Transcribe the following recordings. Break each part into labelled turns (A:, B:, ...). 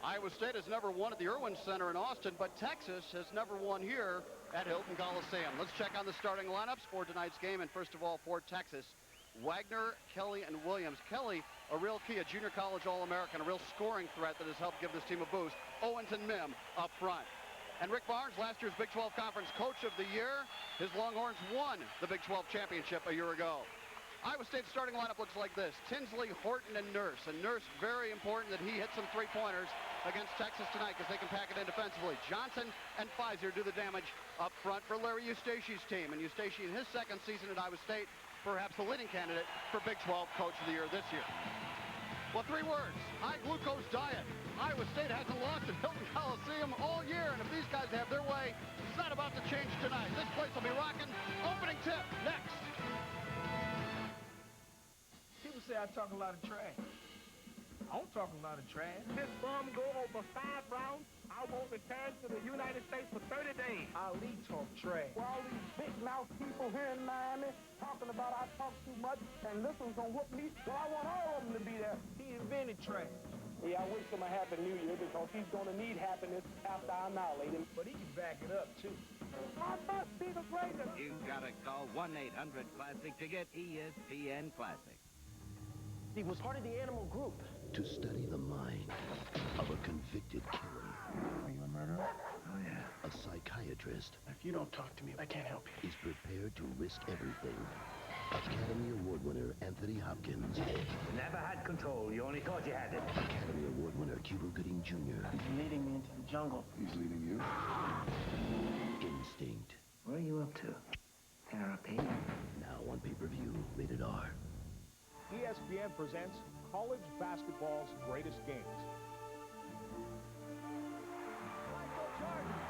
A: Iowa State has never won at the Irwin Center in Austin, but Texas has never won here at Hilton Coliseum. Let's check on the starting lineups for tonight's game. And first of all, for Texas, Wagner, Kelly, and Williams. Kelly, a real key, a junior college All-American, a real scoring threat that has helped give this team a boost. Owens and Mihm up front. And Rick Barnes, last year's Big 12 Conference Coach of the Year. His Longhorns won the Big 12 Championship a year ago. Iowa State's starting lineup looks like this. Tinsley, Horton, and Nurse. And Nurse, very important that he hit some three-pointers against Texas tonight because they can pack it in defensively. Johnson and Fizer do the damage up front for Larry Eustachy's team. And Eustachy, in his second season at Iowa State, perhaps the leading candidate for Big 12 Coach of the Year this year. Well, 3 words: high glucose diet. Iowa State hasn't lost at Hilton Coliseum all year, and if these guys have their way, it's not about to change tonight. This place will be rocking. Opening tip next.
B: People say I talk a lot of trash. I don't talk a lot of trash.
C: This bomb go over 5 rounds. I won't return to the United States for 30 days.
B: Ali talk trash.
C: For all these big mouth people here in Miami talking about I talk too much and this one's gonna whoop me, well, I want all of them to be there.
B: He invented trash.
C: Yeah, I wish him a happy new year because he's gonna need happiness after I annihilate him.
B: But he can back it up, too.
C: I must be the greatest.
D: You've got to call 1-800-CLASSIC to get ESPN Classic.
C: He was part of the animal group.
E: To study the mind of a convicted killer.
B: Are you a murderer? Oh, yeah.
E: A psychiatrist
B: If you don't talk to me, I can't help you.
E: is prepared to risk everything. Academy Award winner Anthony Hopkins.
D: You never had control. You only thought you had it.
E: Academy Award winner Cuba Gooding Jr.
B: He's leading me into the jungle.
E: He's leading you. Instinct.
D: What are you up to? Therapy?
E: Now on pay-per-view, rated R.
F: ESPN presents college basketball's greatest games.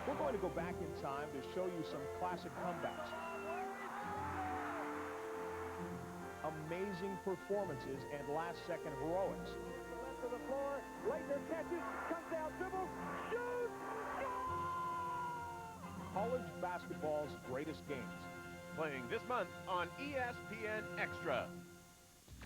F: We're going to go back in time to show you some classic comebacks. Amazing performances and last-second heroics.
C: To the floor, Wagner catches, comes down, dribbles, shoots!
F: College basketball's greatest games.
G: Playing this month on ESPN Extra.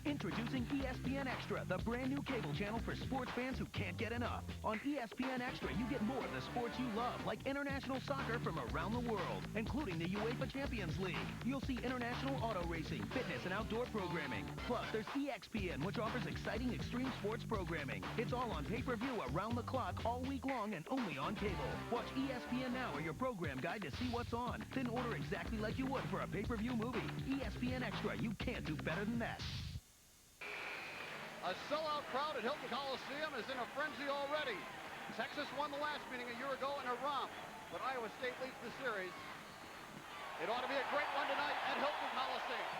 H: Introducing ESPN Extra, the brand new cable channel for sports fans who can't get enough. On ESPN Extra, you get more of the sports you love, like international soccer from around the world, including the UEFA Champions League. You'll see international auto racing, fitness, and outdoor programming. Plus, there's EXPN, which offers exciting extreme sports programming. It's all on pay-per-view around the clock all week long and only on cable. Watch ESPN Now or your program guide to see what's on. Then order exactly like you would for a pay-per-view movie. ESPN Extra, you can't do better than that.
A: A sellout crowd at Hilton Coliseum is in a frenzy already. Texas won the last meeting a year ago in a romp, but Iowa State leads the series. It ought to be a great one tonight at Hilton Coliseum.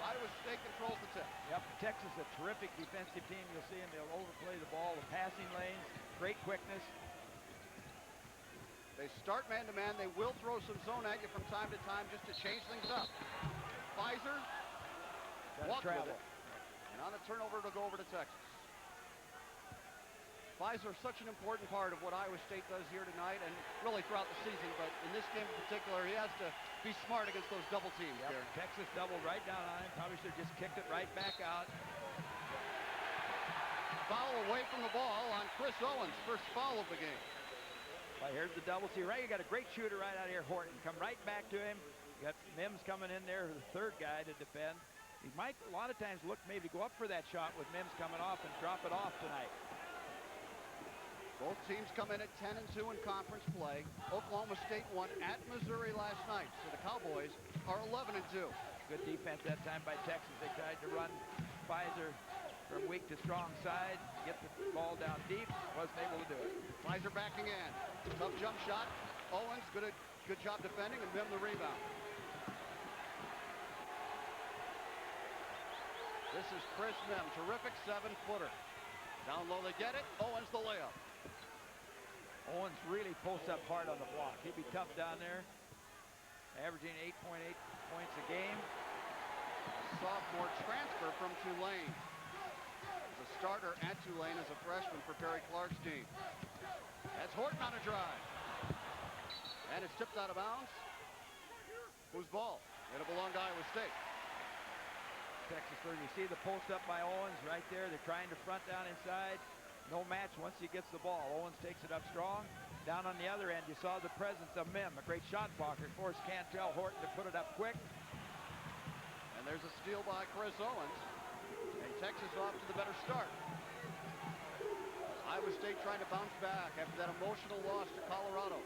A: Iowa State controls the tip.
I: Yep, Texas a terrific defensive team. You'll see them, they'll overplay the ball, the passing lanes, great quickness.
A: They start man-to-man. They will throw some zone at you from time to time just to change things up. Fizer walked with it. And on a turnover, it'll go over to Texas. Fizer is such an important part of what Iowa State does here tonight and really throughout the season, but in this game in particular, he has to be smart against those double teams.
I: Yep. Texas doubled right down on him. Probably should have just kicked it right back out.
A: Foul away from the ball on Chris Owens, first foul of the game.
I: Well, here's the double team. Right, you got a great shooter right out here, Horton. Come right back to him. You got Mims coming in there, the third guy to defend. He might, a lot of times, look maybe go up for that shot with Mims coming off and drop it off tonight.
A: Both teams come in at 10-2 in conference play. Oklahoma State won at Missouri last night, so the Cowboys are 11-2.
I: Good defense that time by Texas. They tried to run Fizer from weak to strong side, get the ball down deep, wasn't able to do it.
A: Fizer backing in. Tough jump shot. Owens, good job defending, and Mihm the rebound. This is Chris Mihm, terrific 7-footer. Down low they get it. Owens the layup.
I: Owens really posts up hard on the block. He'd be tough down there, averaging 8.8 points a game.
A: A sophomore transfer from Tulane. He's a starter at Tulane as a freshman for Perry Clark's team. That's Horton on a drive. And it's tipped out of bounds. Whose ball? It'll belong to Iowa State.
I: Texas 30. You see the post up by Owens right there. They're trying to front down inside. No match once he gets the ball. Owens takes it up strong. Down on the other end, you saw the presence of Mihm, a great shot blocker. Forced Kantrail Horton to put it up quick.
A: And there's a steal by Chris Owens. And Texas off to the better start. Iowa State trying to bounce back after that emotional loss to Colorado.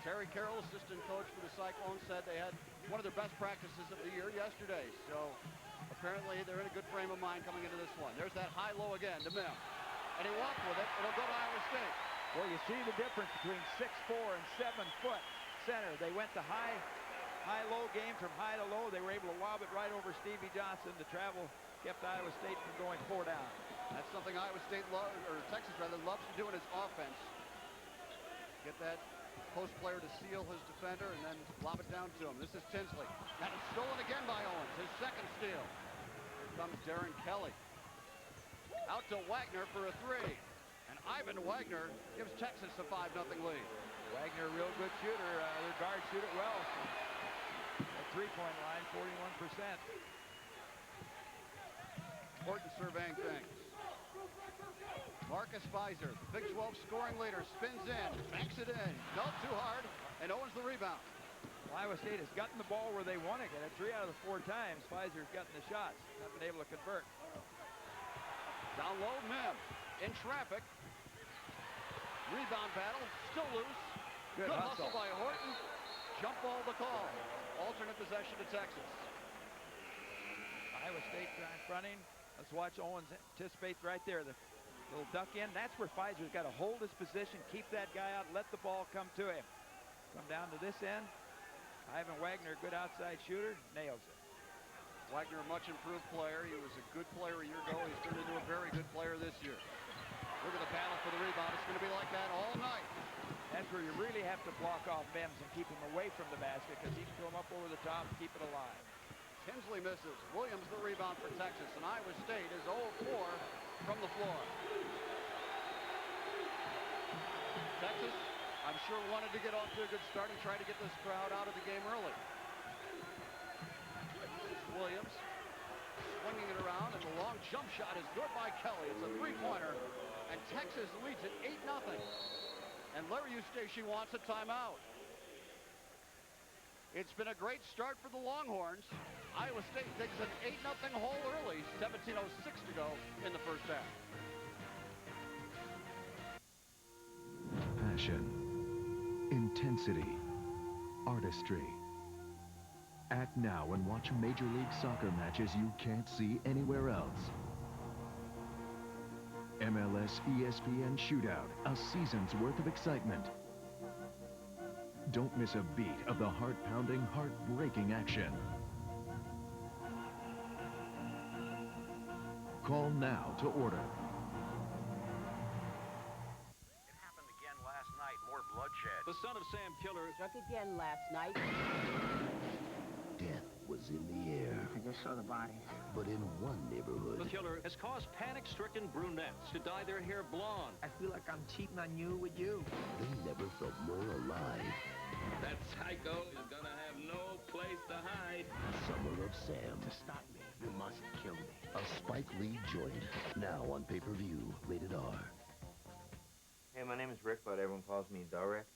A: Terry Carroll, assistant coach for the Cyclones, said they had one of their best practices of the year yesterday. So apparently they're in a good frame of mind coming into this one. There's that high-low again to Mihm. And he walked with it. It'll go to Iowa State.
I: Well, you see the difference between 6'4" and 7-foot center. They went to high-low game from high to low. They were able to lob it right over Stevie Johnson. The travel kept Iowa State from going 4 down.
A: That's something Iowa State or Texas rather loves to do in its offense. Get that post player to seal his defender and then lob it down to him. This is Tinsley. And it's stolen again by Owens, his second steal. Here comes Darren Kelly. Out to Wagner for a 3. And Ivan Wagner gives Texas a 5-0 lead.
I: Wagner, a real good shooter. Their guards shoot it well. At three-point line, 41%.
A: Horton surveying things. Marcus Fizer, the Big 12 scoring leader, spins in, banks it in. No, too hard, and Owens the rebound.
I: Well, Iowa State has gotten the ball where they want to get it. 3 out of the 4 times, Fizer's gotten the shots. Not been able to convert.
A: Down low, Mihm in traffic. Rebound battle, still loose.
I: Good
A: hustle by Horton. Jump ball the call. Alternate possession to Texas.
I: Iowa State fronting. Let's watch Owens anticipate right there. The little duck in. That's where Fizer's got to hold his position, keep that guy out, let the ball come to him. Come down to this end. Ivan Wagner, good outside shooter, nails it.
A: Wagner, a much improved player. He was a good player a year ago. He's turned into a very good player this year. Look at the battle for the rebound. It's going to be like that all night.
I: That's where you really have to block off Mims and keep him away from the basket because he can throw him up over the top and keep it alive.
A: Tinsley misses. Williams the rebound for Texas, and Iowa State is 0-4 from the floor. Texas, I'm sure, wanted to get off to a good start and try to get this crowd out of the game early. Williams swinging it around, and the long jump shot is good by Kelly. It's a three-pointer, and Texas leads it 8-0. And Larry Eustachy wants a timeout. It's been a great start for the Longhorns. Iowa State takes an 8-0 hole early, 17:06 to go in the first half.
J: Passion, intensity, artistry. Act now and watch Major League Soccer matches you can't see anywhere else. MLS ESPN Shootout, a season's worth of excitement. Don't miss a beat of the heart-pounding, heart-breaking action. Call now to order.
K: It happened again last night, more bloodshed.
L: The son of Sam Killer
M: struck again last night.
E: Death was in the air.
B: I just saw the body.
E: But in one neighborhood,
L: the killer has caused panic-stricken brunettes to dye their hair blonde.
B: I feel like I'm cheating on you with you.
E: They never felt more alive.
N: That psycho is gonna have no place to hide.
E: Summer of Sam.
B: To stop me, you must kill me.
E: A Spike Lee joint. Now on pay-per-view. Rated R.
O: Hey, my name is Rick, but everyone calls me The Rick.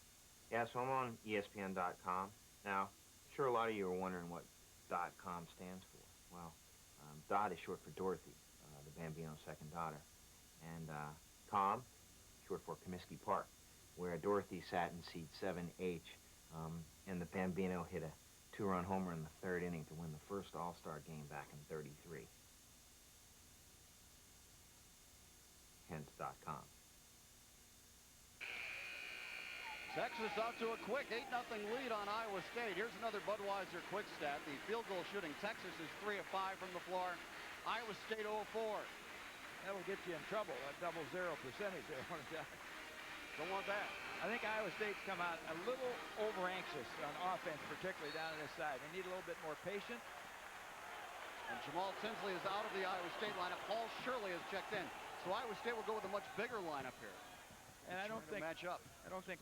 O: Yeah, so I'm on ESPN.com. Now, sure a lot of you are wondering what .com stands for. Well, Dot is short for Dorothy, the Bambino's second daughter. And Com, short for Comiskey Park, where Dorothy sat in seat 7H, and the Bambino hit a 2-run homer in the 3rd inning to win the first All-Star game back in '33. Hence .com.
A: Texas out to a quick 8-0 lead on Iowa State. Here's another Budweiser quick stat. The field goal shooting, Texas is 3 of 5 from the floor. Iowa State 0 of 4.
I: That'll get you in trouble, that 0-0 percentage there.
A: Don't want that.
I: I think Iowa State's come out a little over-anxious on offense, particularly down on this side. They need a little bit more patience.
A: And Jamaal Tinsley is out of the Iowa State lineup. Paul Shirley has checked in. So Iowa State will go with a much bigger lineup here.
I: And I don't think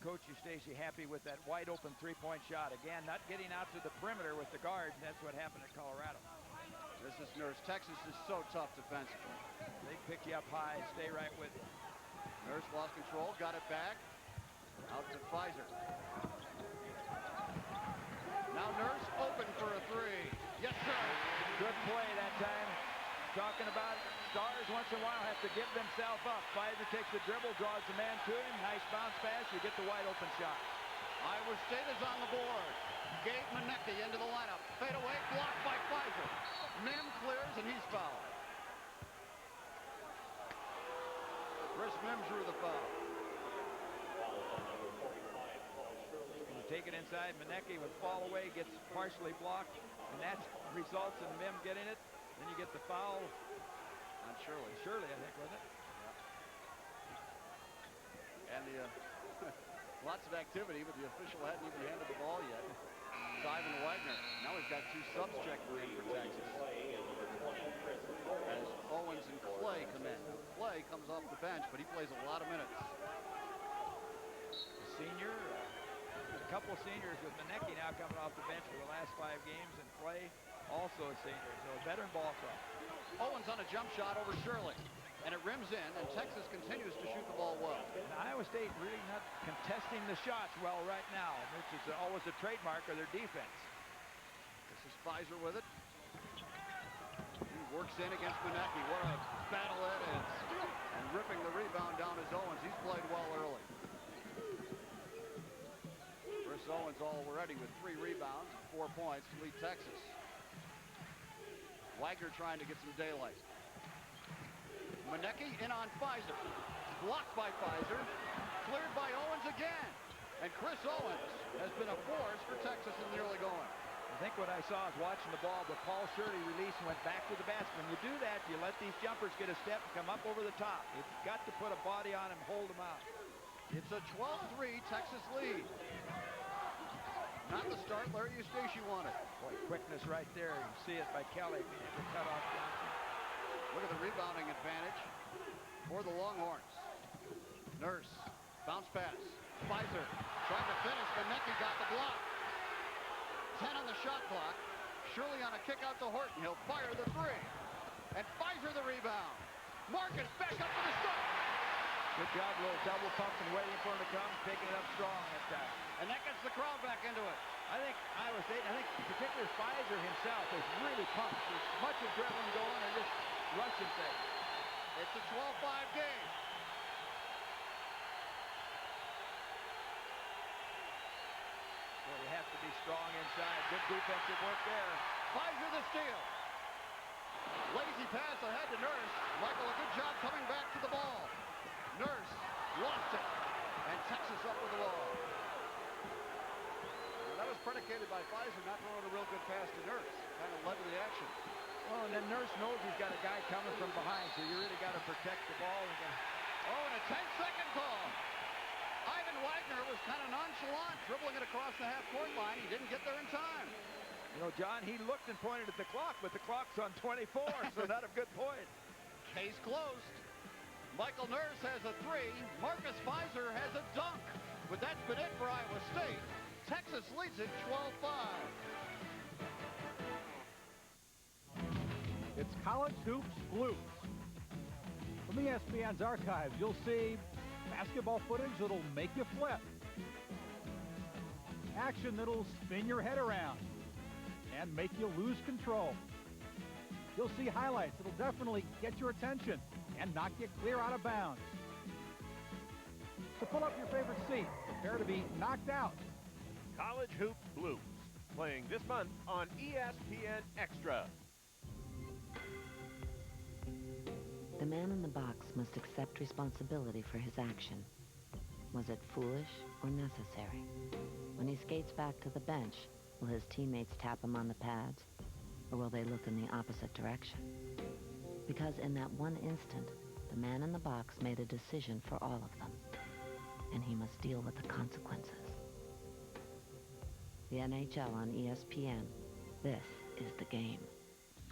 I: Coach Eustachy happy with that wide open three-point shot. Again, not getting out to the perimeter with the guard, and that's what happened at Colorado.
A: This is Nurse. Texas is so tough defensively.
I: They pick you up high, stay right with you.
A: Nurse lost control, got it back. Out to Fizer. Now Nurse open for a three. Yes, sir.
I: Good play that time. Talking about stars once in a while have to give themselves up. Fizer takes the dribble, draws the man to him. Nice bounce pass. You get the wide open shot.
A: Iowa State is on the board. Gabe Muoneke into the lineup. Fade away, blocked by Fizer. Mihm clears and he's fouled. Chris Mihm drew the foul.
I: You take it inside. Muoneke would fall away, gets partially blocked, and that results in Mihm getting it. Then you get the foul
A: on Shirley.
I: Shirley, I think, wasn't it?
A: Yeah. And the lots of activity, but the official hadn't even handed the ball yet. It's Ivan Wagner. Now we've got two subs checking in for Texas. As Owens and Clay come in. Clay comes off the bench, but he plays a lot of minutes.
I: Senior, a couple of seniors with Muoneke now coming off the bench for the last 5 games, and Clay also a senior, so a veteran ball club.
A: Owens on a jump shot over Shirley, and it rims in, and Texas continues to shoot the ball well.
I: And Iowa State really not contesting the shots well right now, which is always a trademark of their defense.
A: This is Fizer with it. He works in against Muoneke. What a battle that is. And ripping the rebound down is Owens. He's played well early. Chris Owens already with 3 rebounds and 4 points to lead Texas. Wagner trying to get some daylight. Muoneke in on Fizer. Blocked by Fizer. Cleared by Owens again. And Chris Owens has been a force for Texas in the early going.
I: I think what I saw is watching the ball, but Paul Shirley released and went back to the basket. When you do that, you let these jumpers get a step and come up over the top. You've got to put a body on him, hold him out.
A: It's a 12-3 Texas lead. Not the start Larry Eustachy wanted.
I: Boy, quickness right there. You see it by Kelly being able to cut off Johnson.
A: Look at the rebounding advantage for the Longhorns. Nurse, bounce pass. Fizer trying to finish. Muoneke got the block. 10 on the shot clock. Shirley on a kick out to Horton. He'll fire the 3. And Fizer the rebound. Marcus back up for the stop.
I: Good job, a little double pump and waiting for him to come, picking it up strong that time.
A: And that gets the crowd back into it.
I: I think Iowa State, I think particularly Fizer himself is really pumped. There's much adrenaline going and just rushing things.
A: It's a 12-5 game.
I: Well, you have to be strong inside. Good defensive work there.
A: Fizer the steal. Lazy pass ahead to Nurse. Michael, a good job coming back to the ball. Nurse lost it. And Texas up with the ball. Well, that was predicated by Fizer not throwing a real good pass to Nurse. Kind of led to the action.
I: Well, and then Nurse knows he's got a guy coming from behind, so you really got to protect the ball.
A: Oh, and a 10-second call. Ivan Wagner was kind of nonchalant, dribbling it across the half-court line. He didn't get there in time.
I: You know, John, he looked and pointed at the clock, but the clock's on 24, so not a good point.
A: Case closed. Michael Nurse has a 3. Marcus Fizer has a dunk. But that's been it for Iowa State. Texas leads it 12-5.
M: It's College Hoops Blues. From ESPN's archives, you'll see basketball footage that'll make you flip. Action that'll spin your head around and make you lose control. You'll see highlights that'll definitely get your attention and knock you clear out of bounds. So pull up your favorite seat. Prepare to be knocked out.
G: College Hoops Blues, playing this month on ESPN Extra.
P: The man in the box must accept responsibility for his action. Was it foolish or necessary? When he skates back to the bench, will his teammates tap him on the pads, or will they look in the opposite direction? Because in that one instant, the man in the box made a decision for all of them, and he must deal with the consequences. The NHL on ESPN. This is the game.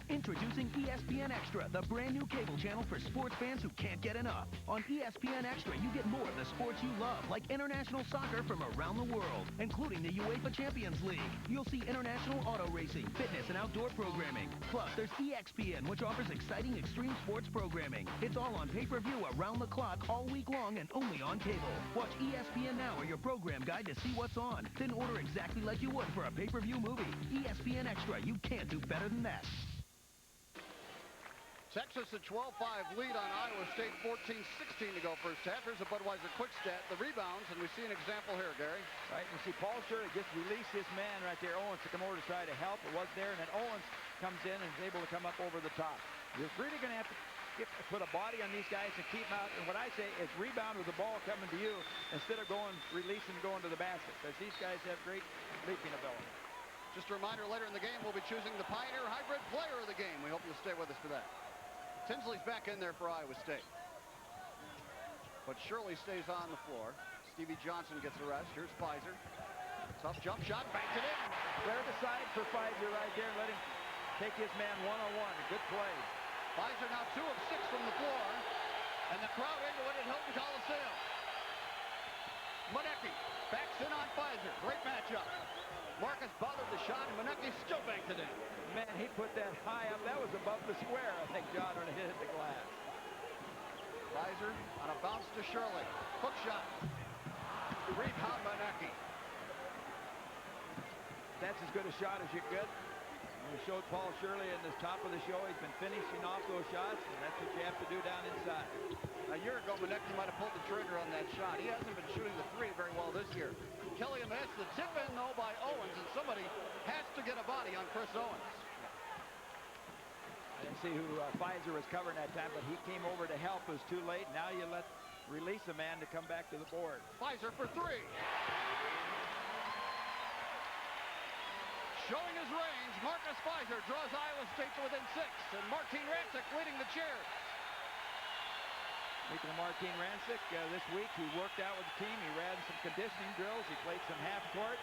H: Introducing ESPN Extra, the brand new cable channel for sports fans who can't get enough. On ESPN Extra, you get more of the sports you love, like international soccer from around the world, including the UEFA Champions League. You'll see international auto racing, fitness, and outdoor programming. Plus, there's EXPN, which offers exciting extreme sports programming. It's all on pay-per-view around the clock, all week long, and only on cable. Watch ESPN Now or your program guide to see what's on. Then order exactly like you would for a pay-per-view movie. ESPN Extra, you can't do better than that.
A: Texas a 12-5 lead on Iowa State, 14-16 to go first half. Here's a Budweiser quick stat, the rebounds, and we see an example here, Gary.
I: Right, you see Paul Shirley just released his man right there, Owens, to come over to try to help. It was there, and then Owens comes in and is able to come up over the top. You're really going to have to put a body on these guys and keep them out. And what I say is rebound with the ball coming to you instead of releasing, going to the basket, because these guys have great leaping ability.
A: Just a reminder, later in the game, we'll be choosing the Pioneer Hybrid Player of the Game. We hope you'll stay with us for that. Tinsley's back in there for Iowa State. But Shirley stays on the floor. Stevie Johnson gets the rest. Here's Fizer. Tough jump shot, banked it in.
I: Clear the side for Fizer right there. Let him take his man one-on-one. Good play.
A: Fizer now 2 of 6 from the floor. And the crowd into it at Hilton Coliseum. Muoneke backs in on Fizer. Great matchup. Marcus bothered the shot, and Muoneke still banked it in.
I: Man, he put that high up. That was above the square, I think, John, when it hit the glass.
A: Fizer on a bounce to Shirley. Hook shot. Rebound Muoneke.
I: That's as good a shot as you could. We showed Paul Shirley in the top of the show. He's been finishing off those shots, and that's what you have to do down inside.
A: A year ago, Muoneke might have pulled the trigger on that shot. He hasn't been shooting the three very well this year. Kelly missed the tip in, though, by Owens, and somebody has to get a body on Chris Owens.
I: I didn't see who Fizer was covering that time, but he came over to help. It was too late. Now you release a man to come back to the board.
A: Fizer for 3. Showing his range, Marcus Fizer draws Iowa State to within 6, and Martin Rancic leading the cheers.
I: Speaking of Martin Rancic, this week he worked out with the team. He ran some conditioning drills. He played some half court.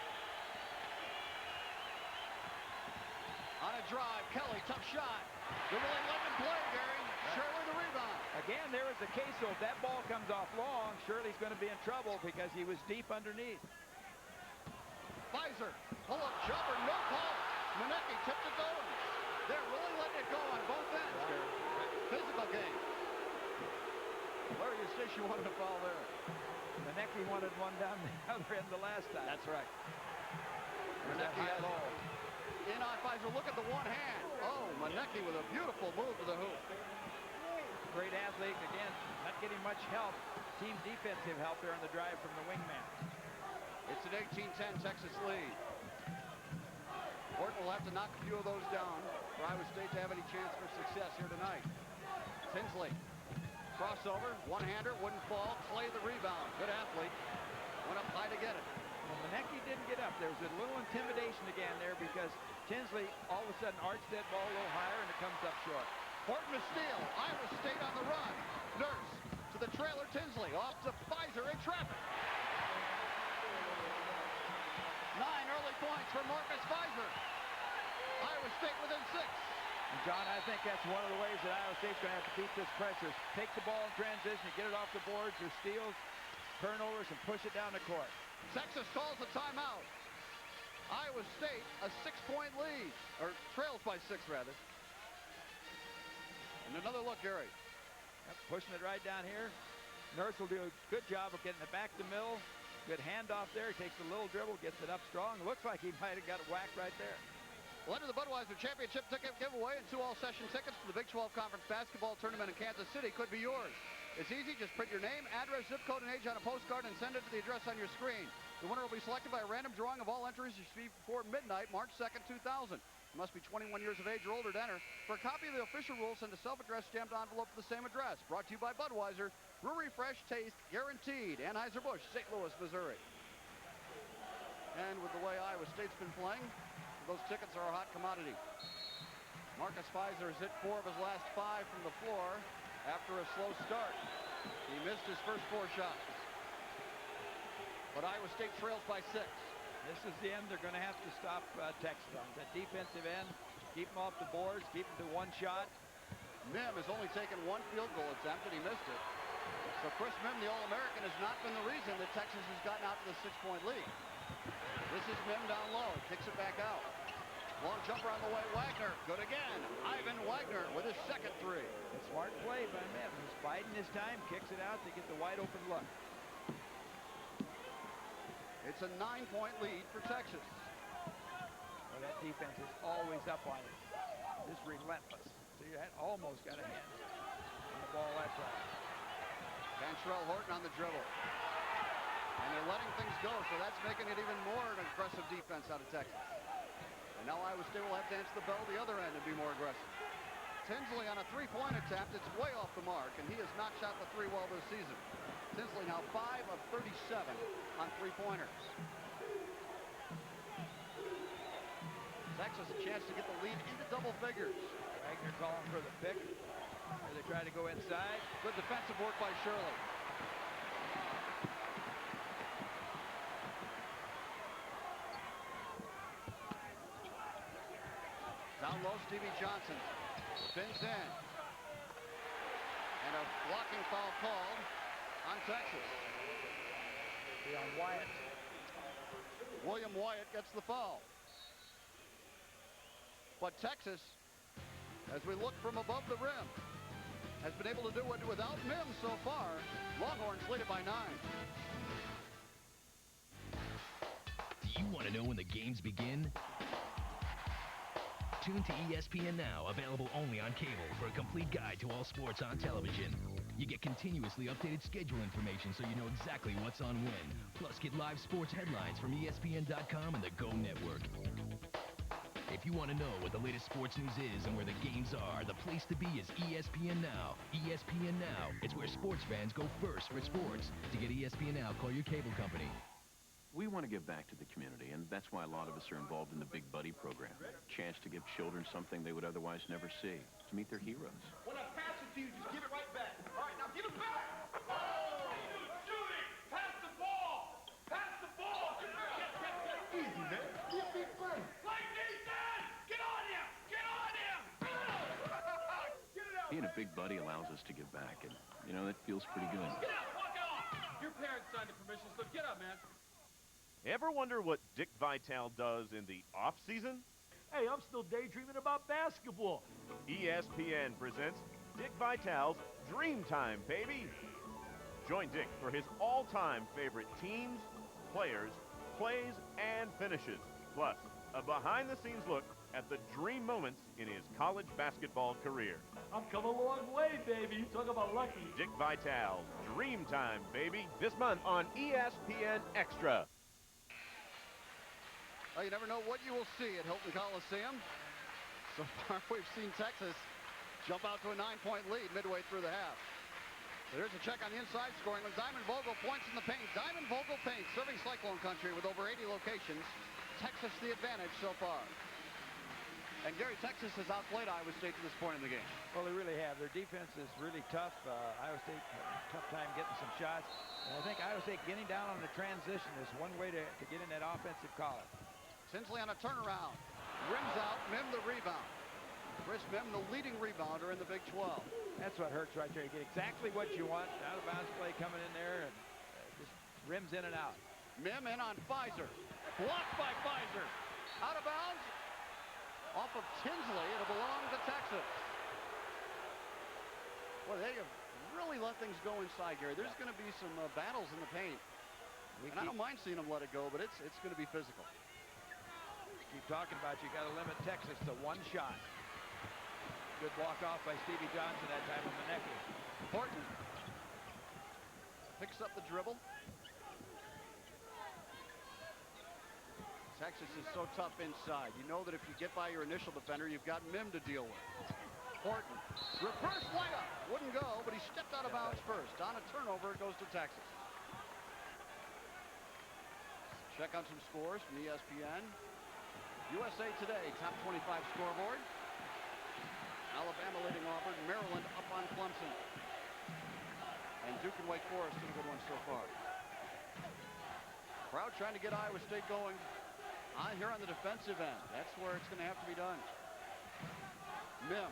A: On a drive, Kelly, tough shot. They're really letting him play, Gary. Shirley the rebound.
I: Again, there is a case, so if that ball comes off long, Shirley's going to be in trouble because he was deep underneath.
A: Fizer, pull-up jumper, no call. Muoneke tipped it to Owens. They're really letting it go on both ends, Gary. Physical game. Larry Eustachy wanted a foul there.
I: Muoneke wanted one down the other end the last time.
A: That's right. Muoneke low. In on Fizer, look at the one hand. Oh, Muoneke with a beautiful move to the hoop.
I: Great athlete, again, not getting much help. Team defensive help there on the drive from the wingman.
A: It's an 18-10 Texas lead. Horton will have to knock a few of those down for Iowa State to have any chance for success here tonight. Tinsley. Crossover, one-hander, wouldn't fall. Clay the rebound. Good athlete. Went up high to get it.
I: Well, Muoneke didn't get up. There was a little intimidation again there because Tinsley all of a sudden arched that ball a little higher and it comes up short.
A: Horton to steal. Iowa State on the run. Nurse to the trailer. Tinsley off to Fizer in traffic. 9 early points for Marcus Fizer. Iowa State within 6.
I: And John, I think that's one of the ways that Iowa State's going to have to beat this pressure. Take the ball in transition, get it off the boards or steals, turnovers, and push it down the court.
A: Texas calls a timeout. Iowa State a 6-point lead, or trails by 6 rather. And another look, Gary.
I: Yep, pushing it right down here. Nurse will do a good job of getting it back to Mill. Good handoff there. He takes a little dribble, gets it up strong. Looks like he might have got it whacked right there.
A: Well, enter the Budweiser Championship ticket giveaway, and 2 all-session tickets to the Big 12 Conference Basketball Tournament in Kansas City could be yours. It's easy. Just print your name, address, zip code, and age on a postcard and send it to the address on your screen. The winner will be selected by a random drawing of all entries received before midnight, March 2nd, 2000. You must be 21 years of age or older to enter. For a copy of the official rules, send a self-addressed stamped envelope to the same address. Brought to you by Budweiser. Brewery fresh taste guaranteed. Anheuser-Busch, St. Louis, Missouri. And with the way Iowa State's been playing, those tickets are a hot commodity. Marcus Fizer has hit 4 of his last 5 from the floor after a slow start. He missed his first 4 shots. But Iowa State trails by 6.
I: This is the end they're going to have to stop Texas on. That defensive end, Keep them off the boards. Keep them to one shot.
A: Mihm has only taken one field goal attempt, and he missed it. So Chris Mihm, the All-American, has not been the reason that Texas has gotten out to the 6-point lead. This is Mihm down low. Kicks it back out. Long jumper on the way. Wagner. Good again. Ivan Wagner with his second three.
I: A smart play by Mihm. He's biding his time. Kicks it out to get the wide open look.
A: It's a 9-point lead for Texas.
I: Well, that defense is always up on it. Just relentless. So you had almost got a hand on the ball that time.
A: Kantrail, Horton on the dribble. And they're letting things go, so that's making it even more an aggressive defense out of Texas. And now Iowa State will have to answer the bell the other end and be more aggressive. Tinsley on a three-point attempt. It's way off the mark, and he has not shot the three well this season. Tinsley now 5 of 37 on three-pointers. Texas a chance to get the lead into double figures.
I: Wagner calling for the pick. Or they try to go inside.
A: Good defensive work by Shirley. Down low, Stevie Johnson spins in. And a blocking foul called on Texas.
I: On Wyatt.
A: William Wyatt gets the foul. But Texas, as we look from above the rim, has been able to do it without Mihm so far. Longhorns lead it by 9.
H: Do you want to know when the games begin? Tune to ESPN Now, available only on cable, for a complete guide to all sports on television. You get continuously updated schedule information so you know exactly what's on when. Plus, get live sports headlines from ESPN.com and the Go Network. If you want to know what the latest sports news is and where the games are, the place to be is ESPN Now. ESPN Now. It's where sports fans go first for sports. To get ESPN Now, call your cable company.
Q: We want to give back to the community, and that's why a lot of us are involved in the Big Buddy program. Chance to give children something they would otherwise never see, to meet their heroes.
C: When I pass it to you, just give it right back. All right, now give it back. Oh, shooting. Pass the ball. Pass the ball. Easy, man. Be a big play. Play defense. Get on him. Get on him. Get it out.
Q: Being a Big Buddy allows us to give back, and, you know, that feels pretty good.
C: Get out. Walk it off. Your parents signed the permission slip. Get up, man.
G: Ever wonder what Dick Vitale does in the off-season?
B: Hey, I'm still daydreaming about basketball.
G: ESPN presents Dick Vitale's Dream Time, baby. Join Dick for his all-time favorite teams, players, plays, and finishes. Plus, a behind-the-scenes look at the dream moments in his college basketball career.
B: I'm come a long way, baby. You talk about lucky.
G: Dick Vitale's Dream Time, baby, this month on ESPN Extra.
A: Well, you never know what you will see at Hilton Coliseum. So far, we've seen Texas jump out to a 9-point lead midway through the half. So here's a check on the inside scoring. Diamond Vogel points in the paint. Diamond Vogel paint, serving Cyclone country with over 80 locations. Texas the advantage so far. And Gary, Texas has outplayed Iowa State to this point in the game.
I: Well, they really have. Their defense is really tough. Iowa State, tough time getting some shots. And I think Iowa State getting down on the transition is one way to get in that offensive column.
A: Tinsley on a turnaround. Rims out, Mihm the rebound. Chris Mihm, the leading rebounder in the Big 12.
I: That's what hurts right there. You get exactly what you want. Out of bounds play coming in there and just rims in and out.
A: Mihm in on Fizer. Blocked by Fizer. Out of bounds. Off of Tinsley. It'll belong to Texas. Well, they have really let things go inside, Gary. There's going to be some battles in the paint. And I don't mind seeing them let it go, but it's going to be physical.
I: Keep talking about you got to limit Texas to one shot. Good walk off by Stevie Johnson that time with Muoneke.
A: Horton picks up the dribble. Texas is so tough inside. You know that if you get by your initial defender, you've got Mihm to deal with. Horton, reverse layup. Wouldn't go, but he stepped out of bounds first. On a turnover, it goes to Texas. Check on some scores from ESPN. USA Today, top 25 scoreboard. Alabama leading Auburn. Maryland up on Clemson. And Duke and Wake Forest are the good ones so far. Crowd trying to get Iowa State going here on the defensive end. That's where it's going to have to be done. Mihm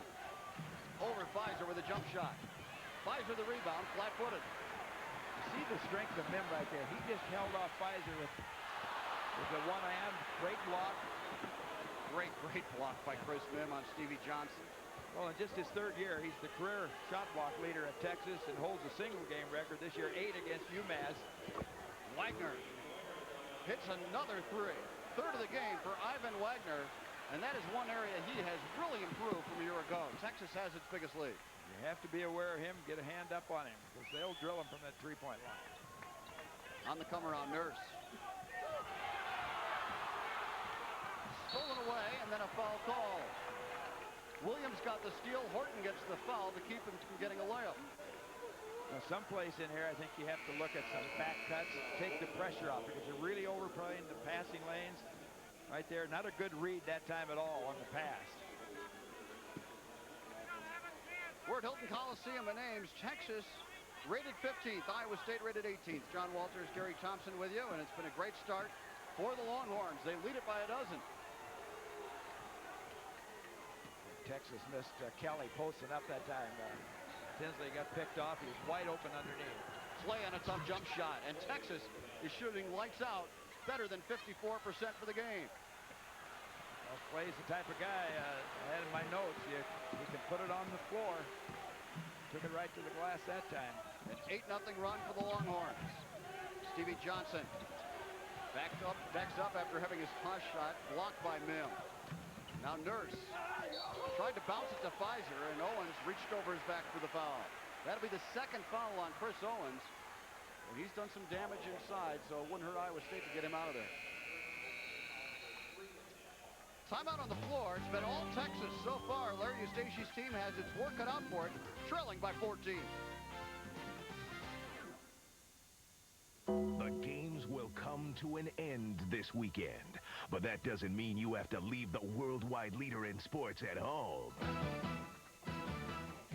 A: over Fizer with a jump shot. Fizer the rebound, flat-footed.
I: You see the strength of Mihm right there. He just held off Fizer with the one hand. Great block.
A: Great block by Chris Mihm on Stevie Johnson.
I: Well, in just his third year, he's the career shot block leader at Texas and holds a single game record this year, 8 against UMass.
A: Wagner hits another three. Third of the game for Ivan Wagner, and that is one area he has really improved from a year ago. Texas has its biggest lead.
I: You have to be aware of him, get a hand up on him, because they'll drill him from that three-point line.
A: On the come around, Nurse. Stolen away, and then a foul call. Williams got the steal. Horton gets the foul to keep him from getting a layup.
I: Now, someplace in here, I think you have to look at some back cuts, take the pressure off, because you're really overplaying the passing lanes. Right there, not a good read that time at all on the pass.
A: We're at Hilton Coliseum in Ames, Texas, rated 15th. Iowa State rated 18th. John Walters, Gary Thompson with you, and it's been a great start for the Longhorns. They lead it by a dozen.
I: Texas missed Kelly posting up that time. Tinsley got picked off. He was wide open underneath.
A: Clay on a tough jump shot, and Texas is shooting lights out, better than 54% for the game.
I: Well, Clay's the type of guy I had in my notes. You can put it on the floor. Took it right to the glass that time.
A: An 8-0 run for the Longhorns. Stevie Johnson backs up after having his toss shot blocked by Mihm. Now Nurse tried to bounce it to Fizer, and Owens reached over his back for the foul. That'll be the second foul on Chris Owens. And he's done some damage inside, so it wouldn't hurt Iowa State to get him out of there. Timeout on the floor. It's been all Texas so far. Larry Eustachy's team has its work cut out for it, trailing by 14.
R: The games will come to an end this weekend, but that doesn't mean you have to leave the worldwide leader in sports at home.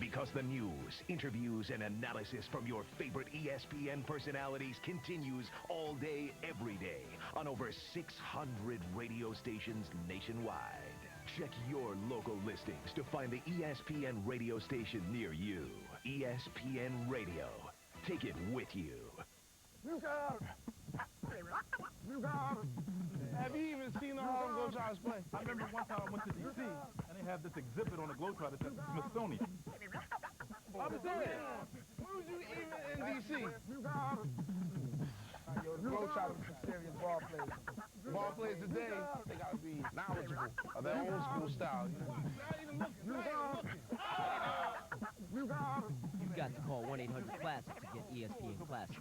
R: Because the news, interviews, and analysis from your favorite ESPN personalities continues all day, every day, on over 600 radio stations nationwide. Check your local listings to find the ESPN radio station near you. ESPN Radio. Take it with you.
C: Have you even seen the Harlem Globetrotters play?
B: I remember one time I went to D.C. and they had this exhibit on the Globetrotters at the Smithsonian.
C: I'm saying, where was you even in D.C.? Yo, the Globetrotters are serious ball players. Ball players today, they got to be knowledgeable of their old school style.
S: You've got to call 1-800-CLASSIC to get ESPN Classic.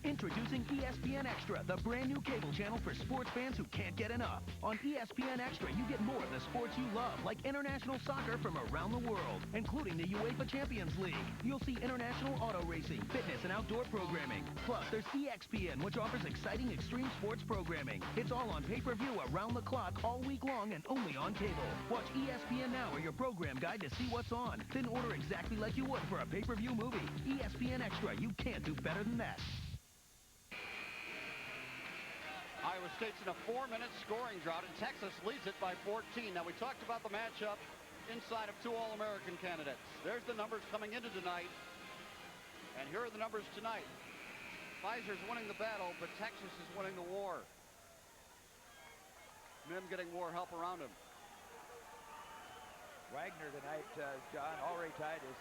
H: Introducing ESPN Extra, the brand new cable channel for sports fans who can't get enough. On ESPN Extra, you get more of the sports you love, like international soccer from around the world, including the UEFA Champions League. You'll see international auto racing, fitness, and outdoor programming. Plus, there's EXPN, which offers exciting extreme sports programming. It's all on pay-per-view around the clock all week long and only on cable. Watch ESPN Now or your program guide to see what's on. Then order exactly like you would for a pay-per-view movie. ESPN Extra, you can't do better than that.
A: Iowa State's in a 4-minute scoring drought, and Texas leads it by 14. Now, we talked about the matchup inside of two All-American candidates. There's the numbers coming into tonight, and here are the numbers tonight. Fizer's winning the battle, but Texas is winning the war. Mihm getting more help around him.
I: Wagner tonight, John, already tied his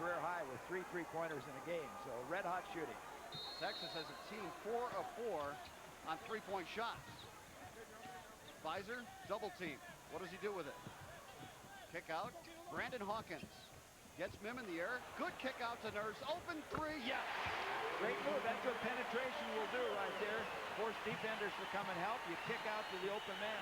I: career high with 3 3-pointers in a game, so red-hot shooting.
A: Texas has a team 4 of 4 on 3-point shots. Fizer, double team. What does he do with it? Kick out. Brandon Hawkins gets Mihm in the air. Good kick out to Nurse. Open 3. Yes.
I: Great move. That's what penetration will do right there. Force defenders to come and help. You kick out to the open man.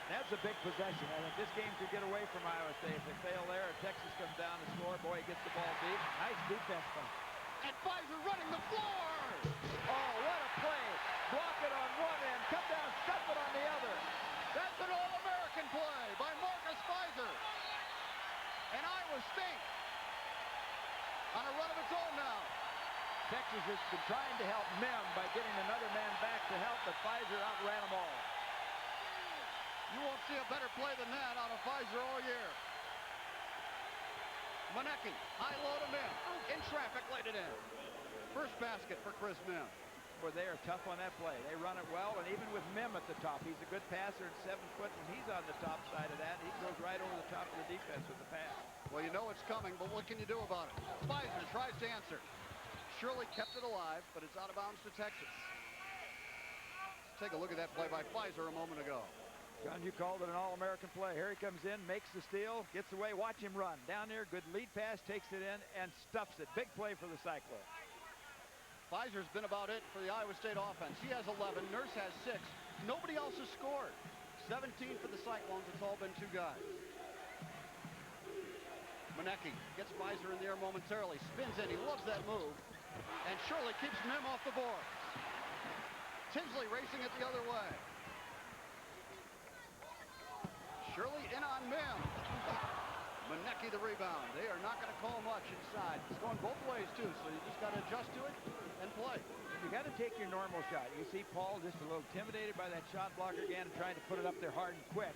I: That's a big possession. I think this game could get away from Iowa State. If they fail there, if Texas comes down and score, boy, he gets the ball deep. Nice defense from him.
A: And Fizer running the floor.
I: Oh, what a play. Block it on one end, come down, stuff it on the other.
A: That's an All-American play by Marcus Fizer. And Iowa State on a run of its own now.
I: Texas has been trying to help Mihm by getting another man back to help, but Fizer outran them all.
A: You won't see a better play than that out of Fizer all year. Muoneke, high low to Mihm. In traffic, laid it in. First basket for Chris Mihm.
I: Boy, they are tough on that play. They run it well, and even with Mihm at the top, he's a good passer at 7 foot, and he's on the top side of that. He goes right over the top of the defense with the pass.
A: Well, you know it's coming, but what can you do about it? Fizer tries to answer. Shirley kept it alive, but it's out of bounds to Texas. Let's take a look at that play by Fizer a moment ago.
I: John, you called it an All-American play. Here he comes in, makes the steal, gets away. Watch him run. Down there, good lead pass, takes it in, and stuffs it. Big play for the Cyclones.
A: Fizer's been about it for the Iowa State offense. He has 11, Nurse has 6. Nobody else has scored. 17 for the Cyclones. It's all been 2 guys. Muoneke gets Fizer in the air momentarily. Spins in. He loves that move. And Shirley keeps Mihm off the board. Tinsley racing it the other way. Shirley in on Mihm. Muoneke the rebound. They are not going to call much inside. It's going both ways, too, so you just got to adjust to it and play.
I: You got to take your normal shot. You see Paul just a little intimidated by that shot blocker again and trying to put it up there hard and quick.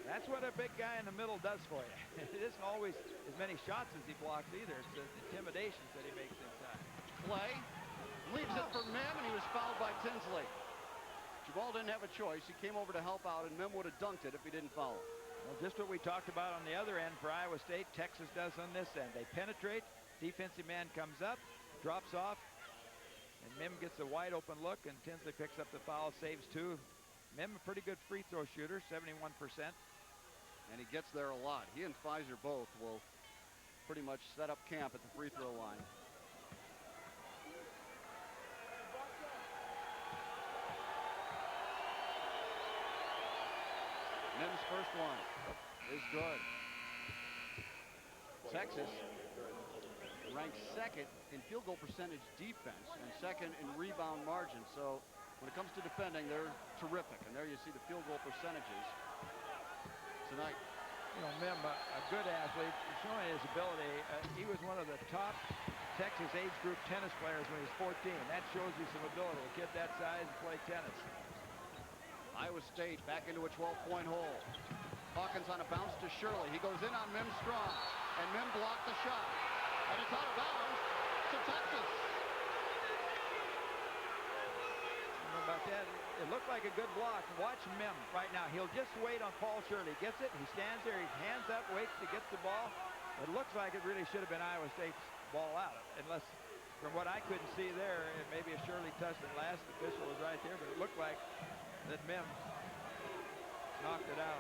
I: That's what a big guy in the middle does for you. It isn't always as many shots as he blocks either. It's the intimidations that he makes inside.
A: Play. Leaves it for Mihm, and he was fouled by Tinsley. Jamaal didn't have a choice. He came over to help out, and Mihm would have dunked it if he didn't foul him.
I: Well, just what we talked about on the other end for Iowa State, Texas does on this end. They penetrate, defensive man comes up, drops off, and Mihm gets a wide open look, and Tinsley picks up the foul, saves 2. Mihm, a pretty good free throw shooter, 71%.
A: And he gets there a lot. He and Fizer both will pretty much set up camp at the free throw line. Mihm's first one is good. Texas ranks 2nd in field goal percentage defense and 2nd in rebound margin. So when it comes to defending, they're terrific. And there you see the field goal percentages tonight.
I: You know, Mihm, a good athlete, showing his ability. He was one of the top Texas age group tennis players when he was 14. That shows you some ability. A kid that size to play tennis.
A: Iowa State back into a 12-point hole. Hawkins on a bounce to Shirley. He goes in on Mihm strong, and Mihm blocked the shot. And it's out of bounds to Texas.
I: About that, it looked like a good block. Watch Mihm right now. He'll just wait on Paul Shirley. Gets it, he stands there, he hands up, waits to get the ball. It looks like it really should have been Iowa State's ball out, unless, from what I couldn't see there, maybe a Shirley touched it last. The official was right there, but it looked like that Mihm knocked it out.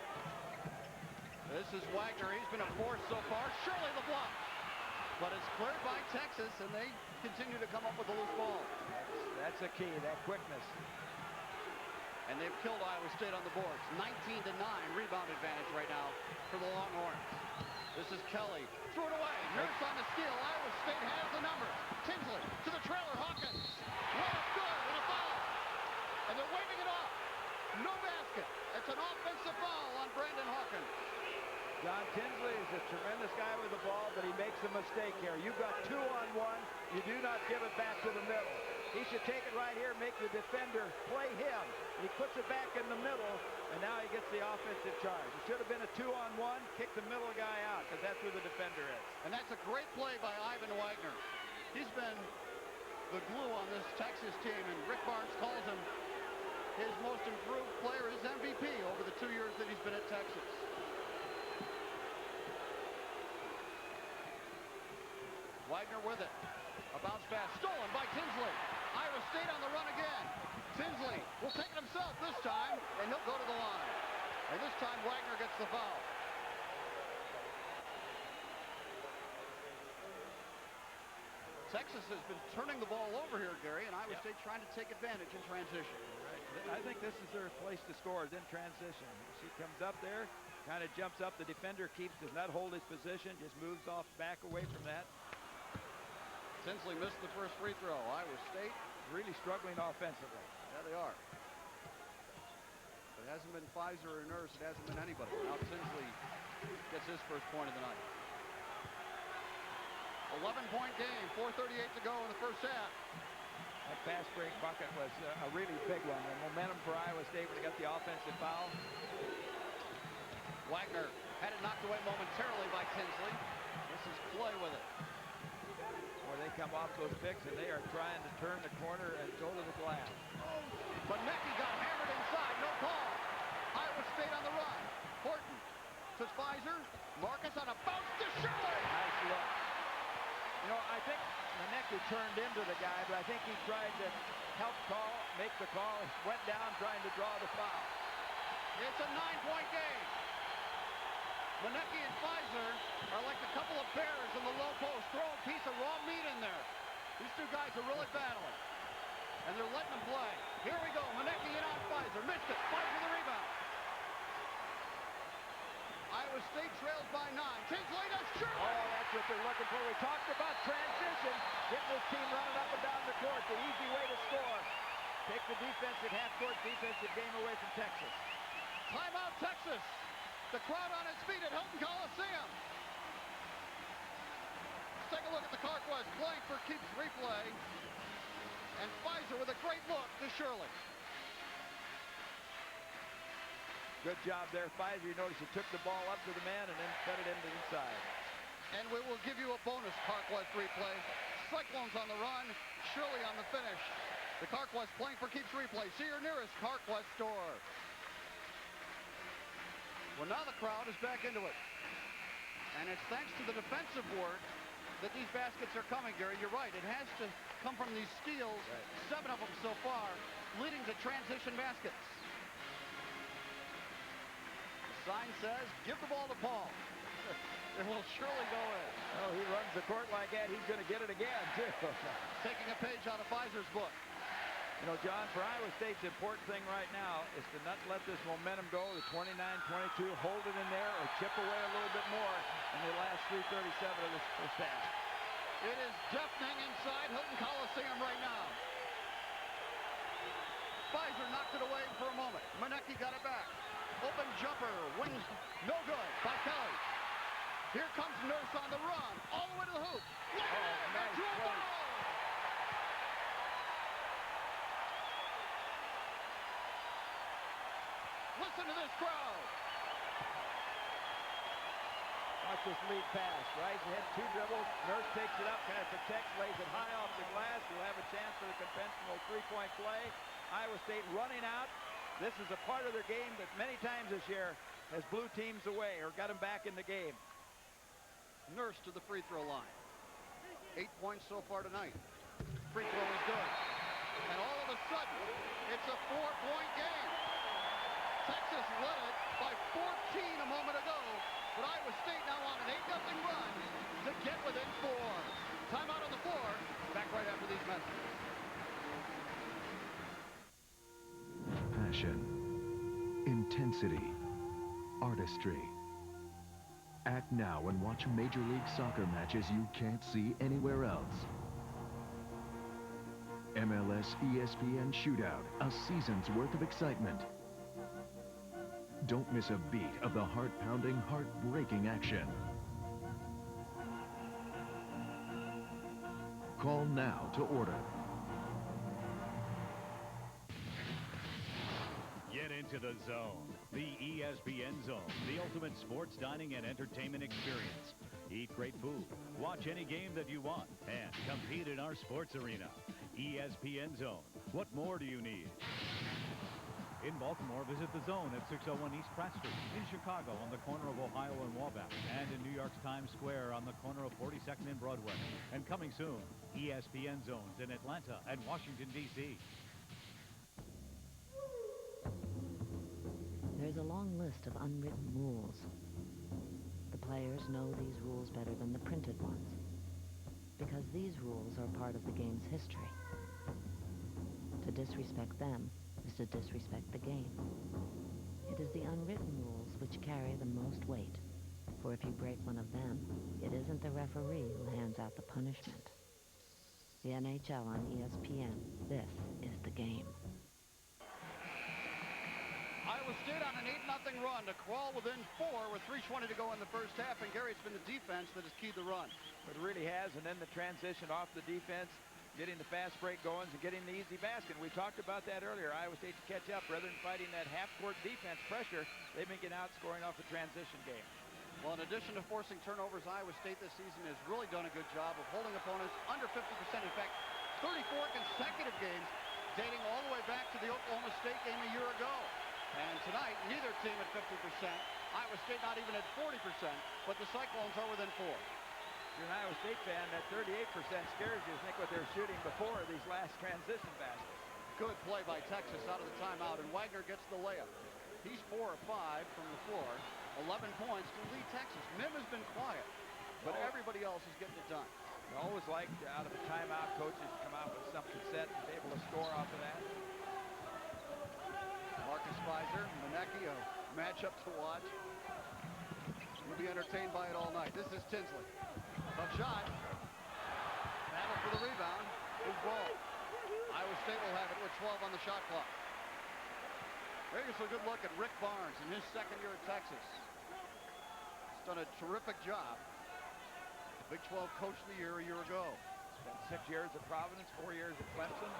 A: This is Wagner. He's been a force so far. Shirley the block. But it's cleared by Texas, and they continue to come up with a loose ball.
I: That's a key, that quickness.
A: And they've killed Iowa State on the boards. 19-9 rebound advantage right now for the Longhorns. This is Kelly. Threw it away. Nurse on the steal. Iowa State has the number. Tinsley to the trailer. Hawkins. Well, good. And a foul. And they're waving it off. No basket. It's an offensive foul on Brandon Hawkins.
I: John Tinsley is a tremendous guy with the ball, but he makes a mistake here. You've got 2-on-1. You do not give it back to the middle. He should take it right here, make the defender play him. He puts it back in the middle, and now he gets the offensive charge. It should have been a 2-on-1, kick the middle guy out, because that's where the defender is.
A: And that's a great play by Ivan Wagner. He's been the glue on this Texas team, and Rick Barnes calls him his most improved player, his MVP over the 2 years that he's been at Texas. Wagner with it. A bounce pass stolen by Tinsley. Iowa State on the run again. Tinsley will take it himself this time, and he'll go to the line. And this time Wagner gets the foul. Texas has been turning the ball over here, Gary, and Iowa State trying to take advantage in transition.
I: Right. I think this is their place to score, is in transition. She comes up there, kind of jumps up. The defender does not hold his position, just moves off back away from that.
A: Tinsley missed the first free throw. Iowa State
I: really struggling offensively.
A: Yeah, they are. But it hasn't been Fizer or Nurse. It hasn't been anybody. Now Tinsley gets his first point of the night. 11-point game. 4:38 to go in the first half.
I: That fast break bucket was a really big one. The momentum for Iowa State when they got the offensive foul.
A: Wagner had it knocked away momentarily by Tinsley. This is Clay with it.
I: Boy, they come off those picks and they are trying to turn the corner and go to the glass.
A: Muoneke got hammered inside, no call. Iowa State on the run. Horton to Fizer. Marcus on a bounce to Shirley.
I: Nice look. You know, I think Muoneke turned into the guy, but I think he tried to help make the call, and went down trying to draw the foul.
A: It's a 9-point game. Muoneke and Fizer are like a couple of bears in the low post. Throw a piece of raw meat in there. These two guys are really battling. And they're letting them play. Here we go. Muoneke in on Fizer. Missed it. Fizer the rebound. Iowa State trails by 9. Tinsley to Shirley.
I: Oh, that's what they're looking for. We talked about transition. Getting this team running up and down the court. The easy way to score. Take the defensive half-court defensive game away from Texas.
A: Timeout, Texas. The crowd on its feet at Hilton Coliseum. Let's take a look at the Carquest playing for keeps replay. And Fizer with a great look to Shirley.
I: Good job there, Fizer. You notice he took the ball up to the man and then cut it into the inside.
A: And we will give you a bonus Carquest replay. Cyclones on the run, Shirley on the finish. The Carquest playing for keeps replay. See your nearest Carquest store. Well, now the crowd is back into it. And it's thanks to the defensive work that these baskets are coming, Gary. You're right. It has to come from these steals, 7 of them so far, leading to transition baskets. The sign says, give the ball to Paul. It will surely go in.
I: Oh, he runs the court like that. He's going to get it again, too.
A: Taking a page out of Fizer's book.
I: You know, John, for Iowa State, the important thing right now is to not let this momentum go. The 29-22, hold it in there or chip away a little bit more in the last 3:37 of this first half.
A: It is deafening inside Hilton Coliseum right now. Fizer knocked it away for a moment. Muoneke got it back. Open jumper, wings, no good by Kelly. Here comes Nurse on the run, all the way to the hoop.
I: Oh, nice play.
A: Listen to this crowd.
I: Watch this lead pass. Right ahead, 2 dribbles. Nurse takes it up, kind of protects, lays it high off the glass. We'll have a chance for the conventional 3-point play. Iowa State running out. This is a part of their game that many times this year has blew teams away or got them back in the game.
A: Nurse to the free throw line. 8 points so far tonight. Free throw is good. And all of a sudden, it's a 4-point game. Texas led it by 14 a moment ago, but Iowa State now on an 8-0 run to get within 4. Timeout on the floor. Back right after these messages.
J: Passion, intensity, artistry. Act now and watch Major League Soccer matches you can't see anywhere else. MLS ESPN Shootout, a season's worth of excitement. Don't miss a beat of the heart-pounding, heart-breaking action. Call now to order.
T: Get into the zone. The ESPN Zone, the ultimate sports dining and entertainment experience. Eat great food, watch any game that you want, and compete in our sports arena. ESPN Zone. What more do you need?
M: In Baltimore, visit the Zone at 601 East Pratt Street. In Chicago, on the corner of Ohio and Wabash. And in New York's Times Square, on the corner of 42nd and Broadway. And coming soon, ESPN Zones in Atlanta and Washington, D.C.
P: There's a long list of unwritten rules. The players know these rules better than the printed ones, because these rules are part of the game's history. To disrespect them is to disrespect the game. It is the unwritten rules which carry the most weight, for if you break one of them, it isn't the referee who hands out the punishment. The NHL on ESPN, this is the game.
A: Iowa State on an 8-0 run to crawl within 4 with 3:20 to go in the first half, and Gary, it's been the defense that has keyed the run.
I: It really has, and then the transition off the defense. getting the fast break going and getting the easy basket. We talked about that earlier. Iowa State to catch up rather than fighting that half-court defense pressure. They've been getting out scoring off the transition game.
A: Well, in addition to forcing turnovers, Iowa State this season has really done a good job of holding opponents under 50%. In fact, 34 consecutive games dating all the way back to the Oklahoma State game a year ago. And tonight, neither team at 50%. Iowa State not even at 40%, but the Cyclones are within 4.
I: If you're an Iowa State fan, that 38% scares you. Think what they're shooting before these last transition baskets.
A: Good play by Texas out of the timeout, and Wagner gets the layup. He's 4 of 5 from the floor. 11 points to lead Texas. Mihm has been quiet, but everybody else is getting it done.
I: I always like out of a timeout coaches to come out with something set and be able to score off of that.
A: Marcus Fizer, Muoneke, a matchup to watch. We'll be entertained by it all night. This is Tinsley. Tough shot. Battle for the rebound. Good ball. Iowa State will have it with 12 on the shot clock. Here's a good look at Rick Barnes in his second year at Texas. He's done a terrific job. Big 12 Coach of the Year a year ago.
I: Spent 6 years at Providence, 4 years at Clemson.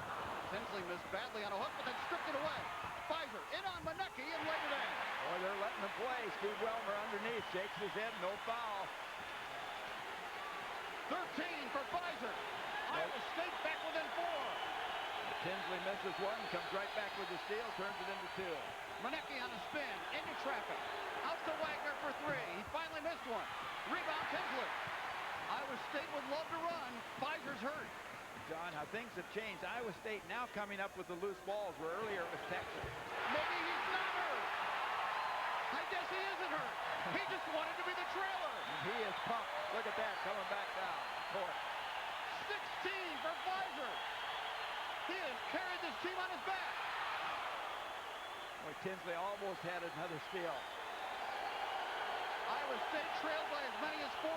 A: Tinsley missed badly on a hook, but then stripped it away. Fizer in on Muoneke and laid it in.
I: Boy, they're letting him play. Steve Welmer underneath, shakes his head, no foul.
A: 13 for Fizer. Iowa State back within 4.
I: Tinsley misses one, comes right back with the steal, turns it into 2.
A: Muoneke on a spin, into traffic. Out to Wagner for 3. He finally missed one. Rebound Tinsley. Iowa State would love to run. Fizer's hurt.
I: John, how things have changed. Iowa State now coming up with the loose balls, where earlier it was Texas.
A: Maybe he's not hurt. I guess he isn't hurt. He just wanted to be the trailer.
I: And he is pumped. Look at that, coming back down court.
A: 16 for Fizer. He has carried this team on his back.
I: Boy, Tinsley almost had another steal.
A: Iowa State trailed by as many as 14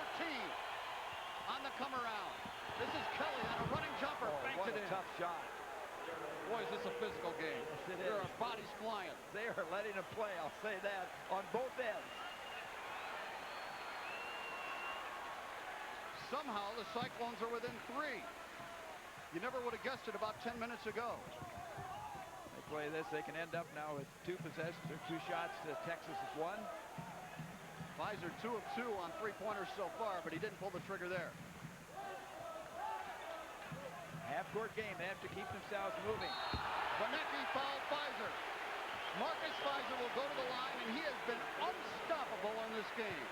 A: on the come around. This is Kelly on a running jumper.
I: What a tough shot.
A: Boy, is this a physical game.
I: Yes, it
A: there
I: is.
A: are bodies flying.
I: They are letting him play, I'll say that, on both ends.
A: Somehow the Cyclones are within 3. You never would have guessed it about 10 minutes ago.
I: They play this, they can end up now with 2 possessions or 2 shots to Texas's 1.
A: Fizer 2 of 2 on 3-pointers so far, but he didn't pull the trigger there.
I: Half-court game, they have to keep themselves moving.
A: Muoneke fouled Fizer. Marcus Fizer will go to the line, and he has been unstoppable in this game.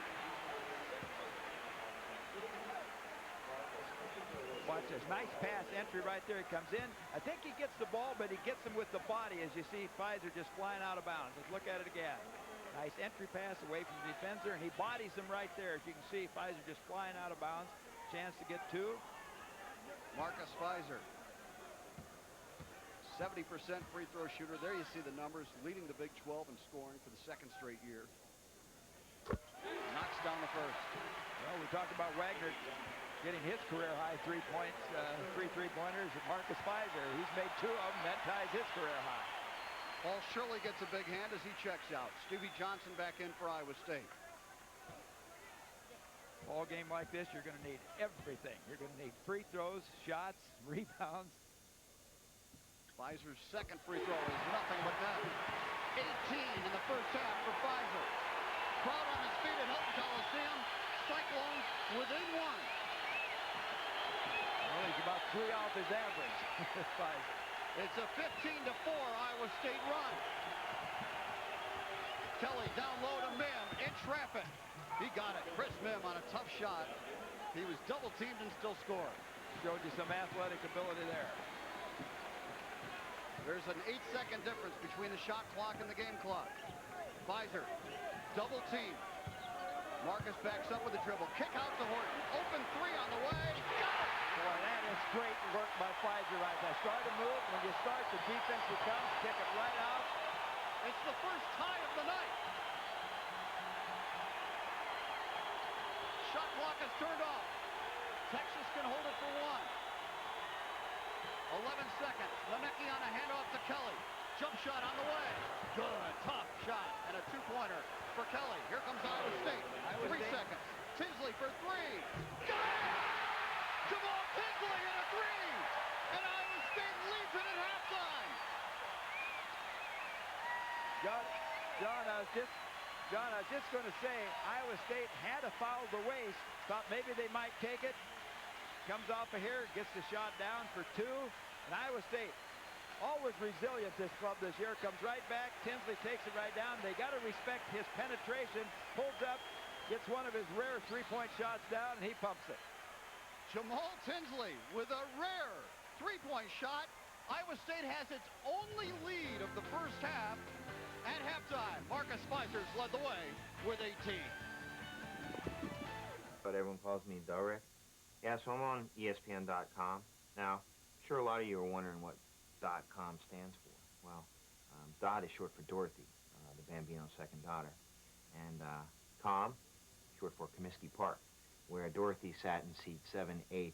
I: Watch this, nice pass entry right there. He comes in. I think he gets the ball, but he gets him with the body, as you see Fizer just flying out of bounds. Let's look at it again. Nice entry pass away from the defender, and he bodies him right there. As you can see, Fizer just flying out of bounds. Chance to get 2.
A: Marcus Fizer, 70% free throw shooter. There you see the numbers, leading the Big 12 in scoring for the 2nd straight year. Knocks down the first.
I: Well, we talked about Wagner getting his career high 3 points, 3 3-pointers. Marcus Fizer, he's made 2 of them. That ties his career high.
A: Paul Shirley gets a big hand as he checks out. Stevie Johnson back in for Iowa State.
I: Ball game like this, you're going to need everything. You're going to need free throws, shots, rebounds.
A: Fizer's 2nd free throw is nothing but net. 18 in the first half for Fizer. Crowd on his feet at Hilton Coliseum. Cyclones within 1.
I: Well, he's about 3 off his average. Fizer.
A: It's a 15-4 Iowa State run. Kelly down low to Mihm in traffic. He got it. Chris Mihm on a tough shot. He was double teamed and still scored.
I: Showed you some athletic ability there.
A: There's an 8-second difference between the shot clock and the game clock. Fizer, double team. Marcus backs up with a dribble. Kick out to Horton. Open 3 on the way. Got it!
I: Boy, that is great work by Fizer right there. Start to move. When you start, the defense comes, kick it right out.
A: It's the first tie of the night. Shot clock is turned off. Texas can hold it for 1. 11 seconds. Muoneke on a handoff to Kelly. Jump shot on the way. Good. Tough shot. And a 2-pointer for Kelly. Here comes Iowa State. 3 seconds. Tinsley for 3. Got it! Jamaal Tinsley and a 3.
I: John, I was just going to say, Iowa State had a foul the waist. Thought maybe they might take it. Comes off of here, gets the shot down for 2. And Iowa State, always resilient, this club this year, comes right back. Tinsley takes it right down. They got to respect his penetration. Pulls up, gets one of his rare three-point shots down, and he pumps it.
A: Jamaal Tinsley with a rare three-point shot. Iowa State has its only lead of the first half. At halftime, Marcus Fizer's led the way with 18.
O: But everyone calls me Darren. Yeah, so I'm on ESPN.com. Now, I'm sure a lot of you are wondering what .com stands for. Well, Dot is short for Dorothy, the Bambino's second daughter. And Com, short for Comiskey Park, where Dorothy sat in seat 7H,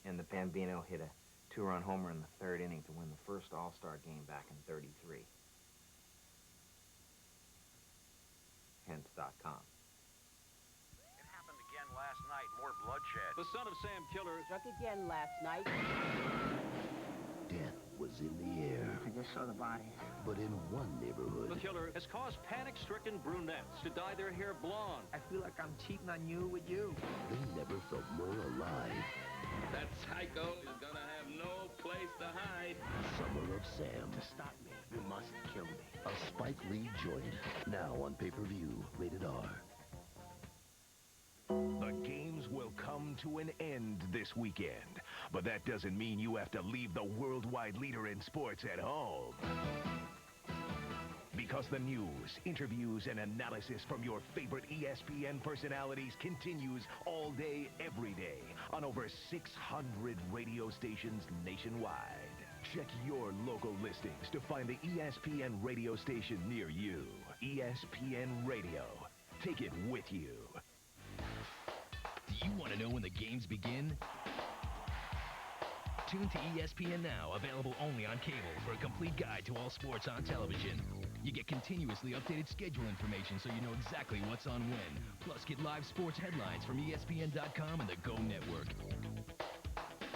O: and the Bambino hit a 2-run homer in the 3rd inning to win the first All-Star game back in '33. Hence .com.
K: It happened again last night. More bloodshed.
L: The son of Sam Killer
U: struck again last night.
E: Death was in the air.
U: I just saw the body.
E: But in one neighborhood,
L: The killer has caused panic-stricken brunettes to dye their hair blonde.
U: I feel like I'm cheating on you with you.
E: they never felt more alive.
N: That psycho is gonna have no place to hide.
E: Summer of Sam.
U: To stop me, you must kill me.
E: A Spike Lee joint. Now on pay-per-view. Rated R.
R: The games will come to an end this weekend, but that doesn't mean you have to leave the worldwide leader in sports at home. Because the news, interviews, and analysis from your favorite ESPN personalities continues all day, every day, on over 600 radio stations nationwide. Check your local listings to find the ESPN radio station near you. ESPN Radio. Take it with you.
H: Do you want to know when the games begin? Tune to ESPN Now, available only on cable, for a complete guide to all sports on television. You get continuously updated schedule information so you know exactly what's on when. Plus, get live sports headlines from ESPN.com and the Go Network.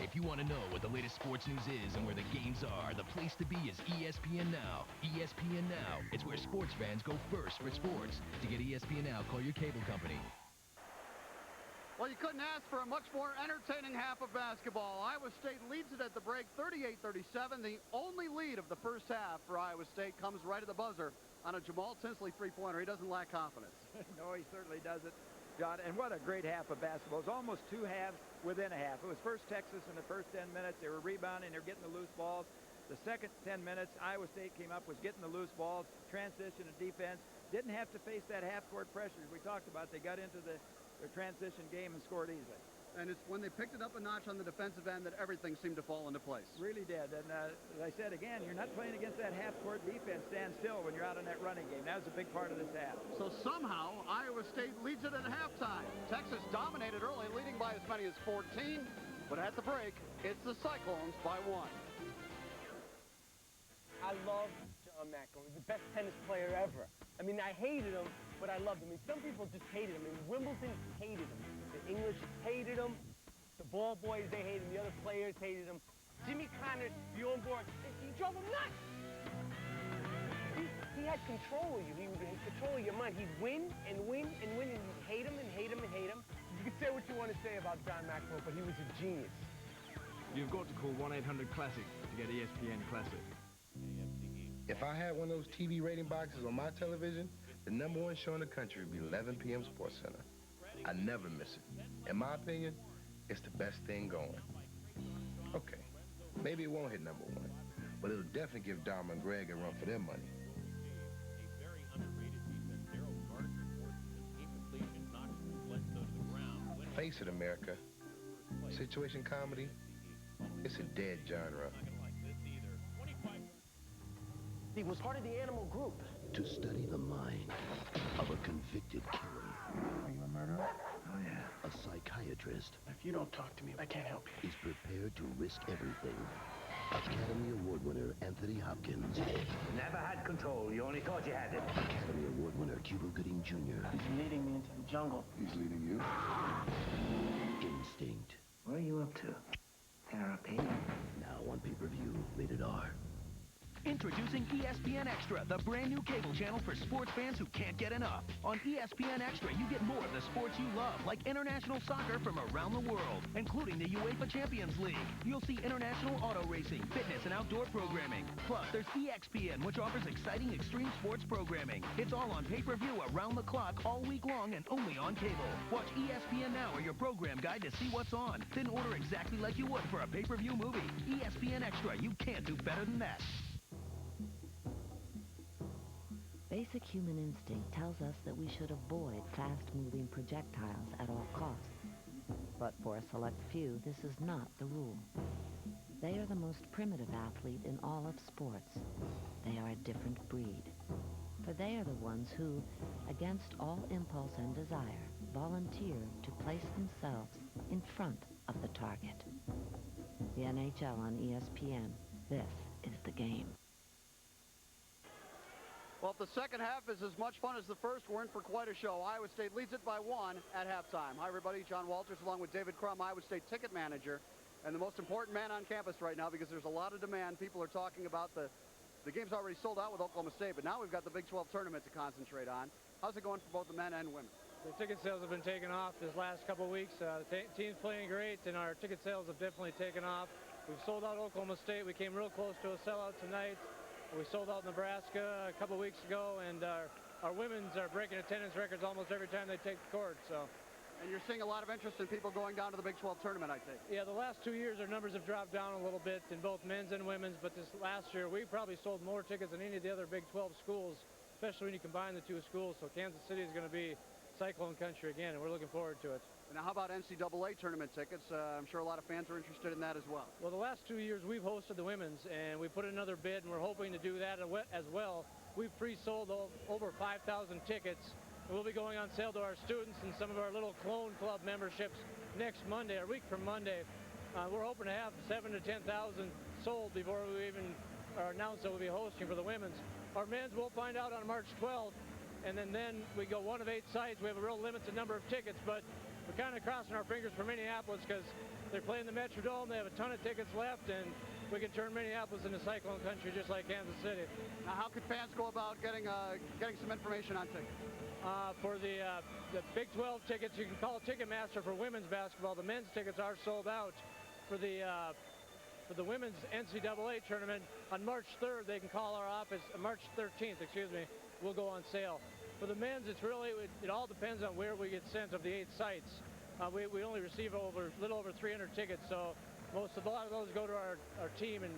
H: If you want to know what the latest sports news is and where the games are, the place to be is ESPN Now. ESPN Now. It's where sports fans go first for sports. To get ESPN Now, call your cable company.
A: Well, you couldn't ask for a much more entertaining half of basketball. Iowa State leads it at the break, 38-37. The only lead of the first half for Iowa State comes right at the buzzer on a Jamaal Tinsley three-pointer. He doesn't lack confidence.
I: No, he certainly doesn't, John. And what a great half of basketball. It was almost 2 halves within a half. It was first Texas in the first 10 minutes. They were rebounding. They were getting the loose balls. The second 10 minutes, Iowa State came up, was getting the loose balls, transition to defense. Didn't have to face that half-court pressure we talked about. They got into their transition game and scored easily.
A: And it's when they picked it up a notch on the defensive end that everything seemed to fall into place.
I: Really did. And as I said again, you're not playing against that half-court defense. Stand still when you're out in that running game. That was a big part of this half.
A: So somehow, Iowa State leads it at halftime. Texas dominated early, leading by as many as 14. But at the break, it's the Cyclones by 1.
U: I love John McEnroe. He's the best tennis player ever. I mean, I hated him, but I loved him. I mean, some people just hated him. I mean, Wimbledon hated him. The English hated him. The ball boys, they hated him. The other players hated him. Jimmy Connors, Bjorn Borg, he drove him nuts. He had control of you. He would have control of your mind. He'd win and win and win, and you'd hate him and hate him and hate him. You can say what you want to say about John McEnroe, but he was a genius.
V: You've got to call 1-800-CLASSIC to get ESPN Classic.
W: If I had one of those TV rating boxes on my television, the #1 show in the country would be 11 p.m. Sports Center. I never miss it. In my opinion, it's the best thing going. Okay, maybe it won't hit #1, but it'll definitely give Dom and Greg a run for their money. Face it, America. Situation comedy, it's a dead genre.
U: He was part of the animal group.
E: To study the mind of a convicted killer.
B: Are you a murderer?
E: Oh, yeah. A psychiatrist.
B: If you don't talk to me, I can't help you.
E: Is prepared to risk everything. Academy Award winner Anthony Hopkins.
X: Never had control. You only thought you had it.
E: Academy Award winner Cuba Gooding Jr.
U: He's leading me into the jungle.
W: He's leading you?
E: Instinct.
U: What are you up to? Therapy?
E: Now on pay-per-view, rated R.
H: Enter Introducing ESPN Extra, the brand new cable channel for sports fans who can't get enough. On ESPN Extra, you get more of the sports you love, like international soccer from around the world, including the UEFA Champions League. You'll see international auto racing, fitness, and outdoor programming. Plus, there's EXPN, which offers exciting extreme sports programming. It's all on pay-per-view around the clock all week long and only on cable. Watch ESPN Now or your program guide to see what's on. Then order exactly like you would for a pay-per-view movie. ESPN Extra, you can't do better than that.
P: Basic human instinct tells us that we should avoid fast-moving projectiles at all costs. But for a select few, this is not the rule. They are the most primitive athlete in all of sports. They are a different breed. For they are the ones who, against all impulse and desire, volunteer to place themselves in front of the target. The NHL on ESPN. This is the game.
A: Well, if the second half is as much fun as the first, we're in for quite a show. Iowa State leads it by 1 at halftime. Hi, everybody. John Walters along with David Crum, Iowa State ticket manager, and the most important man on campus right now because there's a lot of demand. People are talking about the game's already sold out with Oklahoma State, but now we've got the Big 12 tournament to concentrate on. How's it going for both the men and women?
D: The ticket sales have been taking off this last couple of weeks. The team's playing great, and our ticket sales have definitely taken off. We've sold out Oklahoma State. We came real close to a sellout tonight. We sold out Nebraska a couple weeks ago, and our women's are breaking attendance records almost every time they take the court. So,
A: and you're seeing a lot of interest in people going down to the Big 12 tournament, I think.
D: Yeah, the last 2 years our numbers have dropped down a little bit in both men's and women's, but this last year we probably sold more tickets than any of the other Big 12 schools, especially when you combine the two schools. So Kansas City is going to be Cyclone country again, and we're looking forward to it.
A: Now, how about NCAA tournament tickets? I'm sure a lot of fans are interested in that as well.
D: Well, the last 2 years we've hosted the women's, and we put in another bid, and we're hoping to do that as well. We've pre-sold over 5,000 tickets, and we'll be going on sale to our students and some of our little clone club memberships next Monday, a week from Monday. We're hoping to have 7,000 to 10,000 sold before we even announce that we'll be hosting for the women's. Our men's we'll find out on March 12th, and then we go 1 of 8 sites. We have a real limited number of tickets, but we're kind of crossing our fingers for Minneapolis because they're playing the Metrodome. They have a ton of tickets left, and we can turn Minneapolis into Cyclone country just like Kansas City.
A: Now, how could fans go about getting some information on tickets?
D: For the Big 12 tickets, you can call Ticketmaster for women's basketball. The men's tickets are sold out. For the women's NCAA tournament on March 3rd, they can call our office. March 13th, excuse me, will go on sale. For the men's, it all depends on where we get sent of the 8 sites. We only receive a little over 300 tickets, so a lot of those go to our team and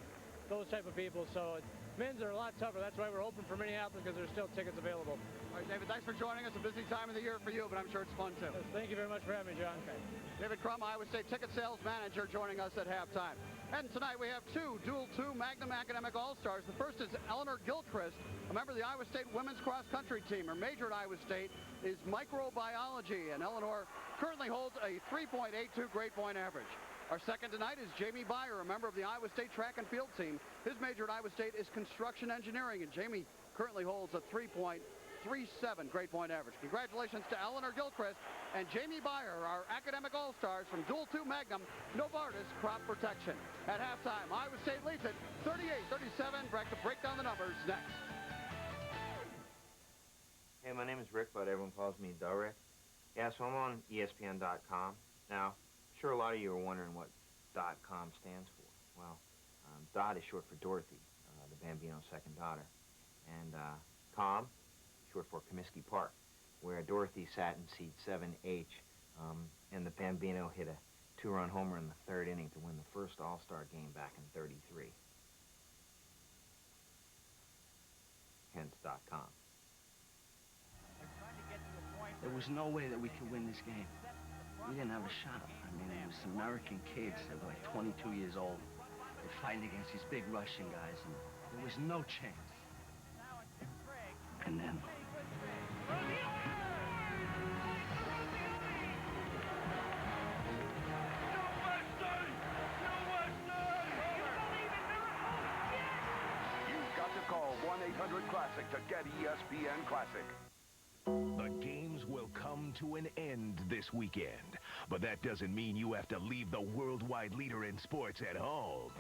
D: those type of people. So men's are a lot tougher. That's why we're hoping for Minneapolis, because there's still tickets available.
A: All right, David, thanks for joining us. A busy time of the year for you, but I'm sure it's fun too.
D: Yes, thank you very much for having me, John. Okay.
A: David Crum, Iowa State ticket sales manager, joining us at halftime. And tonight we have 2 Dual 2 Magnum Academic All-Stars. The first is Eleanor Gilchrist, a member of the Iowa State women's cross-country team. Her major at Iowa State is microbiology, and Eleanor currently holds a 3.82 grade point average. Our second tonight is Jamie Byer, a member of the Iowa State track and field team. His major at Iowa State is construction engineering, and Jamie currently holds a 3.37 grade point average. Congratulations to Eleanor Gilchrist and Jamie Byer, our academic all-stars from Dual 2 Magnum, Novartis Crop Protection. At halftime, Iowa State leads it 38-37. Back to break down the numbers next.
O: Hey, my name is Rick, but everyone calls me Darren. Yeah, so I'm on ESPN.com. Now, I'm sure a lot of you are wondering what .com stands for. Well, Dot is short for Dorothy, the Bambino's second daughter. And Com, short for Comiskey Park, where Dorothy sat in seat 7H, and the Bambino hit a 2-run homer in the 3rd inning to win the first All-Star game back in '33. Hence .com.
F: There was no way that we could win this game. We didn't have a shot. I mean, it was American kids that were like 22 years old. They're fighting against these big Russian guys, and there was no chance. And then...
R: You've got to call 1-800-CLASSIC to get ESPN Classic. The games will come to an end this weekend, but that doesn't mean you have to leave the worldwide leader in sports at home.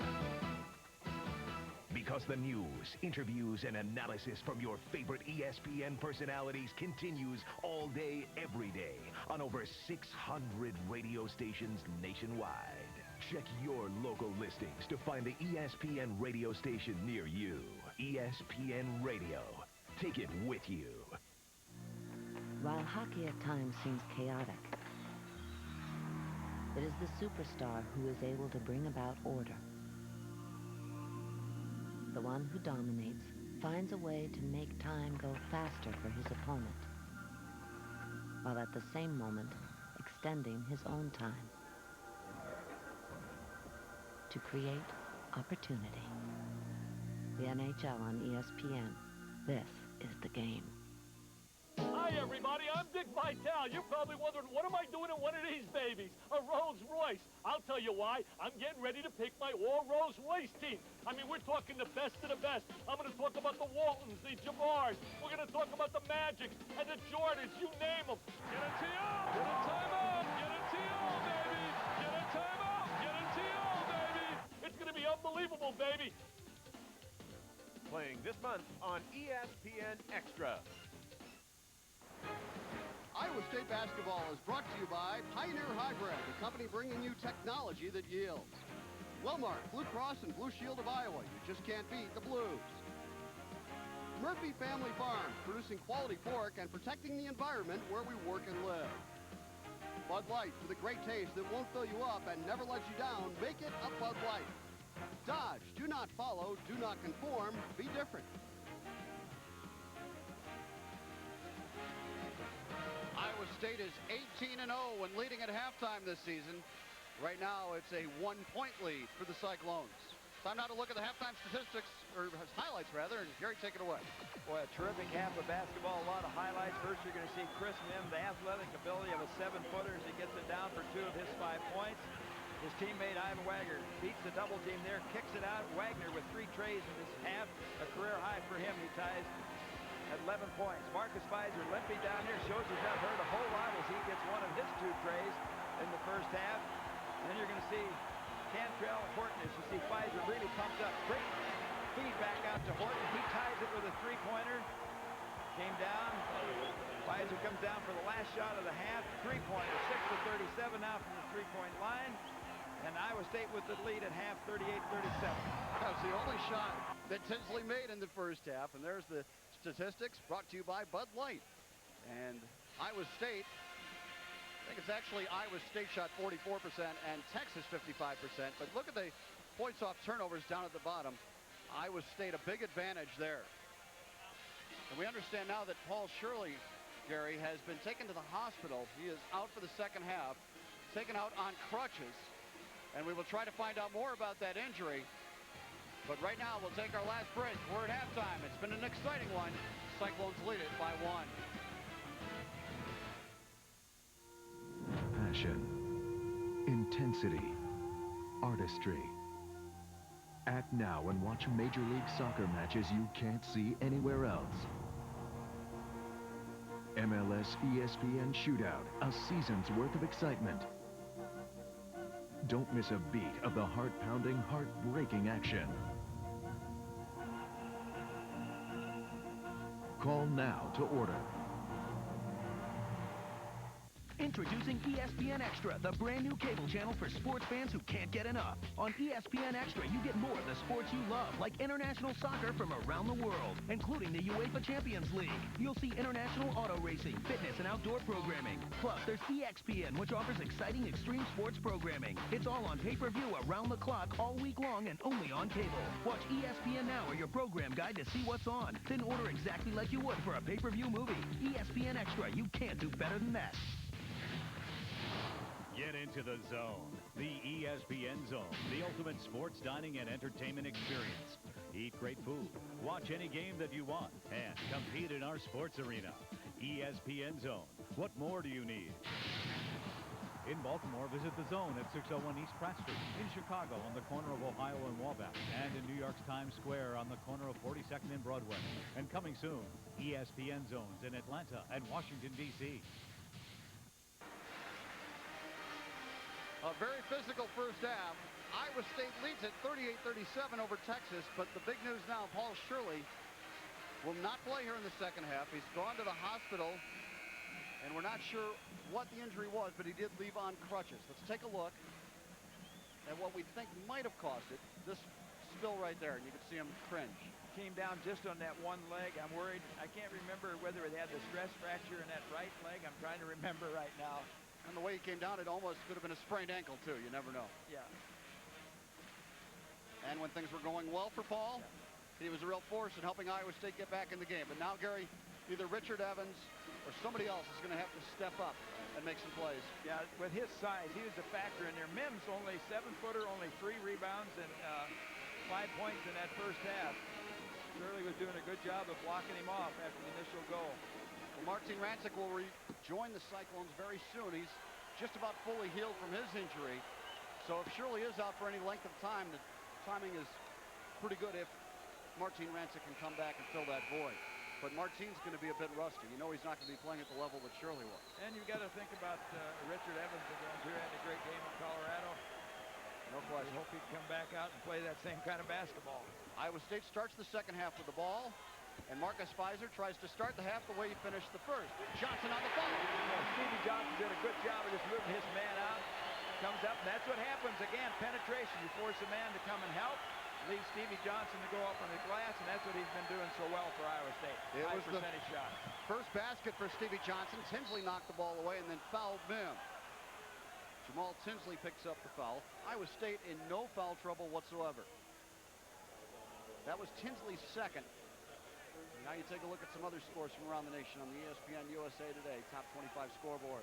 R: Because the news, interviews, and analysis from your favorite ESPN personalities continues all day, every day on over 600 radio stations nationwide. Check your local listings to find the ESPN radio station near you. ESPN Radio. Take it with you.
P: While hockey at times seems chaotic, it is the superstar who is able to bring about order. The one who dominates finds a way to make time go faster for his opponent, while at the same moment extending his own time to create opportunity. The NHL on ESPN. This is the game.
C: Hi, everybody. I'm Dick Vitale. You're probably wondering, what am I doing in one of these babies? A Rolls Royce. I'll tell you why. I'm getting ready to pick my all-Rolls Royce team. I mean, we're talking the best of the best. I'm going to talk about the Waltons, the Jamaals. We're going to talk about the Magics and the Jordans. You name them. Get a TO. Get a timeout. Get a TO, baby. Get a timeout. Get a TO, baby. It's going to be unbelievable, baby.
G: Playing this month on ESPN Extra.
A: Iowa State basketball is brought to you by Pioneer Hybrid, the company bringing you technology that yields. Wellmark, Blue Cross and Blue Shield of Iowa. You just can't beat the Blues. Murphy Family Farm, producing quality pork and protecting the environment where we work and live. Bud Light, for the great taste that won't fill you up and never lets you down, make it a Bud Light. Dodge, do not follow, do not conform, be different. Iowa State is 18-0 when leading at halftime this season. Right now, it's a 1-point lead for the Cyclones. Time now to look at the halftime statistics, or highlights rather, and Gary, take it away.
I: Boy, a terrific half of basketball, a lot of highlights. First, you're going to see Chris Mihm, the athletic ability of a 7-footer as he gets it down for 2 of his 5 points. His teammate, Wagner, beats the double team there, kicks it out. Wagner with 3 trays in this half, a career high for him. He ties at 11 points. Marcus Fizer limping down here, shows he's not hurt a whole lot as he gets 1 of his 2 trays in the first half. And then you're going to see Kantrail and Horton as you see Fizer really pumped up. Great feed back out to Horton. He ties it with a 3-pointer. Came down. Fizer comes down for the last shot of the half. 3-pointer, 6-37 now from the 3-point line. And Iowa State with the lead at half, 38-37.
A: That was the only shot that Tinsley made in the first half. And there's the statistics brought to you by Bud Light. And Iowa State, I think it's actually Iowa State shot 44% and Texas 55%. But look at the points off turnovers down at the bottom. Iowa State a big advantage there. And we understand now that Paul Shirley, Gary, has been taken to the hospital. He is out for the second half, taken out on crutches. And we will try to find out more about that injury. But right now, we'll take our last break. We're at halftime. It's been an exciting one. Cyclones lead it by 1.
J: Passion, intensity, artistry. Act now and watch Major League Soccer matches you can't see anywhere else. MLS ESPN Shootout, a season's worth of excitement. Don't miss a beat of the heart-pounding, heart-breaking action. Call now to order.
H: Introducing ESPN Extra, the brand new cable channel for sports fans who can't get enough. On ESPN Extra, you get more of the sports you love, like international soccer from around the world, including the UEFA Champions League. You'll see international auto racing, fitness, and outdoor programming. Plus, there's EXPN, which offers exciting extreme sports programming. It's all on pay-per-view around the clock, all week long, and only on cable. Watch ESPN Now or your program guide to see what's on. Then order exactly like you would for a pay-per-view movie. ESPN Extra, you can't do better than that.
T: Get into the zone. The ESPN Zone, the ultimate sports dining and entertainment experience. Eat great food, watch any game that you want, and compete in our sports arena. ESPN Zone. What more do you need?
M: In Baltimore, visit the Zone at 601 East Pratt Street. In Chicago, on the corner of Ohio and Wabash. And in New York's Times Square on the corner of 42nd and Broadway. And coming soon, ESPN Zones in Atlanta and Washington, D.C.
A: A very physical first half. Iowa State leads at 38-37 over Texas, but the big news now, Paul Shirley will not play here in the second half. He's gone to the hospital, and we're not sure what the injury was, but he did leave on crutches. Let's take a look at what we think might have caused it. This spill right there, and you can see him cringe.
I: Came down just on that one leg. I'm worried. I can't remember whether it had the stress fracture in that right leg. I'm trying to remember right now.
A: And the way he came down, it almost could have been a sprained ankle, too. You never know.
I: Yeah.
A: And when things were going well for Paul, he was a real force in helping Iowa State get back in the game. But now, Gary, either Richard Evans or somebody else is going to have to step up and make some plays.
I: Yeah, with his size, he was a factor in there. Mihm's only 7-footer, only 3 rebounds and 5 points in that first half. Shirley was doing a good job of blocking him off after the initial goal.
A: Well, Martin Rancic will rejoin the Cyclones very soon. He's just about fully healed from his injury. So if Shirley is out for any length of time, the timing is pretty good if Martin Rancic can come back and fill that void. But Martin's going to be a bit rusty. You know he's not going to be playing at the level that Shirley was.
I: And you've got to think about Richard Evans again, who had a great game in Colorado.
A: No question.
I: I hope he can come back out and play that same kind of basketball.
A: Iowa State starts the second half with the ball, and Marcus Fizer tries to start the half the way he finished the first. Johnson on the follow.
I: Stevie Johnson did a good job of just moving his man out. Comes up, and that's what happens. Again, penetration. You force a man to come and help. Leave Stevie Johnson to go up on the glass, and that's what he's been doing so well for Iowa State.
A: It was the
I: percentage shot.
A: First basket for Stevie Johnson. Tinsley knocked the ball away and then fouled Mihm. Jamaal Tinsley picks up the foul. Iowa State in no foul trouble whatsoever. That was Tinsley's second. Now you take a look at some other scores from around the nation on the ESPN USA Today Top 25 scoreboard.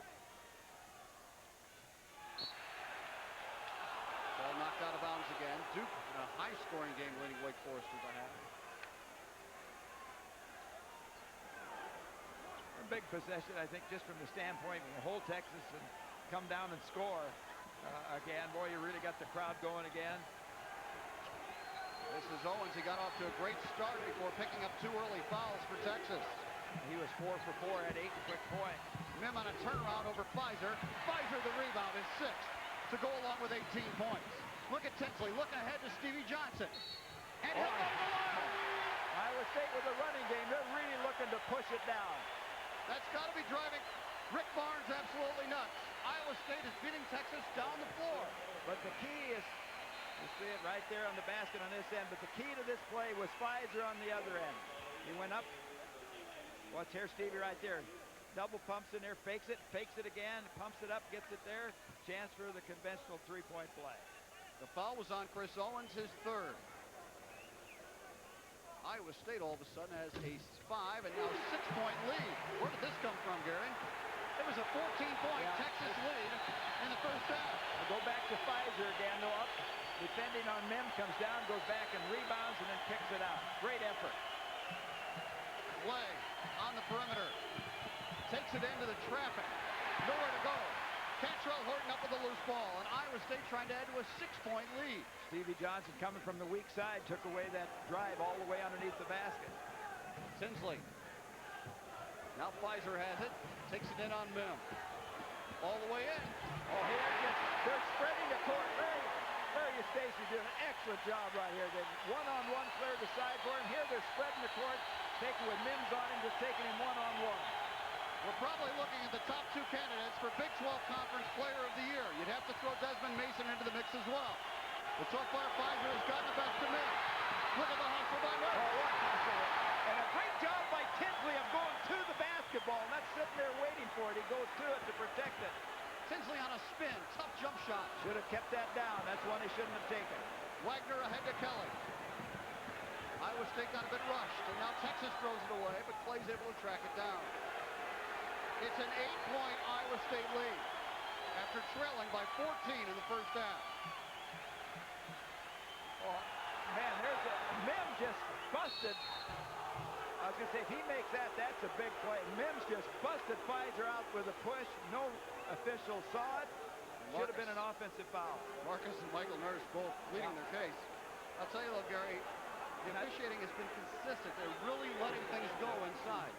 A: Ball knocked out of bounds again. Duke in a high-scoring game leading Wake Forest with a half.
I: A big possession, I think, just from the standpoint when you hold Texas and come down and score again. Boy, you really got the crowd going again.
A: This is Owens. He got off to a great start before picking up 2 early fouls for Texas.
I: He was 4 for 4 at 8 quick points.
A: Mihm on a turnaround over Fizer. Fizer, the rebound, is 6th to go along with 18 points. Look at Tinsley. Look ahead to Stevie Johnson. And he'll go to the line.
I: Iowa State with a running game. They're really looking to push it down.
A: That's got to be driving Rick Barnes absolutely nuts. Iowa State is beating Texas down the floor.
I: But the key is, you see it right there on the basket on this end, but the key to this play was Fizer on the other end. He went up. Watch here, Stevie right there. Double pumps in there, fakes it again, pumps it up, gets it there. Chance for the conventional 3-point play.
A: The foul was on Chris Owens, his 3rd. Iowa State all of a sudden has a 5 and now 6-point lead. Where did this come from, Gary? It was a 14-point Texas lead in the first half.
I: We'll go back to Fizer again, though, up. Defending on Mihm, comes down, goes back and rebounds, and then kicks it out. Great effort.
A: Play on the perimeter. Takes it into the traffic. Nowhere to go. Kantrail Horton up with a loose ball, and Iowa State trying to add to a 6-point lead.
I: Stevie Johnson coming from the weak side, took away that drive all the way underneath the basket.
A: Tinsley. Now Fizer has it. Takes it in on Mihm. All the way in.
I: Oh, here they're spreading the court. There Eustachy doing an excellent job right here. They one-on-one cleared the side for him. Here they're spreading the court, taking with Mihm's on him, just taking him one-on-one.
A: We're probably looking at the top 2 candidates for Big 12 Conference Player of the Year. You'd have to throw Desmond Mason into the mix as well. But so far, Fizer has gotten the best of Mihm. Look at the hustle by Mihm.
I: Oh, what hustle. And a great job by Tinsley of going to the basketball, not sitting there waiting for it. He goes to it to protect it.
A: Tinsley on a spin. Tough jump shot.
I: Should have kept that down. That's one he shouldn't have taken.
A: Wagner ahead to Kelly. Iowa State got a bit rushed, and now Texas throws it away, but Clay's able to track it down. It's an 8-point Iowa State lead after trailing by 14 in the first half.
I: Oh, man, there's a Mihm just busted. I was going to say, if he makes that, that's a big play. Mihm's just busted Fizer out with a push. No official saw it. Should have been an offensive foul.
A: Marcus and Michael Nurse both pleading their case. I'll tell you, though, Gary, the officiating has been consistent. They're really letting things go inside.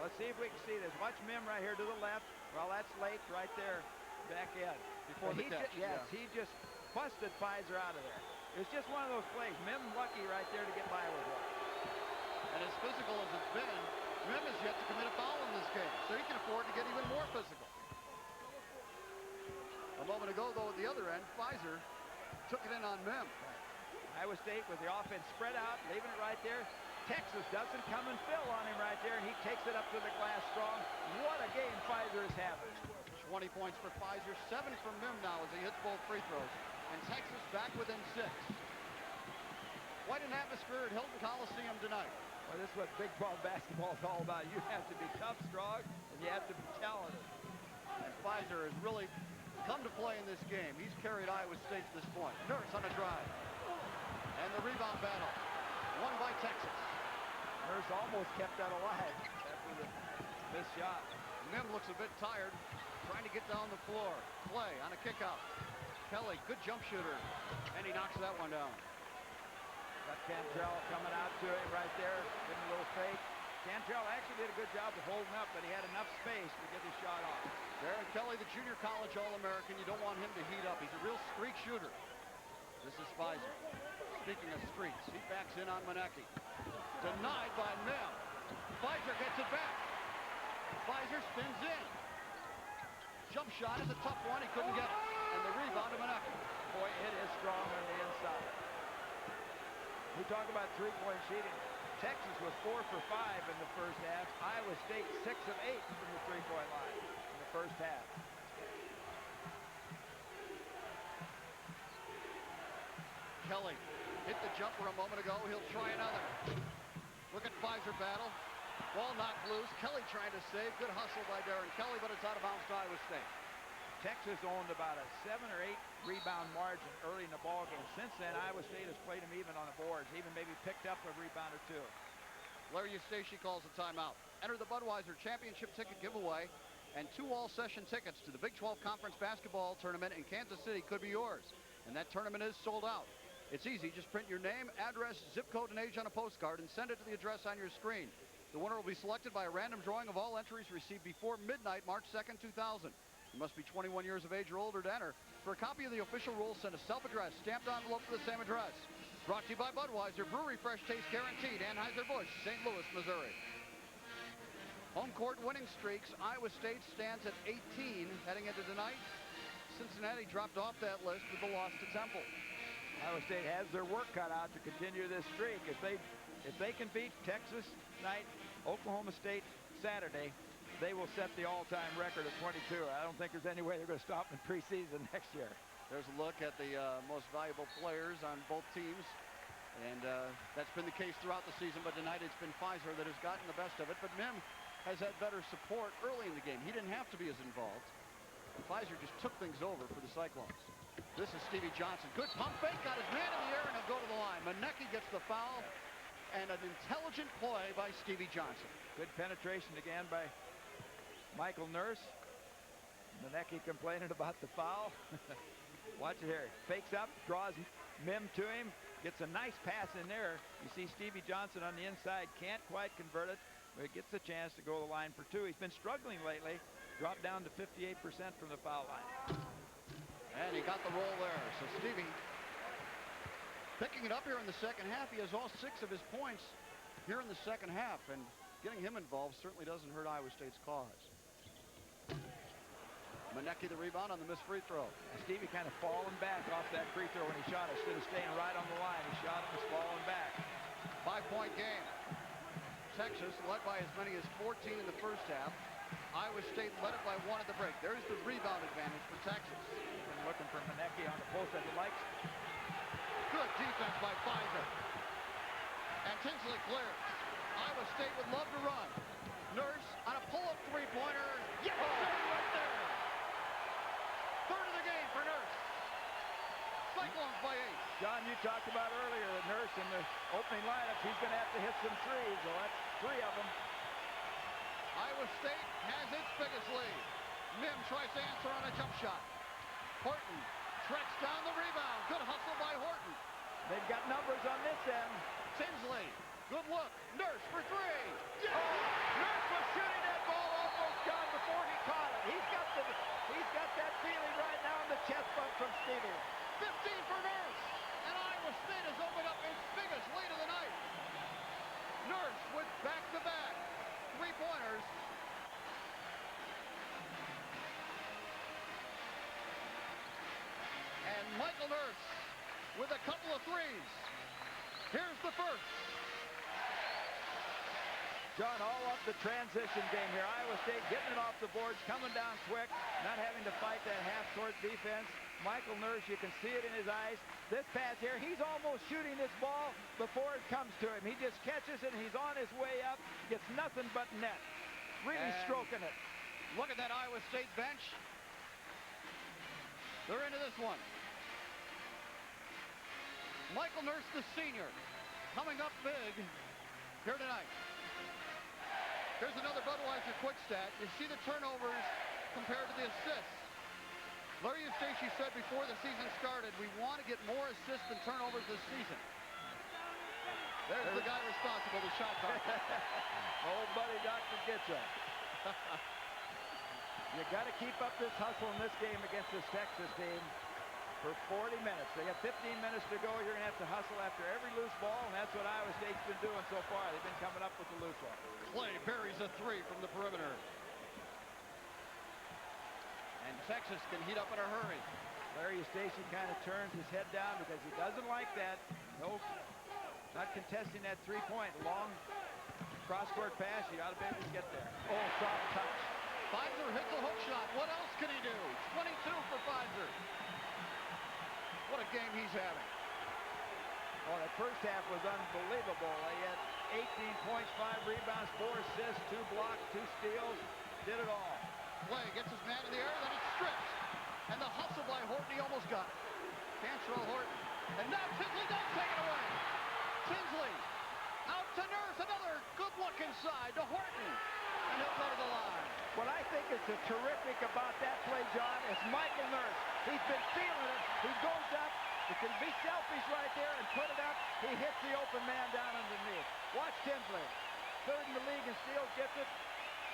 I: Let's see if we can see this. Watch Mihm right here to the left. Well, that's late right there. Back in.
A: before the catch.
I: He just busted Fizer out of there. It was just one of those plays. Mihm lucky right there to get by with one.
A: And as physical as it's been, Mihm has yet to commit a foul in this game, so he can afford to get even more physical. A moment ago, though, at the other end, Fizer took it in on Mihm.
I: Iowa State with the offense spread out, leaving it right there. Texas doesn't come and fill on him right there, and he takes it up to the glass strong. What a game Fizer is having.
A: 20 points for Fizer, 7 from Mihm now as he hits both free throws. And Texas back within 6. Quite an atmosphere at Hilton Coliseum tonight.
I: Well, this is what big ball basketball is all about. You have to be tough, strong, and you have to be talented.
A: And Fizer has really come to play in this game. He's carried Iowa State to this point. Nurse on a drive. And the rebound battle, won by Texas.
I: Nurse almost kept that alive after this shot.
A: Mihm looks a bit tired, trying to get down the floor. Play on a kick-out. Kelly, good jump shooter, and he knocks that one down.
I: Got Kantrail coming out to him right there, giving a little fake. Kantrail actually did a good job of holding up, but he had enough space to get his shot off.
A: Darren Kelly, the junior college All-American, you don't want him to heat up. He's a real streak shooter. This is Fizer. Speaking of streaks, he backs in on Muoneke. Denied by Mihm. Fizer gets it back. Fizer spins in. Jump shot is a tough one. He couldn't get it. And the rebound to Muoneke.
I: Boy, it is strong on the inside. We talk about three-point shooting. Texas was 4 for 5 in the first half. Iowa State 6 of 8 from the three-point line in the first half.
A: Kelly hit the jumper a moment ago. He'll try another. Look at Fizer battle. Ball knocked loose. Kelly trying to save. Good hustle by Darren Kelly, but it's out of bounds to Iowa State.
I: Texas owned about a 7 or 8 rebound margin early in the ball game. Since then, Iowa State has played them even on the boards, even maybe picked up a rebound or two.
A: Larry Eustachy calls a timeout. Enter the Budweiser Championship ticket giveaway, and 2 all-session tickets to the Big 12 Conference Basketball Tournament in Kansas City could be yours. And that tournament is sold out. It's easy. Just print your name, address, zip code, and age on a postcard and send it to the address on your screen. The winner will be selected by a random drawing of all entries received before midnight, March 2nd, 2000. You must be 21 years of age or older to enter. For a copy of the official rules, send a self-addressed, stamped envelope to the same address. Brought to you by Budweiser, brewery fresh taste guaranteed, Anheuser-Busch, St. Louis, Missouri. Home court winning streaks. Iowa State stands at 18 heading into tonight. Cincinnati dropped off that list with the loss to Temple.
I: Iowa State has their work cut out to continue this streak. If they can beat Texas tonight, Oklahoma State Saturday, they will set the all-time record of 22. I don't think there's any way they're going to stop in preseason next year.
A: There's a look at the most valuable players on both teams, and that's been the case throughout the season, but tonight it's been Fizer that has gotten the best of it, but Mihm has had better support early in the game. He didn't have to be as involved. Fizer just took things over for the Cyclones. This is Stevie Johnson. Good pump fake, got his man in the air, and he'll go to the line. Muoneke gets the foul, and an intelligent play by Stevie Johnson.
I: Good penetration again by Michael Nurse. Muoneke complaining about the foul. Watch it here. Fakes up, draws Mihm to him, gets a nice pass in there. You see Stevie Johnson on the inside, can't quite convert it, but gets the chance to go to the line for 2. He's been struggling lately. Dropped down to 58% from the foul line.
A: And he got the roll there. So Stevie picking it up here in the second half. He has all 6 of his points here in the second half, and getting him involved certainly doesn't hurt Iowa State's cause. Muoneke the rebound on the missed free throw.
I: And Stevie kind of falling back off that free throw when he shot it. Instead of staying right on the line, he shot it and was falling back.
A: 5-point game. Texas led by as many as 14 in the first half. Iowa State led it by 1 at the break. There's the rebound advantage for Texas.
I: Been looking for Muoneke on the post that he likes.
A: Good defense by Fizer. And Tinsley clears. Iowa State would love to run. Nurse on a pull-up three-pointer. Yes, right there. Third of the game for Nurse. Cyclones by 8.
I: John, you talked about earlier that Nurse in the opening lineup, he's going to have to hit some threes. Well, that's 3 of them.
A: Iowa State has its biggest lead. Mihm tries to answer on a jump shot. Horton tracks down the rebound. Good hustle by Horton.
I: They've got numbers on this end.
A: Tinsley Good look. Nurse for three.
I: Oh, Nurse was shooting that ball almost gone before he caught it. He's got that feeling right now in the chest bump from Stevie.
A: 15 for Nurse. And Iowa State has opened up its biggest lead of the night. Nurse with back-to-back three-pointers. And Michael Nurse with a couple of threes. Here's the first.
I: John, all up the transition game here. Iowa State getting it off the boards, coming down quick, not having to fight that half-court defense. Michael Nurse, you can see it in his eyes. This pass here, he's almost shooting this ball before it comes to him. He just catches it, and he's on his way up, gets nothing but net. Really stroking it.
A: Look at that Iowa State bench. They're into this one. Michael Nurse, the senior, coming up big here tonight. Here's another Budweiser quick stat. You see the turnovers compared to the assists. Larry Eustachy said before the season started, we want to get more assists than turnovers this season. There's the guy responsible, the shot doctor.
I: Old buddy Dr. Gitchell. You got to keep up this hustle in this game against this Texas team for 40 minutes. They got 15 minutes to go. You're going to have to hustle after every loose ball, and that's what Iowa State's been doing so far. They've been coming up with the loose ball.
A: Clay buries a three from the perimeter. And Texas can heat up in a hurry.
I: Larry Eustachy kind of turns his head down because he doesn't like that. No, not contesting that three-point. Long cross-court pass. You got to be able to get there. Oh, soft touch.
A: Fizer hits a hook shot. What else can he do? 22 for Fizer. What a game he's having.
I: Oh, that first half was unbelievable. He had 18 points, 5 rebounds, 4 assists, 2 blocks, 2 steals. Did it all.
A: Clay gets his man in the air, then it's stripped. And the hustle by Horton, he almost got it. Kantrail Horton. And now Tinsley does take it away. Tinsley out to Nurse. Another good look inside to Horton. And he'll go to the line.
I: What I think is terrific about that play, John, is Michael Nurse. He's been feeling it. He goes up. He can be selfish right there and put it up. He hits the open man down underneath. Watch Tinsley. Third in the league in steals, gets it.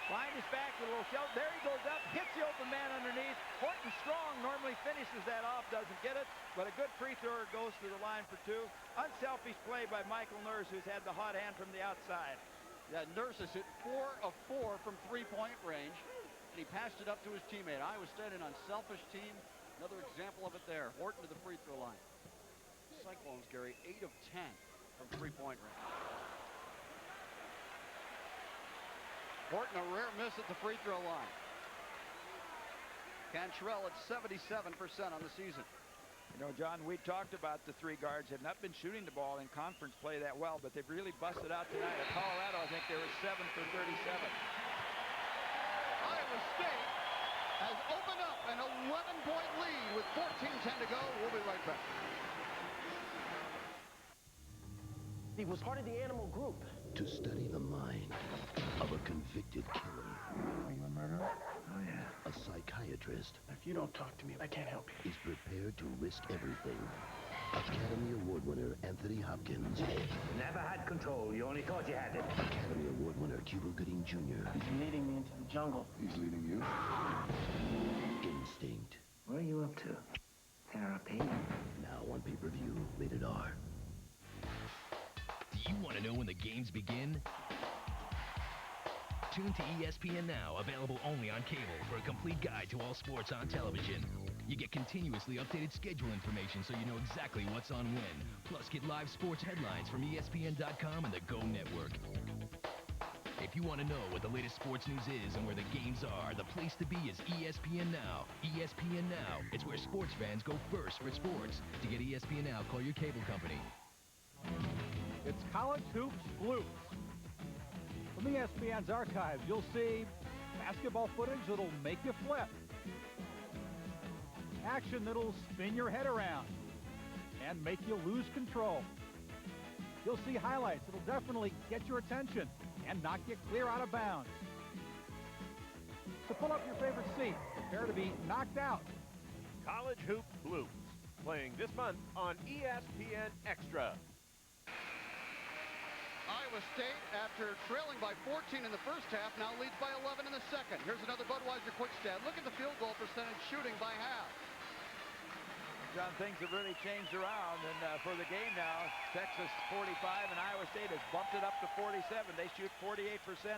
I: Behind his back with a little shell. There he goes up, hits the open man underneath. Horton strong, normally finishes that off, doesn't get it. But a good free thrower goes to the line for 2. Unselfish play by Michael Nurse, who's had the hot hand from the outside.
A: Yeah, Nurse has hit 4 of 4 from three-point range. And he passed it up to his teammate. Iowa State, an unselfish team. Another example of it there. Horton to the free throw line. Cyclones, Gary, 8 of 10 from three-point range. Horton, a rare miss at the free throw line. Kantrail at 77% on the season.
I: You know, John, we talked about the 3 guards have not been shooting the ball in conference play that well, but they've really busted out tonight. At Colorado, I think they were 7 for 37.
A: Iowa State has opened up an 11-point lead with 14:10 to go. We'll be right back.
K: He was part of the animal group.
E: To study the mind of a convicted killer.
K: Are you a murderer?
E: Oh, yeah. A psychiatrist.
K: If you don't talk to me, I can't help you.
E: Is prepared to risk everything. Academy Award winner Anthony Hopkins.
X: Never had control. You only thought you had it.
E: Academy Award winner Cuba Gooding Jr.
K: He's leading me into the jungle.
E: He's leading you. Instinct.
X: What are you up to? Therapy?
E: Now on pay-per-view, rated R.
L: Do you want to know when the games begin? Tune to ESPN Now, available only on cable, for a complete guide to all sports on television. You get continuously updated schedule information so you know exactly what's on when. Plus, get live sports headlines from ESPN.com and the Go Network. If you want to know what the latest sports news is and where the games are, the place to be is ESPN Now. ESPN Now. It's where sports fans go first for sports. To get ESPN Now, call your cable company.
M: It's College Hoops Bloops. From ESPN's archives, you'll see basketball footage that'll make you flip. Action that'll spin your head around and make you lose control. You'll see highlights that'll definitely get your attention and knock you clear out of bounds. So pull up your favorite seat. Prepare to be knocked out.
G: College Hoops Bloops, playing this month on ESPN Extra.
A: Iowa State, after trailing by 14 in the first half, now leads by 11 in the second. Here's another Budweiser quick stat. Look at the field goal percentage shooting by half.
I: John, things have really changed around, and for the game now, Texas 45 and Iowa State has bumped it up to 47. They shoot 48%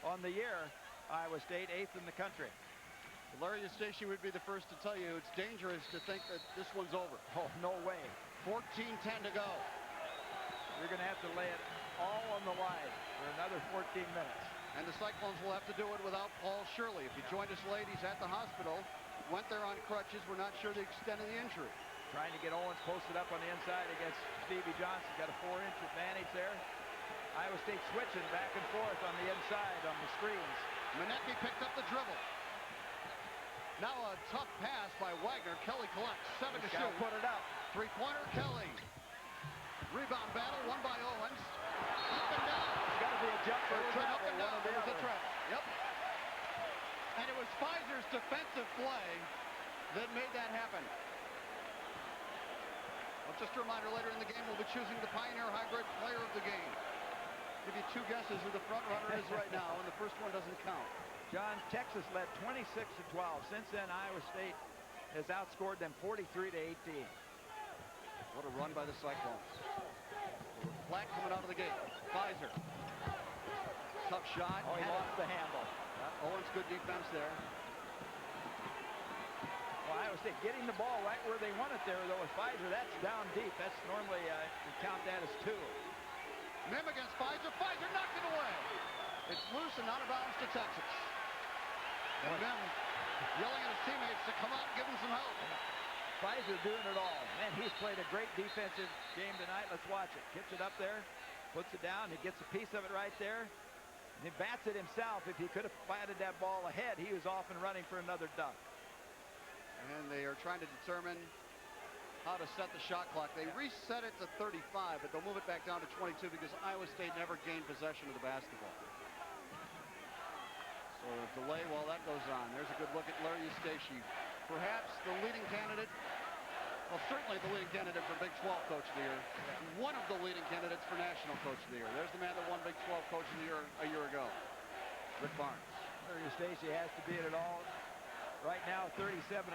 I: on the year. Iowa State 8th in the country.
A: Larry Eustachy would be the first to tell you it's dangerous to think that this one's over.
I: Oh, no way.
A: 14-10 to go.
I: You're going to have to lay it all on the line for another 14 minutes.
A: And the Cyclones will have to do it without Paul Shirley. If you joined us late, he's at the hospital. Went there on crutches. We're not sure the extent of the injury.
I: Trying to get Owens posted up on the inside against Stevie Johnson. Got a 4-inch advantage there. Iowa State switching back and forth on the inside on the screens.
A: Muoneke picked up the dribble. Now a tough pass by Wagner. Kelly collects. 7 to shoot.
I: Put it up.
A: Three-pointer, Kelly. Rebound battle, won by Owens. Up and down.
I: It's got to be a jumper or travel.
A: Up and down. There was a travel. Yep. And it was Fizer's defensive play that made that happen. Well, just a reminder, later in the game, we'll be choosing the Pioneer Hybrid Player of the Game. Give you 2 guesses who the front runner is right now, and the first one doesn't count.
I: John, Texas led 26-12. Since then, Iowa State has outscored them 43-18.
A: What a run by the Cyclones. Flat coming out of the gate. Fizer. Tough shot.
I: Oh, he lost the handle.
A: Owens, good defense there.
I: Well, Iowa State getting the ball right where they want it there, though, with Fizer. That's down deep. That's normally, you count that as 2.
A: Mihm against Fizer. Fizer knocked it away. It's loose and out of bounds to Texas. And Mihm yelling at his teammates to come out and give him some help.
I: Fizer doing it all. Man, he's played a great defensive game tonight. Let's watch it. Gets it up there, puts it down. He gets a piece of it right there. And he bats it himself. If he could have batted that ball ahead, he was off and running for another dunk.
A: And they are trying to determine how to set the shot clock. They reset it to 35, but they'll move it back down to 22 because Iowa State never gained possession of the basketball. So a delay while that goes on. There's a good look at Larry Eustachy. Perhaps the leading candidate, well, certainly the leading candidate for Big 12 Coach of the Year. One of the leading candidates for National Coach of the Year. There's the man that won Big 12 Coach of the Year a year ago, Rick Barnes.
I: Larry Eustachy has to beat it all. Right now, 37-19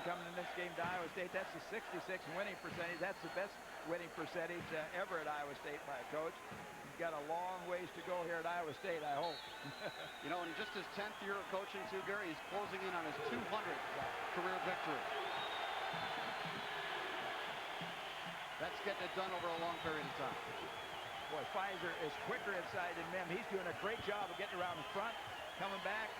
I: coming in this game to Iowa State. That's a 66 winning percentage. That's the best winning percentage ever at Iowa State by a coach. He's got a long ways to go here at Iowa State, I hope.
A: You know, in just his 10th year of coaching, too, Gary, he's closing in on his 200th career victory. That's getting it done over a long period of time.
I: Boy, Fizer is quicker inside than Mihm. He's doing a great job of getting around the front, coming back.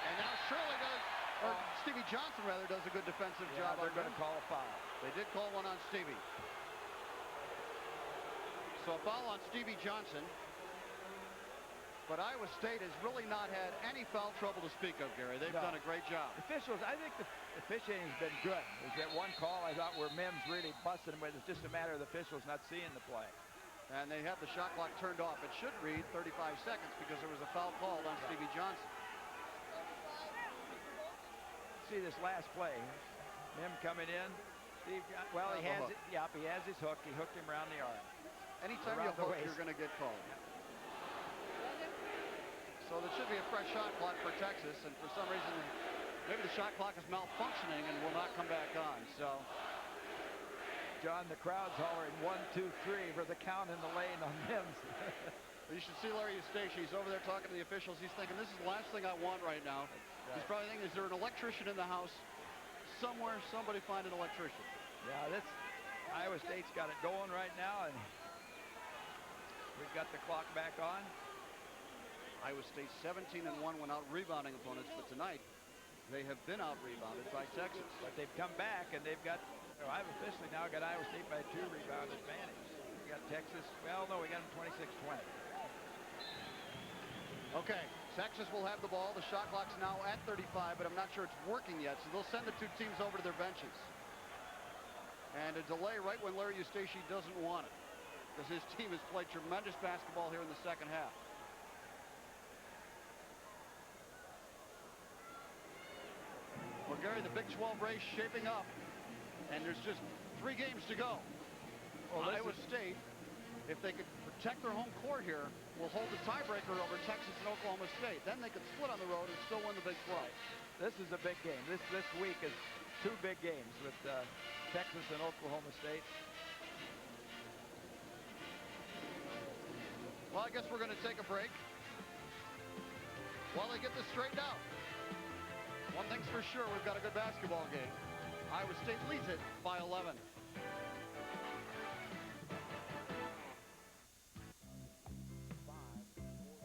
A: And now Shirley does, or Stevie Johnson rather, does a good defensive job.
I: They're going to call a foul.
A: They did call one on Stevie. So a foul on Stevie Johnson. But Iowa State has really not had any foul trouble to speak of, Gary. They've done a great job.
I: Officials, I think the officiating has been good. There's that one call I thought where Mihm's really busting, but it's just a matter of the officials not seeing the play.
A: And they have the shot clock turned off. It should read 35 seconds because there was a foul called on Stevie Johnson.
I: See this last play. Mihm coming in. Steve, well, he has it. Yep, he has his hook. He hooked him around the arm.
A: Anytime you hook, you're going to get called. So there should be a fresh shot clock for Texas, and for some reason, maybe the shot clock is malfunctioning and will not come back on. So,
I: John, the crowd's hollering 1, 2, 3 for the count in the lane on Mims.
A: You should see Larry Eustachy. He's over there talking to the officials. He's thinking, this is the last thing I want right now. Right. He's probably thinking, is there an electrician in the house? Somewhere, somebody find an electrician.
I: Yeah, Iowa State's got it going right now, and we've got the clock back on.
A: Iowa State 17-1 when out rebounding opponents, but tonight they have been out rebounded by Texas.
I: But they've come back, and they've got, I've officially now got Iowa State by a 2 rebound advantage. We got Texas, well, no, we got them 26-20.
A: Okay, Texas will have the ball. The shot clock's now at 35, but I'm not sure it's working yet, so they'll send the 2 teams over to their benches. And a delay right when Larry Eustachy doesn't want it, because his team has played tremendous basketball here in the second half. Well, Gary, the Big 12 race shaping up, and there's just 3 games to go. Well, Iowa State, if they could protect their home court here will hold the tiebreaker over Texas and Oklahoma State. Then they could split on the road and still win the Big 12.
I: This is a big game. This week is two big games with Texas and Oklahoma State.
A: Well, I guess we're going to take a break while they get this straightened out. One thing's for sure, we've got a good basketball game. Iowa State leads it by 11.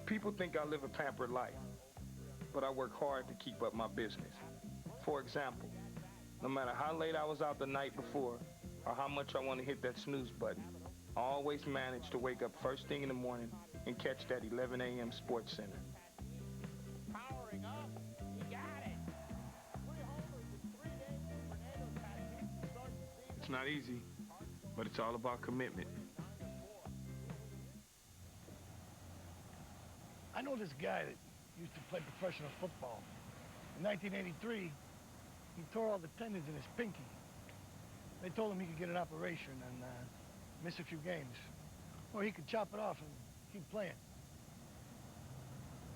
B: People think I live a pampered life, but I work hard to keep up my business. For example, no matter how late I was out the night before or how much I want to hit that snooze button, I always manage to wake up first thing in the morning and catch that 11 a.m. Sports Center.
C: Powering up. You got it. 3 homers in 3 days for Fernando's package to start the season.
B: It's not easy, but it's all about commitment.
N: I know this guy that used to play professional football. In 1983, he tore all the tendons in his pinky. They told him he could get an operation and miss a few games. Or he could chop it off and keep playing.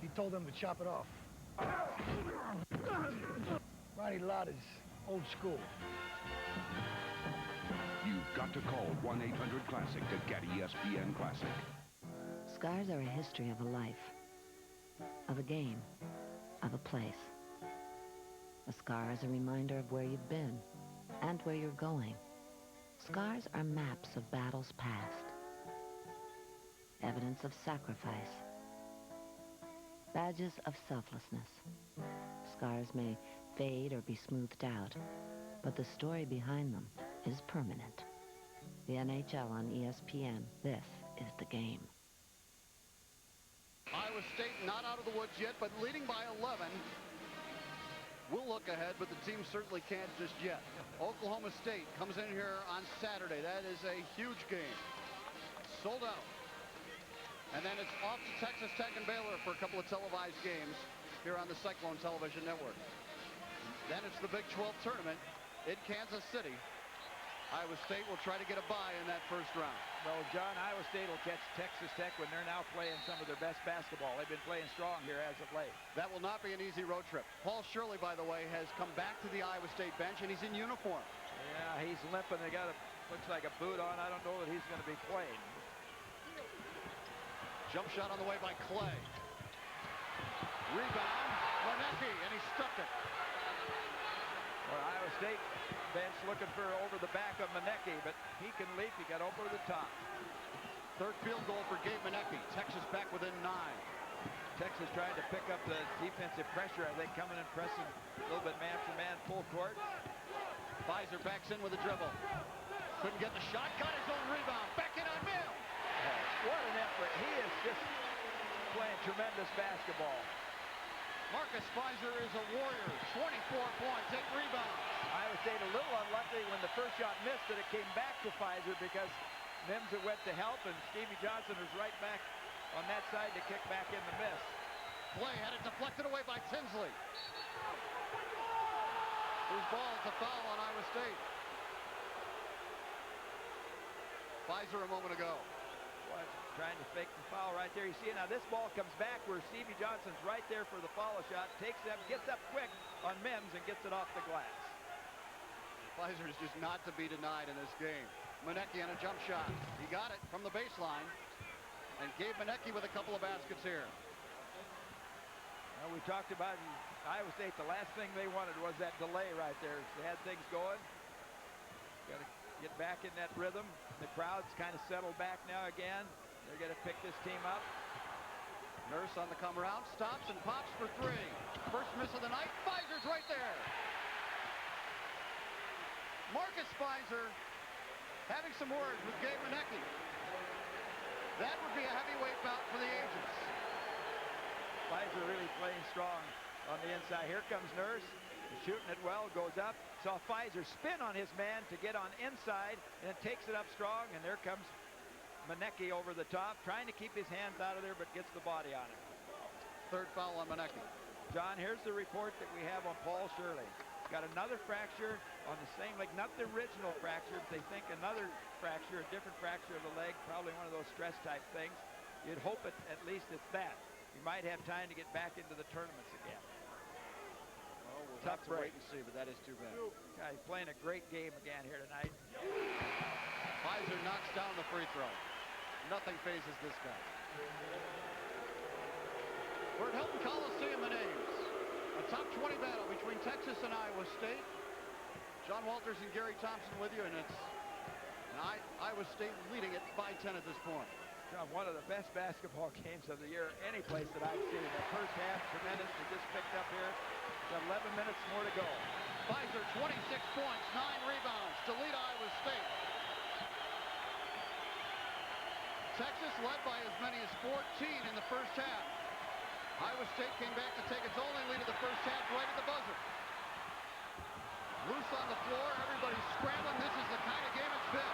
N: He told them to chop it off. Ronnie Lott is old school.
J: You've got to call 1-800-CLASSIC to get ESPN Classic.
P: Scars are a history of a life, of a game, of a place. A scar is a reminder of where you've been and where you're going. Scars are maps of battles past, evidence of sacrifice, badges of selflessness. Scars may fade or be smoothed out, but the story behind them is permanent. The NHL on ESPN. This is the game.
A: Iowa State not out of the woods yet, but leading by 11. We'll look ahead, but the team certainly can't just yet. Oklahoma State comes in here on Saturday. That is a huge game. Sold out. And then it's off to Texas Tech and Baylor for a couple of televised games here on the Cyclone Television Network. Then it's the Big 12 tournament in Kansas City. Iowa State will try to get a bye in that first round.
I: Well, John, Iowa State will catch Texas Tech when they're now playing some of their best basketball. They've been playing strong here as of late.
A: That will not be an easy road trip. Paul Shirley, by the way, has come back to the Iowa State bench, and he's in uniform.
I: Yeah, he's limping. They got looks like a boot on. I don't know that he's going to be playing.
A: Jump shot on the way by Clay. Rebound, Muoneke, and he stuffed it.
I: Well, Iowa State bench looking for over the back of Muoneke, but he can leap. He got over to the top.
A: Third field goal for Gabe Muoneke. Texas back within 9.
I: Texas trying to pick up the defensive pressure. I think coming and pressing a little bit man-for-man full court.
A: Fizer backs in with a dribble. Couldn't get the shot. Got his own rebound. Back in on Mihm.
I: What an effort. He is just playing tremendous basketball.
A: Marcus Fizer is a warrior. 24 points, 8 rebounds.
I: Iowa State a little unlucky when the first shot missed, but it came back to Fizer because Mims went to help, and Stevie Johnson was right back on that side to kick back in the miss.
A: Play had it deflected away by Tinsley. Whose ball is a foul on Iowa State. Fizer a moment ago.
I: Trying to fake the foul right there. You see now this ball comes back where Stevie Johnson's right there for the follow shot. Takes it up, gets up quick on Mims and gets it off the glass.
A: Fizer is just not to be denied in this game. Muoneke on a jump shot. He got it from the baseline. And Gabe Muoneke with a couple of baskets here.
I: Well, we talked about in Iowa State, the last thing they wanted was that delay right there. They had things going. Got to get back in that rhythm. The crowd's kind of settled back now again. They're going to pick this team up.
A: Nurse on the come around, stops and pops for 3. First miss of the night. Fizer's right there. Marcus Fizer having some words with Gabe Muoneke. That would be a heavyweight bout for the ages.
I: Fizer really playing strong on the inside. Here comes Nurse. He's shooting it well, goes up. Saw Fizer spin on his man to get on inside and takes it up strong. And there comes Muoneke over the top, trying to keep his hands out of there, but gets the body on it.
A: Third foul on Muoneke.
I: John, here's the report that we have on Paul Shirley. He's got another fracture on the same leg, not the original fracture, but they think another fracture, a different fracture of the leg, probably one of those stress type things. You'd hope at least it's that. You might have time to get back into the tournaments again.
A: Well, we'll
I: Tough
A: have to
I: break.
A: wait and see, but that is too bad.
I: Guy playing a great game again here tonight.
A: Fizer knocks down the free throw. Nothing phases this guy. We're at Hilton Coliseum in Ames. A top 20 battle between Texas and Iowa State. John Walters and Gary Thompson with you, and it's Iowa State leading it by 10 at this point.
I: John, one of the best basketball games of the year, any place that I've seen. The first half, tremendous. We just picked up here. Got 11 minutes more to go.
A: Fizer, 26 points, 9 rebounds to lead Iowa State. Texas led by as many as 14 in the first half. Iowa State came back to take its only lead of the first half right at the buzzer. Loose on the floor, everybody's scrambling. This is the kind of game it's been.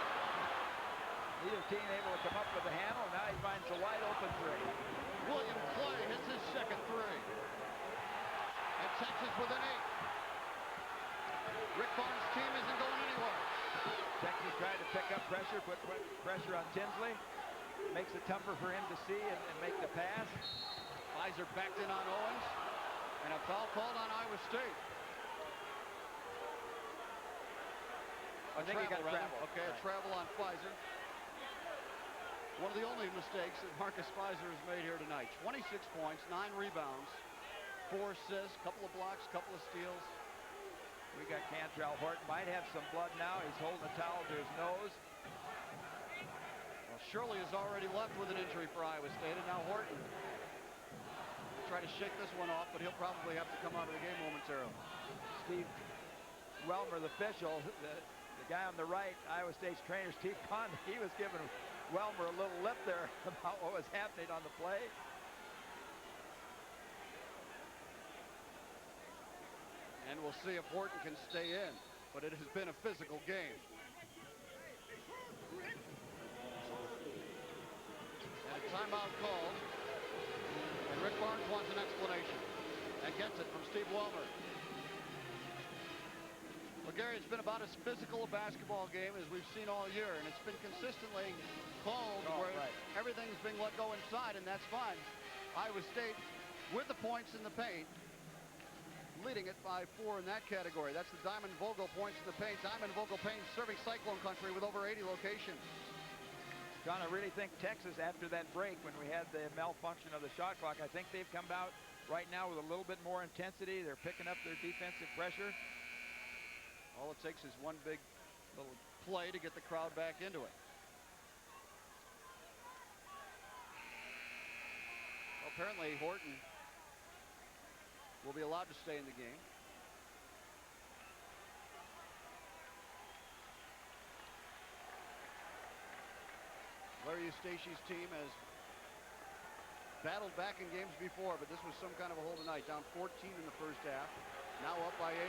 I: Neither team able to come up with a handle. Now he finds a wide open three.
A: William Clay hits his second three. And Texas within 8. Rick Barnes' team isn't going anywhere.
I: Texas tried to pick up pressure, put pressure on Tinsley. Makes it tougher for him to see and make the pass.
A: Fizer backed in on Owens. And a foul called on Iowa State.
I: I think he got travel.
A: Okay, a travel on Fizer. One of the only mistakes that Marcus Fizer has made here tonight. 26 points, 9 rebounds, 4 assists, couple of blocks, couple of steals.
I: We got Kantrail. Horton might have some blood now. He's holding a towel to his nose.
A: Well, Shirley has already left with an injury for Iowa State, and now Horton will try to shake this one off, but he'll probably have to come out of the game momentarily.
I: Steve Wellmer, the official, the guy on the right, Iowa State's trainer, Steve Conn, he was giving Wellmer a little lip there about what was happening on the play.
A: And we'll see if Horton can stay in, but it has been a physical game. And a timeout called, and Rick Barnes wants an explanation and gets it from Steve Wellmer. Well, Gary, it's been about as physical a basketball game as we've seen all year, and it's been consistently called where everything's being let go inside, and that's fine. Iowa State with the points in the paint, leading it by 4 in that category. That's the Diamond Vogel points in the paint. Diamond Vogel paint serving Cyclone country with over 80 locations.
I: John, I really think Texas, after that break when we had the malfunction of the shot clock, I think they've come out right now with a little bit more intensity. They're picking up their defensive pressure.
A: All it takes is one big little play to get the crowd back into it. Well, apparently Horton will be allowed to stay in the game. Larry Eustachy's team has battled back in games before, but this was some kind of a hold tonight. Down 14 in the first half, now up by 8.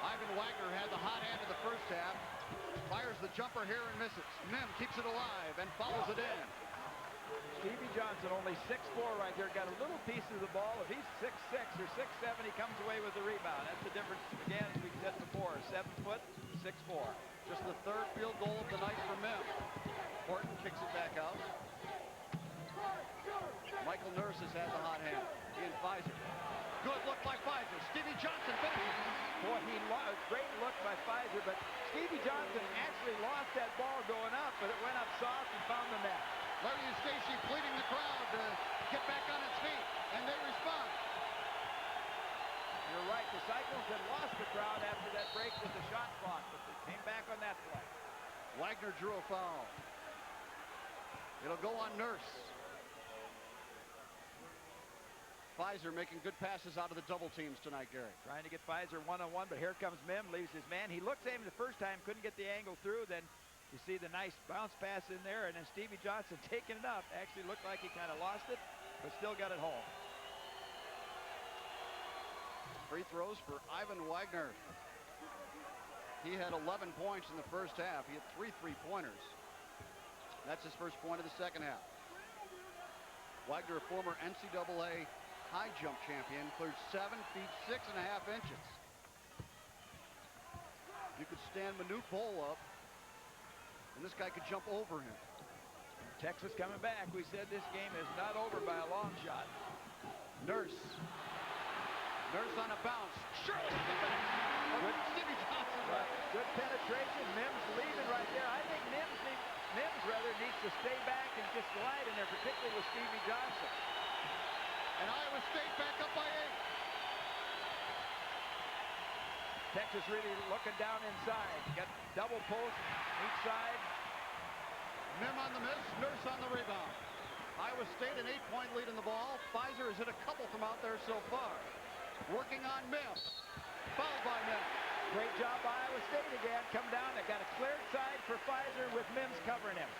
A: Ivan Wagner had the hot hand of the first half. Fires the jumper here and misses. Mihm keeps it alive and follows it in.
I: Stevie Johnson, only 6'4" right there, got a little piece of the ball. If he's 6'6" or 6'7", he comes away with the rebound. That's the difference, again, as we said before. 7 foot, 6'4".
A: Just the 3rd field goal of the night for Mihm. Horton kicks it back out. Michael Nurse has had the hot hand. He and Fizer. Good look by Fizer. Stevie Johnson finishes.
I: Boy, great look by Fizer, but Stevie Johnson actually lost that ball going up, but it went up soft and found the net.
A: Larry Eustachy pleading the crowd to get back on its feet, and they respond.
I: You're right, the Cyclones had lost the crowd after that break with the shot clock, but they came back on that play.
A: Wagner drew a foul. It'll go on Nurse. Fizer making good passes out of the double teams tonight, Gary.
I: Trying to get Fizer one-on-one, but here comes Mihm, leaves his man. He looked at him the first time, couldn't get the angle through, then you see the nice bounce pass in there, and then Stevie Johnson taking it up. Actually looked like he kind of lost it, but still got it home.
A: Free throws for Ivan Wagner. He had 11 points in the first half. He had 3 3-pointers. That's his first point of the second half. Wagner, a former NCAA high jump champion, cleared 7 feet 6.5 inches. You could stand Manute Bol up, and this guy could jump over him.
I: Texas coming back. We said this game is not over by a long shot.
A: Nurse on a bounce. Shirley to the back. Good. Stevie Johnson.
I: Right. Good penetration. Mims leaving right there. I think Mims needs to stay back and just glide in there, particularly with Stevie Johnson.
A: And Iowa State back up by 8.
I: Texas really looking down inside. Got double post each side.
A: Mihm on the miss, Nurse on the rebound. Iowa State an 8-point lead in the ball. Fizer has hit a couple from out there so far. Working on Mihm. Fouled by Mihm.
I: Great job by Iowa State again. Come down. They got a cleared side for Fizer with Mims covering him.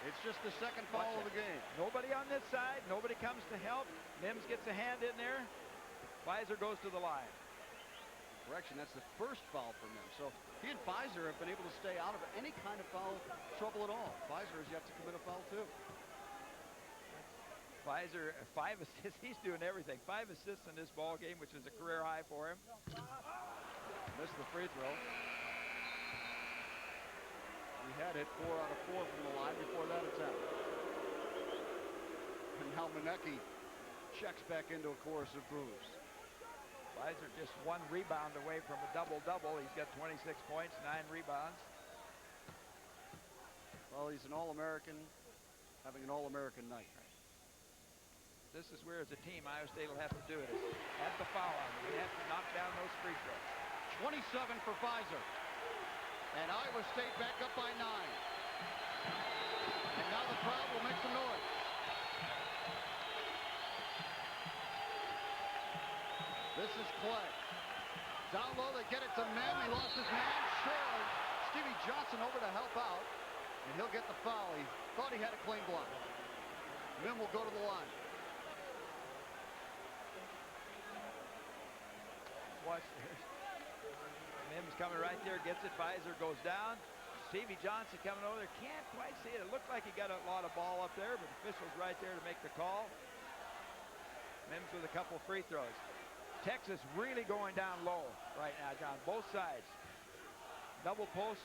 A: It's just the second foul of the game.
I: Nobody on this side. Nobody comes to help. Mims gets a hand in there. Fizer goes to the line.
A: Correction, that's the first foul for Mihm. So he and Fizer have been able to stay out of any kind of foul trouble at all. Fizer has yet to commit a foul too.
I: Fizer, 5 assists. He's doing everything. 5 assists in this ball game, which is a career high for him.
A: Missed the free throw. He had it 4 out of 4 from the line before that attempt. And now Muoneke checks back into a chorus of boos.
I: Fizer just 1 rebound away from a double-double. He's got 26 points, 9 rebounds.
A: Well, he's an All-American, having an All-American night.
I: This is where, as a team, Iowa State will have to do it. At the foul line, they have to knock down those free throws.
A: 27 for Fizer. And Iowa State back up by 9. And now the crowd will make some noise. This is Clay. Down low, they get it to Mihm. He lost his man. Shirley. Stevie Johnson over to help out. And he'll get the foul. He thought he had a clean block. Mihm will go to the line.
I: Watch there. Mim's coming right there, gets it. Fizer goes down. Stevie Johnson coming over there. Can't quite see it. It looked like he got a lot of ball up there, but the official's right there to make the call. Mims with a couple free throws. Texas really going down low right now, John. Both sides. Double post.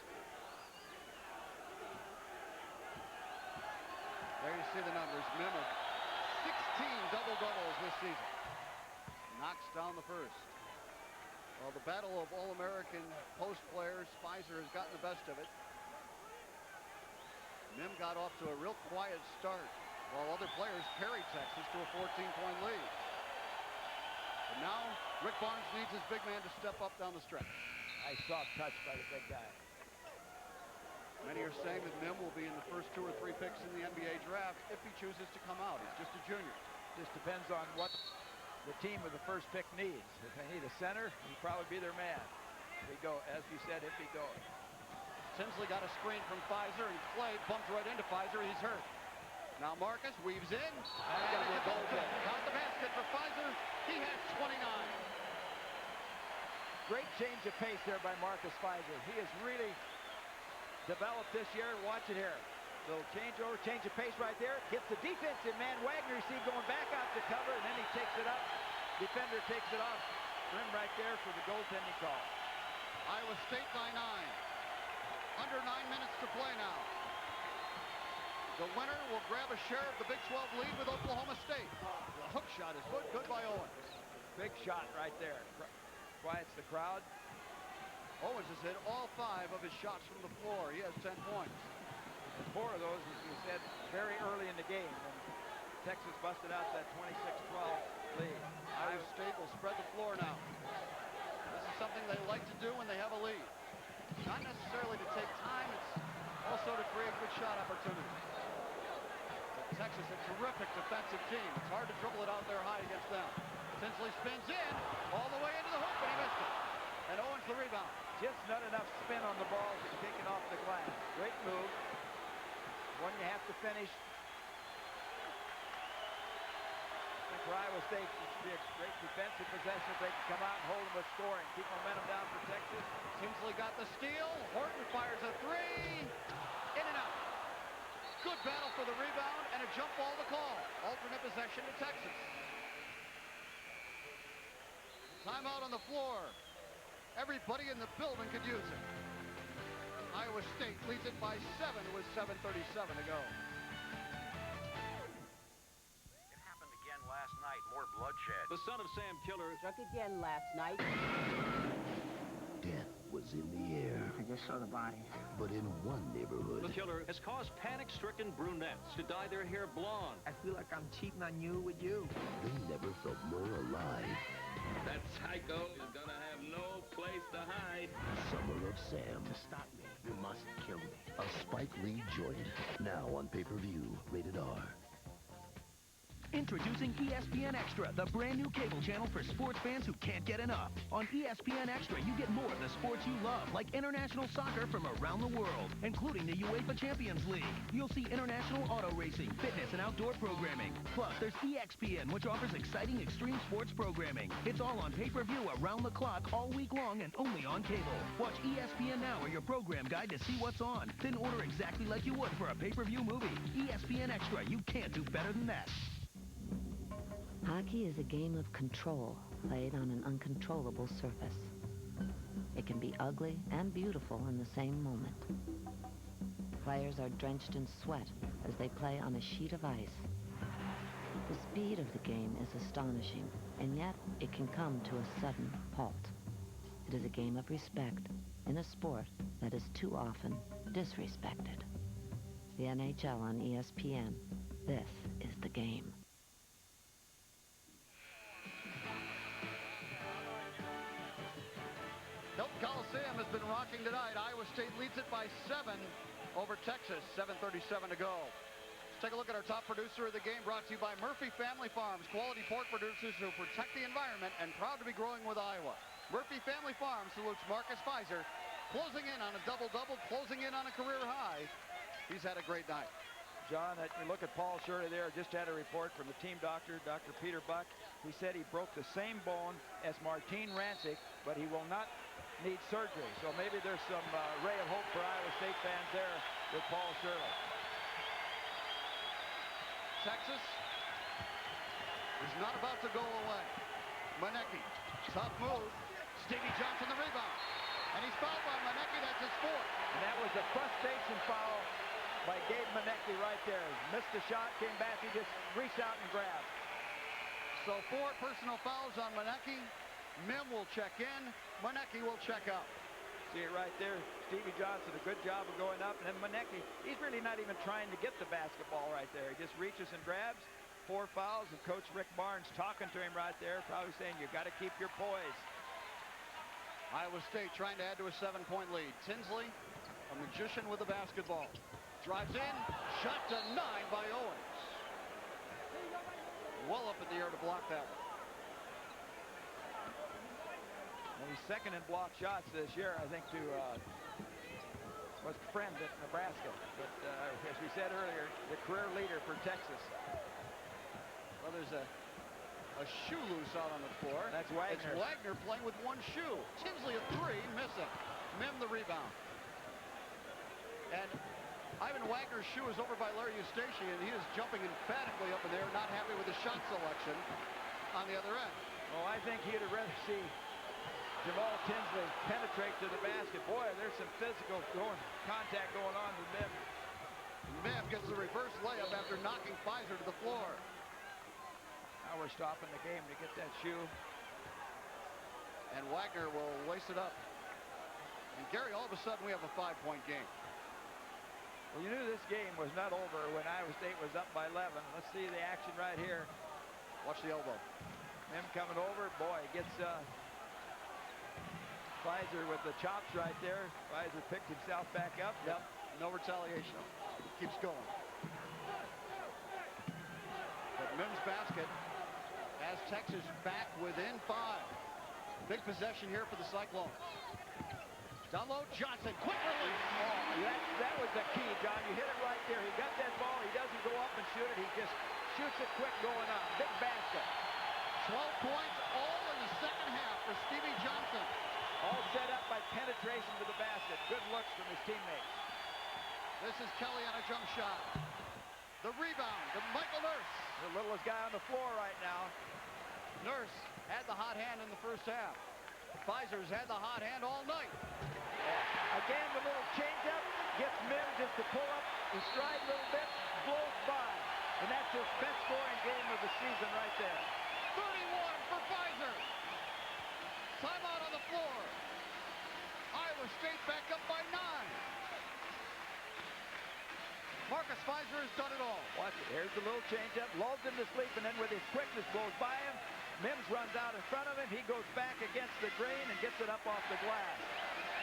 A: There you see the numbers. Mihm, 16 double-doubles this season. Knocks down the first. Well, the battle of All-American post players, Fizer has gotten the best of it. Mihm got off to a real quiet start, while other players carried Texas to a 14-point lead. But now, Rick Barnes needs his big man to step up down the stretch.
I: Nice soft touch by the big guy.
A: Many are saying that Mihm will be in the first 2 or 3 picks in the NBA draft if he chooses to come out. He's just a junior.
I: Just depends on what the team with the first pick needs. If they need a center, he'll probably be their man. If he go, as we said, if he goes.
A: Tinsley got a screen from Fizer, and Clay bumped right into Fizer. He's hurt. Now Marcus weaves in. And
I: gonna be a goal kick.
A: Count the basket for Fizer. He has 29.
I: Great change of pace there by Marcus Fizer. He has really developed this year. Watch it here. Little changeover, change of pace right there. Gets the defensive man, Wagner, you see going back out to cover, and then he takes it up. Defender takes it off. Rim right there for the goaltending call.
A: Iowa State by 9. Under 9 minutes to play now. The winner will grab a share of the Big 12 lead with Oklahoma State. The hook shot is good by Owens.
I: Big shot right there. Quiets the crowd.
A: Owens has hit all 5 of his shots from the floor. He has 10 points.
I: And 4 of those, as we said, very early in the game. And Texas busted out that 26-12 lead.
A: Iowa State will spread the floor now. This is something they like to do when they have a lead. Not necessarily to take time, it's also to create good shot opportunities. But Texas, a terrific defensive team. It's hard to dribble it out there high against them. Tinsley spins in, all the way into the hoop, and he missed it. And Owens the rebound.
I: Just not enough spin on the ball to take it off the glass. Great move. One you have to finish. I think for Iowa State, it should be a great defensive possession if they can come out and hold them with scoring. Keep momentum down for Texas.
A: Tinsley got the steal. Horton fires a 3. In and out. Good battle for the rebound and a jump ball to call. Alternate possession to Texas. Timeout on the floor. Everybody in the building could use it. Iowa State leads it by 7 with 7:37 to go.
Q: It happened again last night. More bloodshed.
S: The son of Sam Killer
V: struck again last night.
E: Death was in the air.
V: I just saw the body.
E: But in one neighborhood,
S: The killer has caused panic-stricken brunettes to dye their hair blonde.
V: I feel like I'm cheating on you with you.
E: they never felt more alive.
W: That psycho is gonna have no place to hide.
E: Summer of Sam.
V: To stop me, you must kill me.
E: A Spike Lee joint. Now on pay-per-view. Rated R.
H: Introducing ESPN Extra, the brand new cable channel for sports fans who can't get enough. On ESPN Extra, you get more of the sports you love, like international soccer from around the world, including the UEFA Champions League. You'll see international auto racing, fitness, and outdoor programming. Plus, there's EXPN, which offers exciting extreme sports programming. It's all on pay-per-view around the clock all week long and only on cable. Watch ESPN Now or your program guide to see what's on. Then order exactly like you would for a pay-per-view movie. ESPN Extra, you can't do better than that.
P: Hockey is a game of control, played on an uncontrollable surface. It can be ugly and beautiful in the same moment. Players are drenched in sweat as they play on a sheet of ice. The speed of the game is astonishing, and yet it can come to a sudden halt. It is a game of respect in a sport that is too often disrespected. The NHL on ESPN. This is the game.
A: Hilton Coliseum has been rocking tonight. Iowa State leads it by 7 over Texas. 7:37 to go. Let's take a look at our top producer of the game, brought to you by Murphy Family Farms. Quality pork producers who protect the environment and proud to be growing with Iowa. Murphy Family Farms salutes Marcus Fizer, closing in on a double-double, closing in on a career high. He's had a great night.
I: John, you look at Paul Shirley there, just had a report from the team doctor, Dr. Peter Buck. He said he broke the same bone as Martine Rancic, but he will not need surgery. So maybe there's some ray of hope for Iowa State fans there with Paul Shirley.
A: Texas is not about to go away. Muoneke, tough move. Stevie Johnson the rebound. And he's fouled by Muoneke. That's his fourth.
I: And that was a frustration foul by Gabe Muoneke right there. Missed the shot, came back, he just reached out and grabbed.
A: So 4 personal fouls on Muoneke. Mihm will check in. Muoneke will check out.
I: See it right there. Stevie Johnson, a good job of going up. And then Muoneke, he's really not even trying to get the basketball right there. He just reaches and grabs. 4 fouls, and Coach Rick Barnes talking to him right there, probably saying, you got to keep your poise.
A: Iowa State trying to add to a 7-point lead. Tinsley, a magician with the basketball. Drives in, shot denied by Owens. Well up in the air to block that one.
I: And he's second in block shots this year, I think, to was Friend at Nebraska. But as we said earlier, the career leader for Texas.
A: Well, there's a shoe loose out on the floor.
I: That's Wagner.
A: It's Wagner playing with one shoe. Tinsley a 3, missing. Mihm the rebound. And Ivan Wagner's shoe is over by Larry Eustachy, and he is jumping emphatically up in there, not happy with the shot selection on the other end.
I: Oh, I think he'd have rather see Jamaal Tinsley penetrate to the basket. Boy, there's some physical contact going on with Mihm.
A: Mihm gets the reverse layup after knocking Fizer to the floor.
I: Now we're stopping the game to get that shoe.
A: And Wagner will lace it up. And Gary, all of a sudden we have a 5-point game.
I: Well, you knew this game was not over when Iowa State was up by 11. Let's see the action right here.
A: Watch the elbow.
I: Mihm coming over. Boy, gets Fizer with the chops right there. Fizer picked himself back up.
A: Yep, no retaliation. Keeps going. But Mihm's basket has Texas back within 5. Big possession here for the Cyclones. Down low, Johnson, quick release.
I: Oh, that was the key, John. You hit it right there. He got that ball. He doesn't go up and shoot it. He just shoots it quick going up. Big basket.
A: 12 points, all in the second half for Stevie Johnson.
I: All set up by penetration to the basket. Good looks from his teammates.
A: This is Kelly on a jump shot. The rebound to Michael Nurse.
I: The littlest guy on the floor right now.
A: Nurse had the hot hand in the first half. Fizer's had the hot hand all night.
I: Again, the little changeup gets Mihm just to pull up and stride a little bit, blows by. And that's his best scoring game of the season right there.
A: 31 for Fizer. Timeout on the floor. Iowa State back up by 9. Marcus Fizer has done it all.
I: Watch it. Here's the little changeup, lulls him to sleep, and then with his quickness blows by him. Mims runs out in front of him. He goes back against the grain and gets it up off the glass.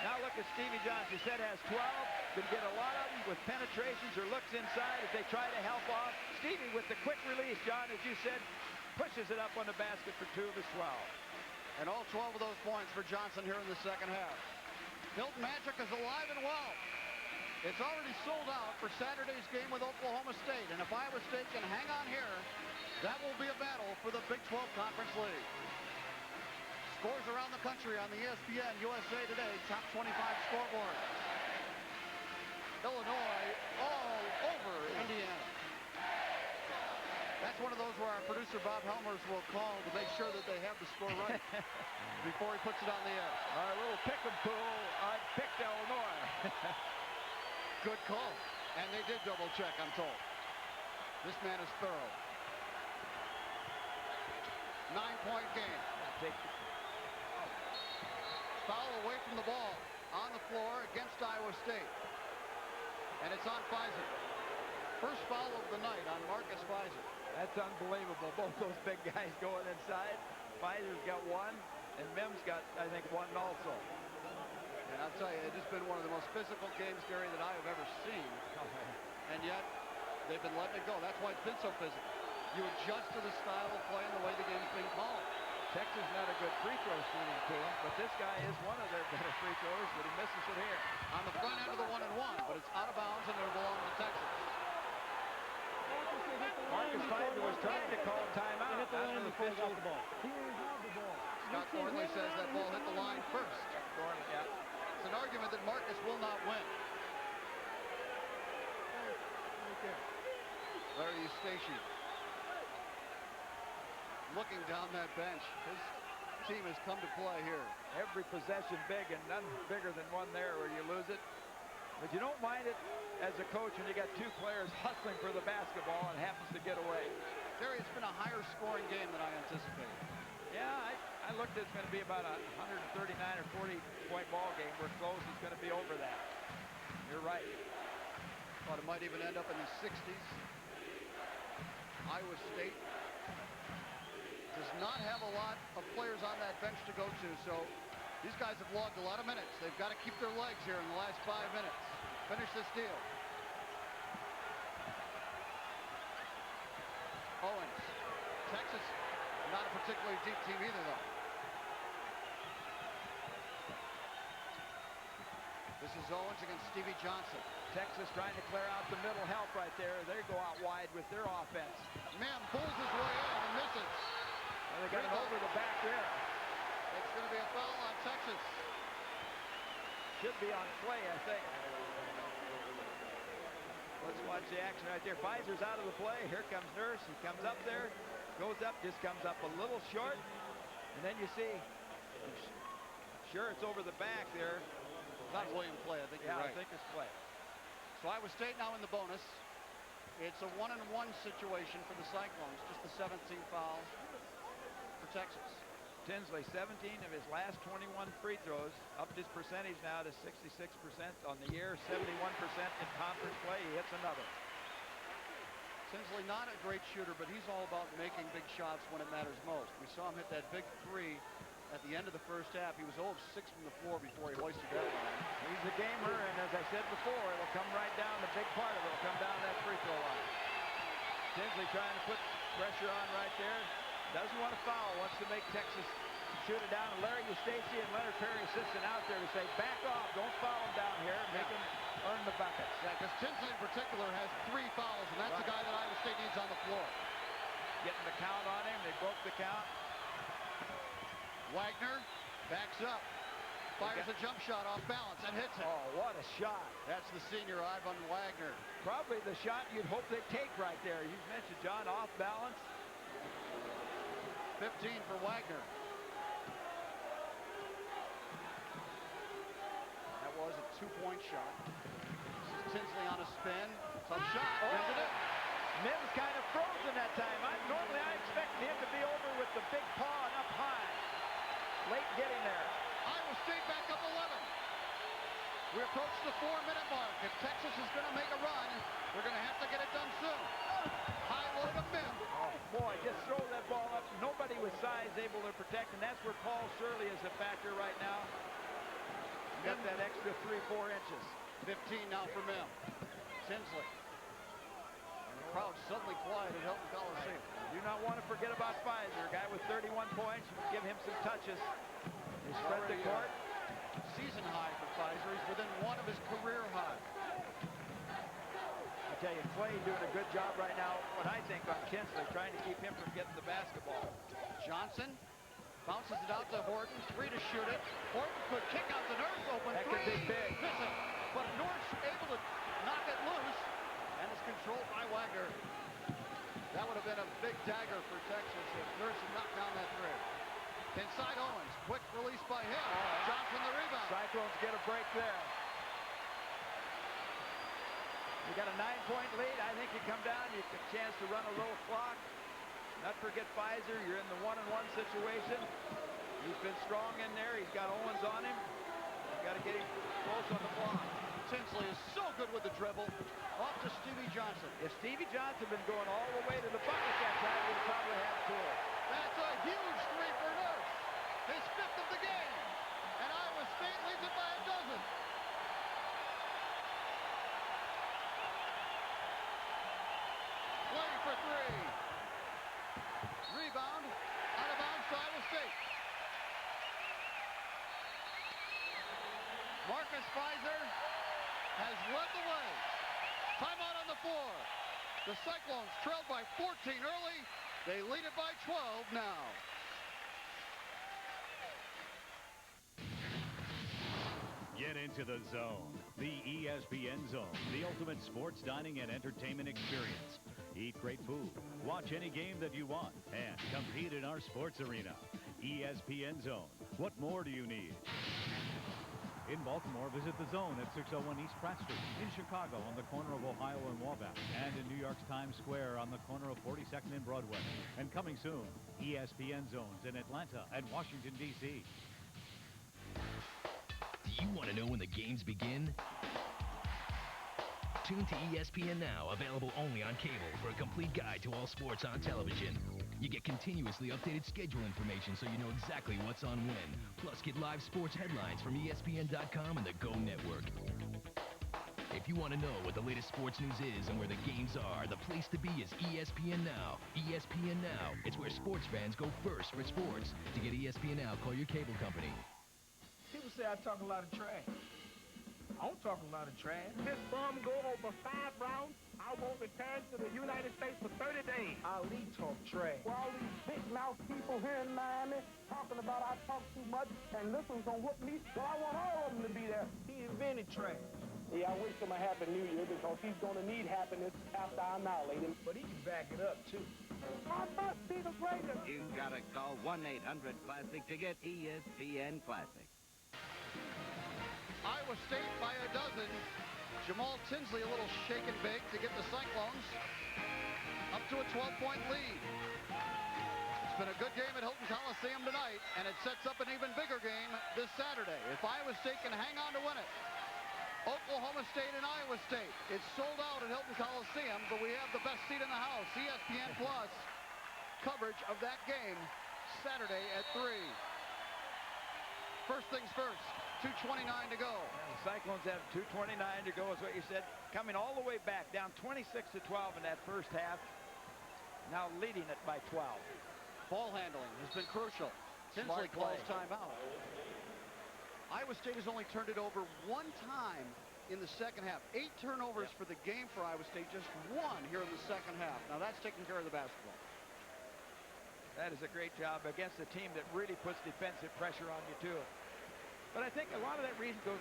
I: Now look at Stevie Johnson. He said has 12. Could get a lot of them with penetrations or looks inside as they try to help off. Stevie with the quick release, John, as you said, pushes it up on the basket for 2 of his 12.
A: And all 12 of those points for Johnson here in the second half. Hilton Magic is alive and well. It's already sold out for Saturday's game with Oklahoma State. And if Iowa State can hang on here, that will be a battle for the Big 12 Conference League. Scores around the country on the ESPN USA Today Top 25 scoreboard. Illinois all over Indiana. That's one of those where our producer Bob Helmers will call to make sure that they have the score right before he puts it on the air.
I: Our little pick'em pool, I picked Illinois.
A: Good call. And they did double check, I'm told. This man is thorough. 9-point game. Foul away from the ball on the floor against Iowa State. And it's on Fizer. First foul of the night on Marcus Fizer.
I: That's unbelievable. Both those big guys going inside. Fizer's got 1, and Mim's got, I think, 1 also.
A: And I'll tell you, it has been one of the most physical games, Gary, that I have ever seen. And yet, they've been letting it go. That's why it's been so physical. You adjust to the style of play and the way the game's been called.
I: Texas not a good free throw shooting team, but this guy is one of their better free throwers, but he misses it here.
A: On the front end of the 1-and-1, but it's out of bounds and it'll belong to Texas.
I: Marcus Fizer was trying to call timeout. After the official.
A: Scott Thornley says that ball hit the line first.
I: Thornley, yeah.
A: It's an argument that Marcus will not win. Larry Eustachy looking down that bench. His team has come to play here.
I: Every possession big and none bigger than one there where you lose it. But you don't mind it as a coach when you got 2 players hustling for the basketball and happens to get away.
A: Gary, it's been a higher scoring game than I anticipated.
I: Yeah, I looked at it's going to be about a 139 or 40 point ball game. We're close, it's going to be over that. You're right.
A: Thought it might even end up in the 60s. Iowa State does not have a lot of players on that bench to go to, so these guys have logged a lot of minutes. They've got to keep their legs here in the last 5 minutes. Finish this deal. Owens. Texas, not a particularly deep team either, though. This is Owens against Stevie Johnson.
I: Texas trying to clear out the middle help right there. They go out wide with their offense.
A: Mihm pulls his way in and misses.
I: Well, they got it over the back there.
A: It's going to be a foul on Texas.
I: Should be on Clay, I think. Let's watch the action right there. Fizer's out of the play. Here comes Nurse. He comes up there, goes up, just comes up a little short. And then you see, sure, it's over the back there.
A: Not William Clay, I think you're right.
I: I think it's Clay.
A: So Iowa State now in the bonus. It's a 1-and-1 situation for the Cyclones. Just the 17th foul for Texas.
I: Tinsley, 17 of his last 21 free throws, upped his percentage now to 66% on the year, 71% in conference play. He hits another.
A: Tinsley not a great shooter, but he's all about making big shots when it matters most. We saw him hit that big 3 at the end of the first half. He was 0 of 6 from the floor before he hoisted that line.
I: He's a gamer, and as I said before, it'll come right down. The big part of it will come down that free throw line. Tinsley trying to put pressure on right there. Doesn't want to foul, wants to make Texas shoot it down. And Larry Eustachy and Leonard Perry assisting out there to say, back off, don't foul him down here, make him earn the buckets.
A: Yeah, because Tinsley in particular has 3 fouls, and that's the guy that Iowa State needs on the floor.
I: Getting the count on him, they broke the count.
A: Wagner backs up. Fires a jump shot off balance and hits it.
I: Oh, what a shot.
A: That's the senior Ivan Wagner.
I: Probably the shot you'd hope they'd take right there. You mentioned, John, off balance.
A: 15 for Wagner. That was a two-point shot. Tinsley on a spin. Tough shot. Isn't it?
I: Mims kind of frozen that time. Normally I expect him to be over with the big paw and up high. Late getting there.
A: Iowa State back up 11. We approach the 4-minute mark. If Texas is going to make a run, they're going to have to get it done soon. High low to Mihm.
I: Oh, boy, just throw that ball up. Nobody with size able to protect, and that's where Paul Shirley is a factor right now. Got that extra 3-4 inches.
A: 15 now for Mihm. Tinsley. And the crowd suddenly quiet at Hilton Coliseum.
I: Do not want to forget about Fizer, a guy with 31 points. Give him some touches. They spread the court.
A: Season high for Fizer. He's within one of his career highs.
I: I tell you, Clay doing a good job right now, what I think, on Tinsley, trying to keep him from getting the basketball.
A: Johnson bounces it out to Horton. 3 to shoot it. Horton could kick out the North open.
I: That
A: 3.
I: could be big.
A: Missing. But North's able to knock it loose. And is controlled by Wagner. That would have been a big dagger for Texas if Nurse had knocked down that 3. Inside Owens. Quick release by him. Johnson the rebound.
I: Cyclones get a break there. You got a 9-point lead. I think you come down, you get a chance to run a little clock. Not forget Fizer. You're in the 1-on-1 situation. He's been strong in there. He's got Owens on him. You got to get him close on the block.
A: Tinsley is so good with the dribble. Off to Stevie Johnson.
I: If Stevie Johnson had been going all the way to the bucket that time, he'd probably have 2.
A: That's a huge 3 for Nurse. His 5th of the game. And Iowa State leads it by a dozen. Play for 3. Rebound. Out of bounds to Iowa State. Marcus Fizer has led the way. Timeout on the floor. The Cyclones trailed by 14 early. They lead it by 12 now.
T: Get into the zone. The ESPN Zone, the ultimate sports dining and entertainment experience. Eat great food, watch any game that you want, and compete in our sports arena. ESPN Zone. What more do you need?
M: In Baltimore, visit the Zone at 601 East Pratt Street. In Chicago, on the corner of Ohio and Wabash. And in New York's Times Square on the corner of 42nd and Broadway. And coming soon, ESPN Zones in Atlanta and Washington, D.C.
L: Do you want to know when the games begin? Tune to ESPN Now, available only on cable, for a complete guide to all sports on television. You get continuously updated schedule information so you know exactly what's on when. Plus, get live sports headlines from ESPN.com and the Go Network. If you want to know what the latest sports news is and where the games are, the place to be is ESPN Now. ESPN Now. It's where sports fans go first for sports. To get ESPN Now, call your cable company.
N: People say I talk a lot of trash. I don't talk a lot of trash.
D: This bum go over 5 rounds. I won't return to the United States for 30 days.
N: Ali talk trash.
D: For all these big mouth people here in Miami talking about I talk too much and this one's gonna whoop me, so I want all of them to be there.
N: He invented trash.
D: Yeah, I wish him a happy new year because he's gonna need happiness after I annihilate him.
N: But he can back it up too.
D: I must be the greatest.
F: You gotta call 1-800-CLASSIC to get ESPN Classic.
A: Iowa State by a dozen. Jamaal Tinsley a little shake and bake to get the Cyclones up to a 12-point lead. It's been a good game at Hilton Coliseum tonight, and it sets up an even bigger game this Saturday. If Iowa State can hang on to win it. Oklahoma State and Iowa State. It's sold out at Hilton Coliseum, but we have the best seat in the house. ESPN Plus coverage of that game Saturday at 3. First things first. 2:29 to go.
I: And the Cyclones have 2:29 to go, is what you said. Coming all the way back, down 26-12 in that first half. Now leading it by 12.
A: Ball handling has been crucial. Tinsley calls timeout. Iowa State has only turned it over 1 time in the second half. 8 turnovers for the game for Iowa State, just 1 here in the second half. Now that's taking care of the basketball.
I: That is a great job against a team that really puts defensive pressure on you, too. But I think a lot of that reason for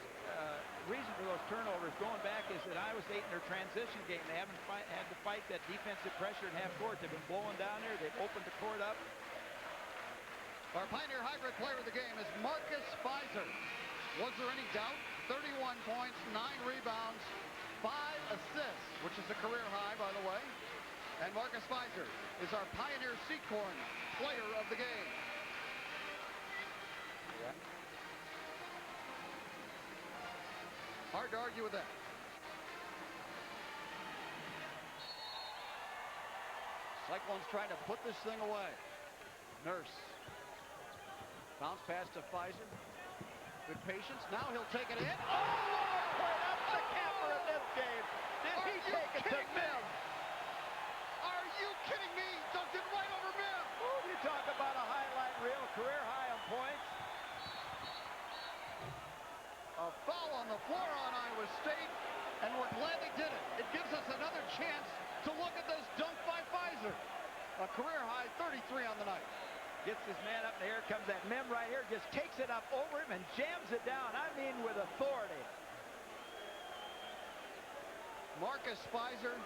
I: those turnovers going back is that Iowa State in their transition game, they haven't had to fight that defensive pressure in half court. They've been blowing down there. They've opened the court up.
A: Our Pioneer Hybrid player of the game is Marcus Fizer. Was there any doubt? 31 points, 9 rebounds, 5 assists, which is a career high, by the way. And Marcus Fizer is our Pioneer Seacorn player of the game. Yeah. Hard to argue with that. Cyclones trying to put this thing away. Nurse. Bounce pass to Fizer. Good patience. Now he'll take it in. Oh!
I: Right up the capper in this game. Did he take it to Mihm?
A: Are you kidding me? Dunked it right over Mihm.
I: You talk about a highlight reel, career high on points.
A: A foul on the floor on Iowa State, and we're glad they did it. It gives us another chance to look at this dunk by Fizer. A career high 33 on the night.
I: Gets his man up in the air, comes that Mihm right here, just takes it up over him and jams it down. I mean, with authority.
A: Marcus Fizer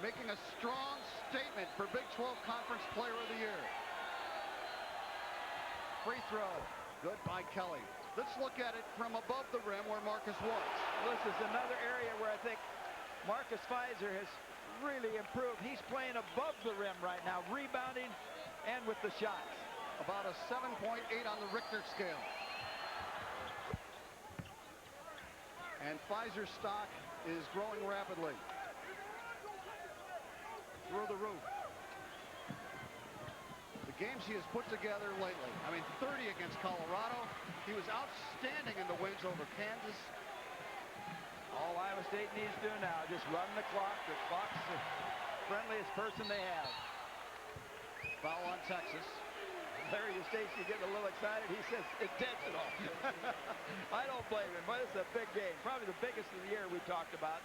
A: making a strong statement for Big 12 Conference Player of the Year. Free throw, good by Kelly. Let's look at it from above the rim where Marcus was.
I: This is another area where I think Marcus Fizer has really improved. He's playing above the rim right now, rebounding and with the shots.
A: About a 7.8 on the Richter scale. And Fizer's stock is growing rapidly. Through the roof. The games he has put together lately. I mean, 30 against Colorado. He was outstanding in the wins over Kansas.
I: All Iowa State needs to do now, just run the clock. The clock's the friendliest person they have.
A: Foul on Texas.
I: Larry Eustachy getting a little excited. He says intentional. I don't blame him, but it's a big game. Probably the biggest of the year we talked about,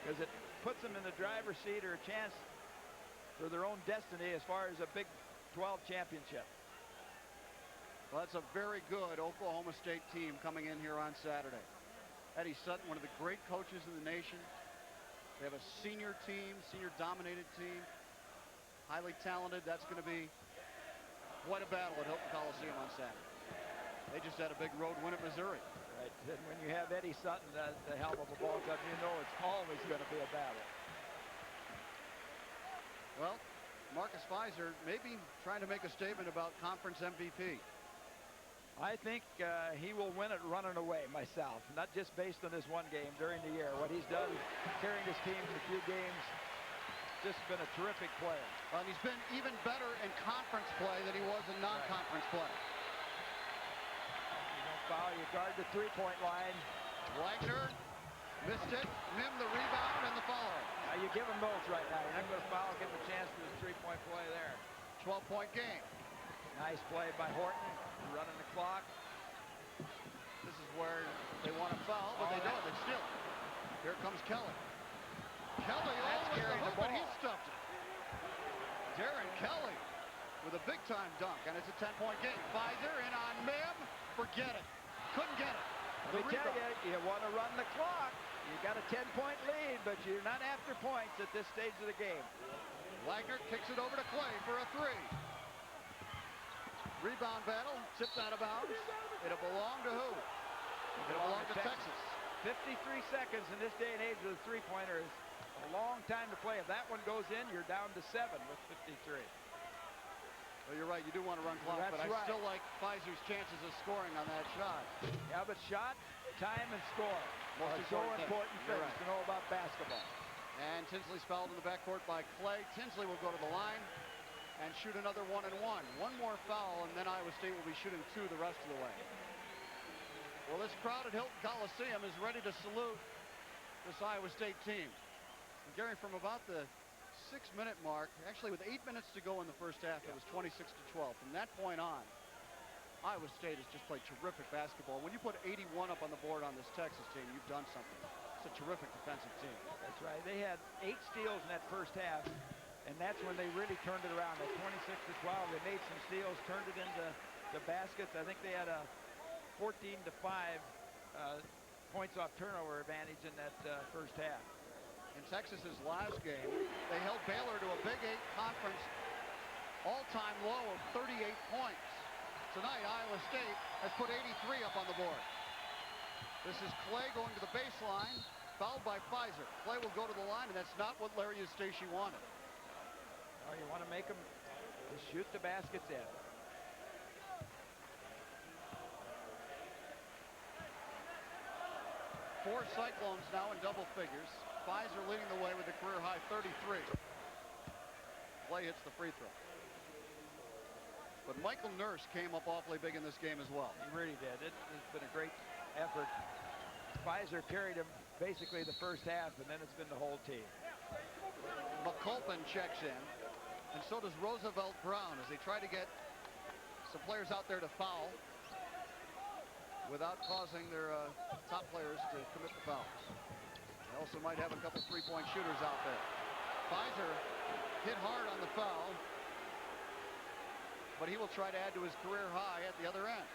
I: because it puts them in the driver's seat or a chance for their own destiny as far as a Big 12 championship.
A: Well, that's a very good Oklahoma State team coming in here on Saturday. Eddie Sutton, one of the great coaches in the nation. They have a senior team, senior-dominated team. Highly talented. That's going to be quite a battle at Hilton Coliseum on Saturday. They just had a big road win at Missouri.
I: Right. And when you have Eddie Sutton at the helm of a ball club, you know it's always going to be a battle.
A: Well, Marcus Fizer may be trying to make a statement about conference MVP.
I: I think he will win it running away myself, not just based on this one game during the year. What he's done carrying his team in a few games, just been a terrific player.
A: And he's been even better in conference play than he was in non-conference play.
I: You don't foul, you guard the three-point line.
A: Wagner missed it. Mihm the rebound and the foul.
I: Now you give him those right now. You're not going to foul, give him a chance for the three-point play there.
A: 12-point game.
I: Nice play by Horton, running the clock.
A: This is where they want to foul, but they don't. They still. Here comes Kelly. Kelly all the way to the hoop, and he stuffed it. Darren Kelly with a big-time dunk, and it's a 10-point game. Fizer in on Mihm. Forget it. Couldn't get it.
I: Let me tell you, you want to run the clock. You got a 10-point lead, but you're not after points at this stage of the game.
A: Wagner kicks it over to Clay for a three. Rebound battle, tipped out of bounds. It'll belong to who? It'll belong to Texas.
I: 53 seconds in this day and age with a three-pointer is a long time to play. If that one goes in, you're down to 7 with 53.
A: Well, you're right. You do want to run clock, but I still like Fizer's chances of scoring on that shot.
I: Yeah, but shot, time, and score are so important things to know about basketball.
A: And Tinsley's fouled in the backcourt by Clay. Tinsley will go to the line and shoot another 1-and-1. One more foul, and then Iowa State will be shooting 2 the rest of the way. Well, this crowd at Hilton Coliseum is ready to salute this Iowa State team. And Gary, from about the 6-minute mark, actually with 8 minutes to go in the first half, it was 26-12. From that point on, Iowa State has just played terrific basketball. When you put 81 up on the board on this Texas team, you've done something. It's a terrific defensive team.
I: That's right. They had 8 steals in that first half, and that's when they really turned it around. At 26-12, they made some steals, turned it into the baskets. I think they had a 14-5 points off turnover advantage in that first half.
A: In Texas's last game, they held Baylor to a Big 8 conference all-time low of 38 points. Tonight, Iowa State has put 83 up on the board. This is Clay going to the baseline, fouled by Fizer. Clay will go to the line, and that's not what Larry Eustachy wanted.
I: Oh, you want to make them just shoot the baskets in.
A: Four Cyclones now in double figures. Fizer leading the way with a career-high 33. Clay hits the free throw. But Michael Nurse came up awfully big in this game as well.
I: He really did. It's been a great effort. Fizer carried him basically the first half, and then it's been the whole team.
A: McCulpin checks in, and so does Roosevelt Brown as they try to get some players out there to foul without causing their top players to commit the fouls. They also might have a couple three-point shooters out there. Fizer hit hard on the foul, but he will try to add to his career high at the other end.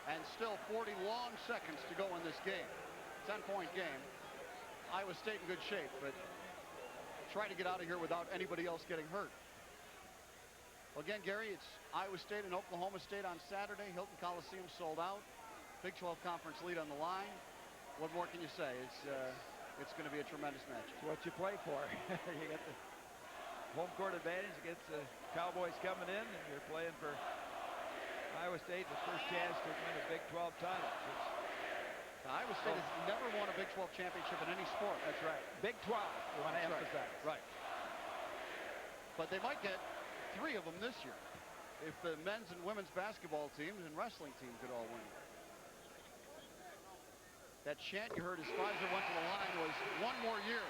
A: And still 40 long seconds to go in this game. 10-point game. Iowa State in good shape, but try to get out of here without anybody else getting hurt. Well, again, Gary, it's Iowa State and Oklahoma State on Saturday. Hilton Coliseum sold out. Big 12 conference lead on the line. What more can you say? It's going to be a tremendous match.
I: It's what you play for. You got the home court advantage against the Cowboys coming in, and you're playing for Iowa State, the first chance to win a Big 12 title.
A: Iowa State has never won a Big 12 championship in any sport.
I: That's right. Big 12, you want to emphasize.
A: Right. But they might get 3 of them this year if the men's and women's basketball teams and wrestling team could all win. That chant you heard as Fizer went to the line was one more year.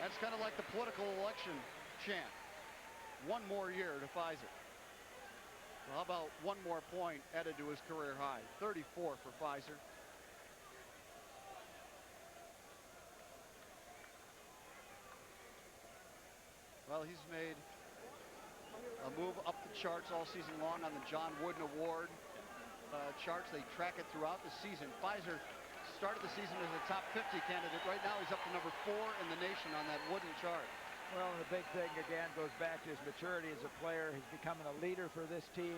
A: That's kind of like the political election chant. One more year to Fizer. Well, how about one more point added to his career high? 34 for Fizer. Well, he's made a move up the charts all season long on the John Wooden Award charts. They track it throughout the season. Fizer started the season as a top 50 candidate. Right now he's up to number 4 in the nation on that Wooden chart.
I: Well, the big thing again goes back to his maturity as a player. He's becoming a leader for this team,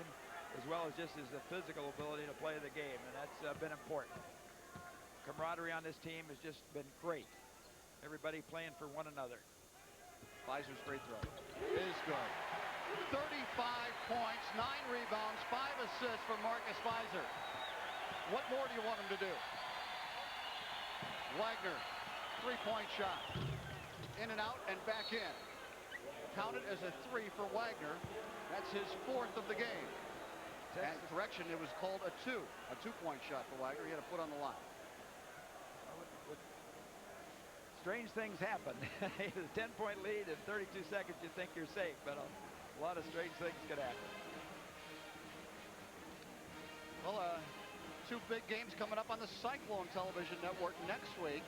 I: as well as just his physical ability to play the game, and that's been important. Camaraderie on this team has just been great. Everybody playing for one another.
A: Fizer's free throw is good. 35 points, 9 rebounds, 5 assists for Marcus Fizer. What more do you want him to do? Wagner, 3-point shot. In and out and back in. Counted as a 3 for Wagner. That's his 4th of the game. And correction, it was called a 2. A 2-point shot for Wagner. He had a foot on the line.
I: Strange things happen. A 10-point lead in 32 seconds, you think you're safe, but a lot of strange things could happen.
A: Well, 2 big games coming up on the Cyclone television network next week.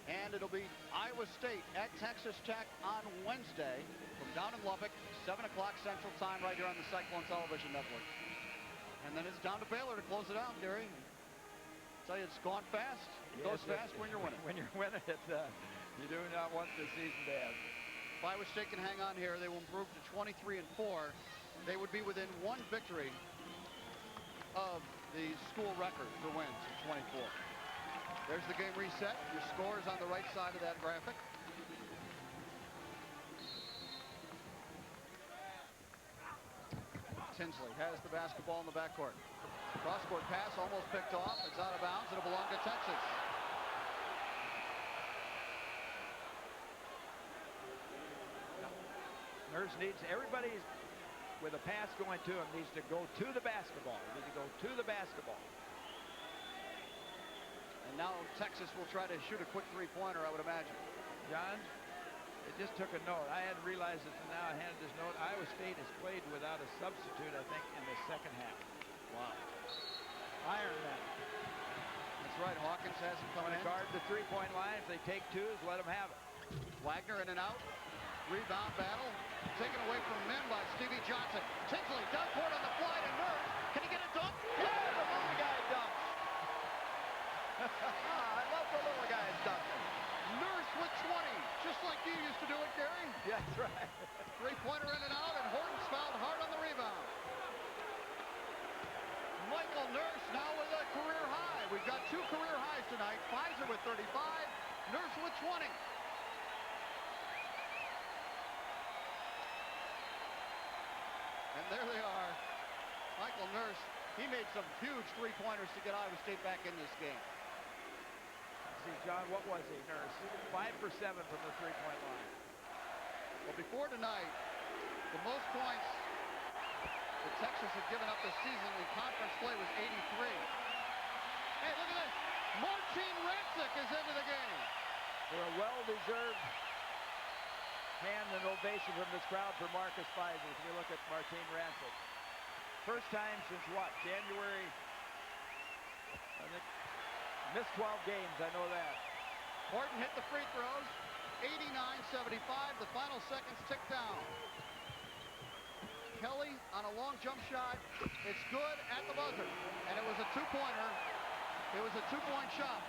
A: And it'll be Iowa State at Texas Tech on Wednesday from down in Lubbock, 7 o'clock Central Time right here on the Cyclone television network. And then it's down to Baylor to close it out, Gary. Tell you, it's gone fast. It goes fast when you're winning.
I: When you're winning, you do not want the season to end.
A: If Iowa State can hang on here, they will improve to 23-4. They would be within 1 victory of the school record for wins at 24. There's the game reset. Your score is on the right side of that graphic. Tinsley has the basketball in the backcourt. Cross-court pass almost picked off. It's out of bounds. It'll belong to Texas.
I: Nurse needs everybody with a pass going to him needs to go to the basketball. They need to go to the basketball.
A: And now Texas will try to shoot a quick 3-pointer, I would imagine.
I: John, it just took a note. I hadn't realized it until now. I handed this note. Iowa State has played without a substitute, I think, in the second half.
A: Wow.
I: Iron Man.
A: That's right. Hawkins hasn't come in.
I: Guard the 3-point line. If they take 2s, let them have it.
A: Wagner in and out. Rebound battle taken away from Mihm by Stevie Johnson. Tinsley does for it on the fly to Nurse. Can he get a dunk? Yeah, the little guy dunks. I love the little guys dunking. Nurse with 20, just like you used to do it, Gary.
I: Yeah, that's right.
A: Three-pointer in and out, and Horton's fouled hard on the rebound. Michael Nurse now with a career high. We've got 2 career highs tonight. Fizer with 35, Nurse with 20. And there they are. Michael Nurse, he made some huge three-pointers to get Iowa State back in this game.
I: See, John, what was he, Nurse? 5 for 7 from the three-point line.
A: Well, before tonight, the most points that Texas had given up this season in conference play was 83. Hey, look at this. Marcin Rancic is into the game.
I: For a well-deserved hand and ovation from this crowd for Marcus Fizer. If you look at Marcin Rancic. First time since what? January? I think missed 12 games, I know that.
A: Horton hit the free throws. 89-75. The final seconds tick down. Kelly on a long jump shot. It's good at the buzzer. And it was a two-pointer. It was a two-point shot.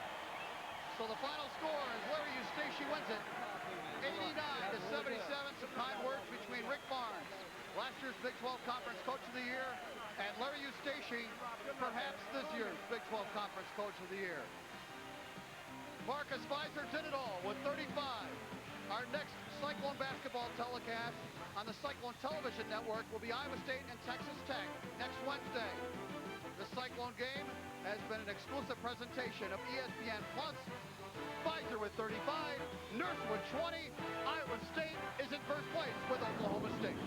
A: So the final score is Larry Eustachy wins it. 89-77. Some kind words between Rick Barnes, last year's Big 12 Conference Coach of the Year, and Larry Eustachy, perhaps this year's Big 12 Conference Coach of the Year. Marcus Fizer did it all with 35. Our next Cyclone basketball telecast on the Cyclone Television Network will be Iowa State and Texas Tech next Wednesday. The Cyclone game has been an exclusive presentation of ESPN+. Fizer with 35, Nurse with 20. Iowa State is in first place with Oklahoma State.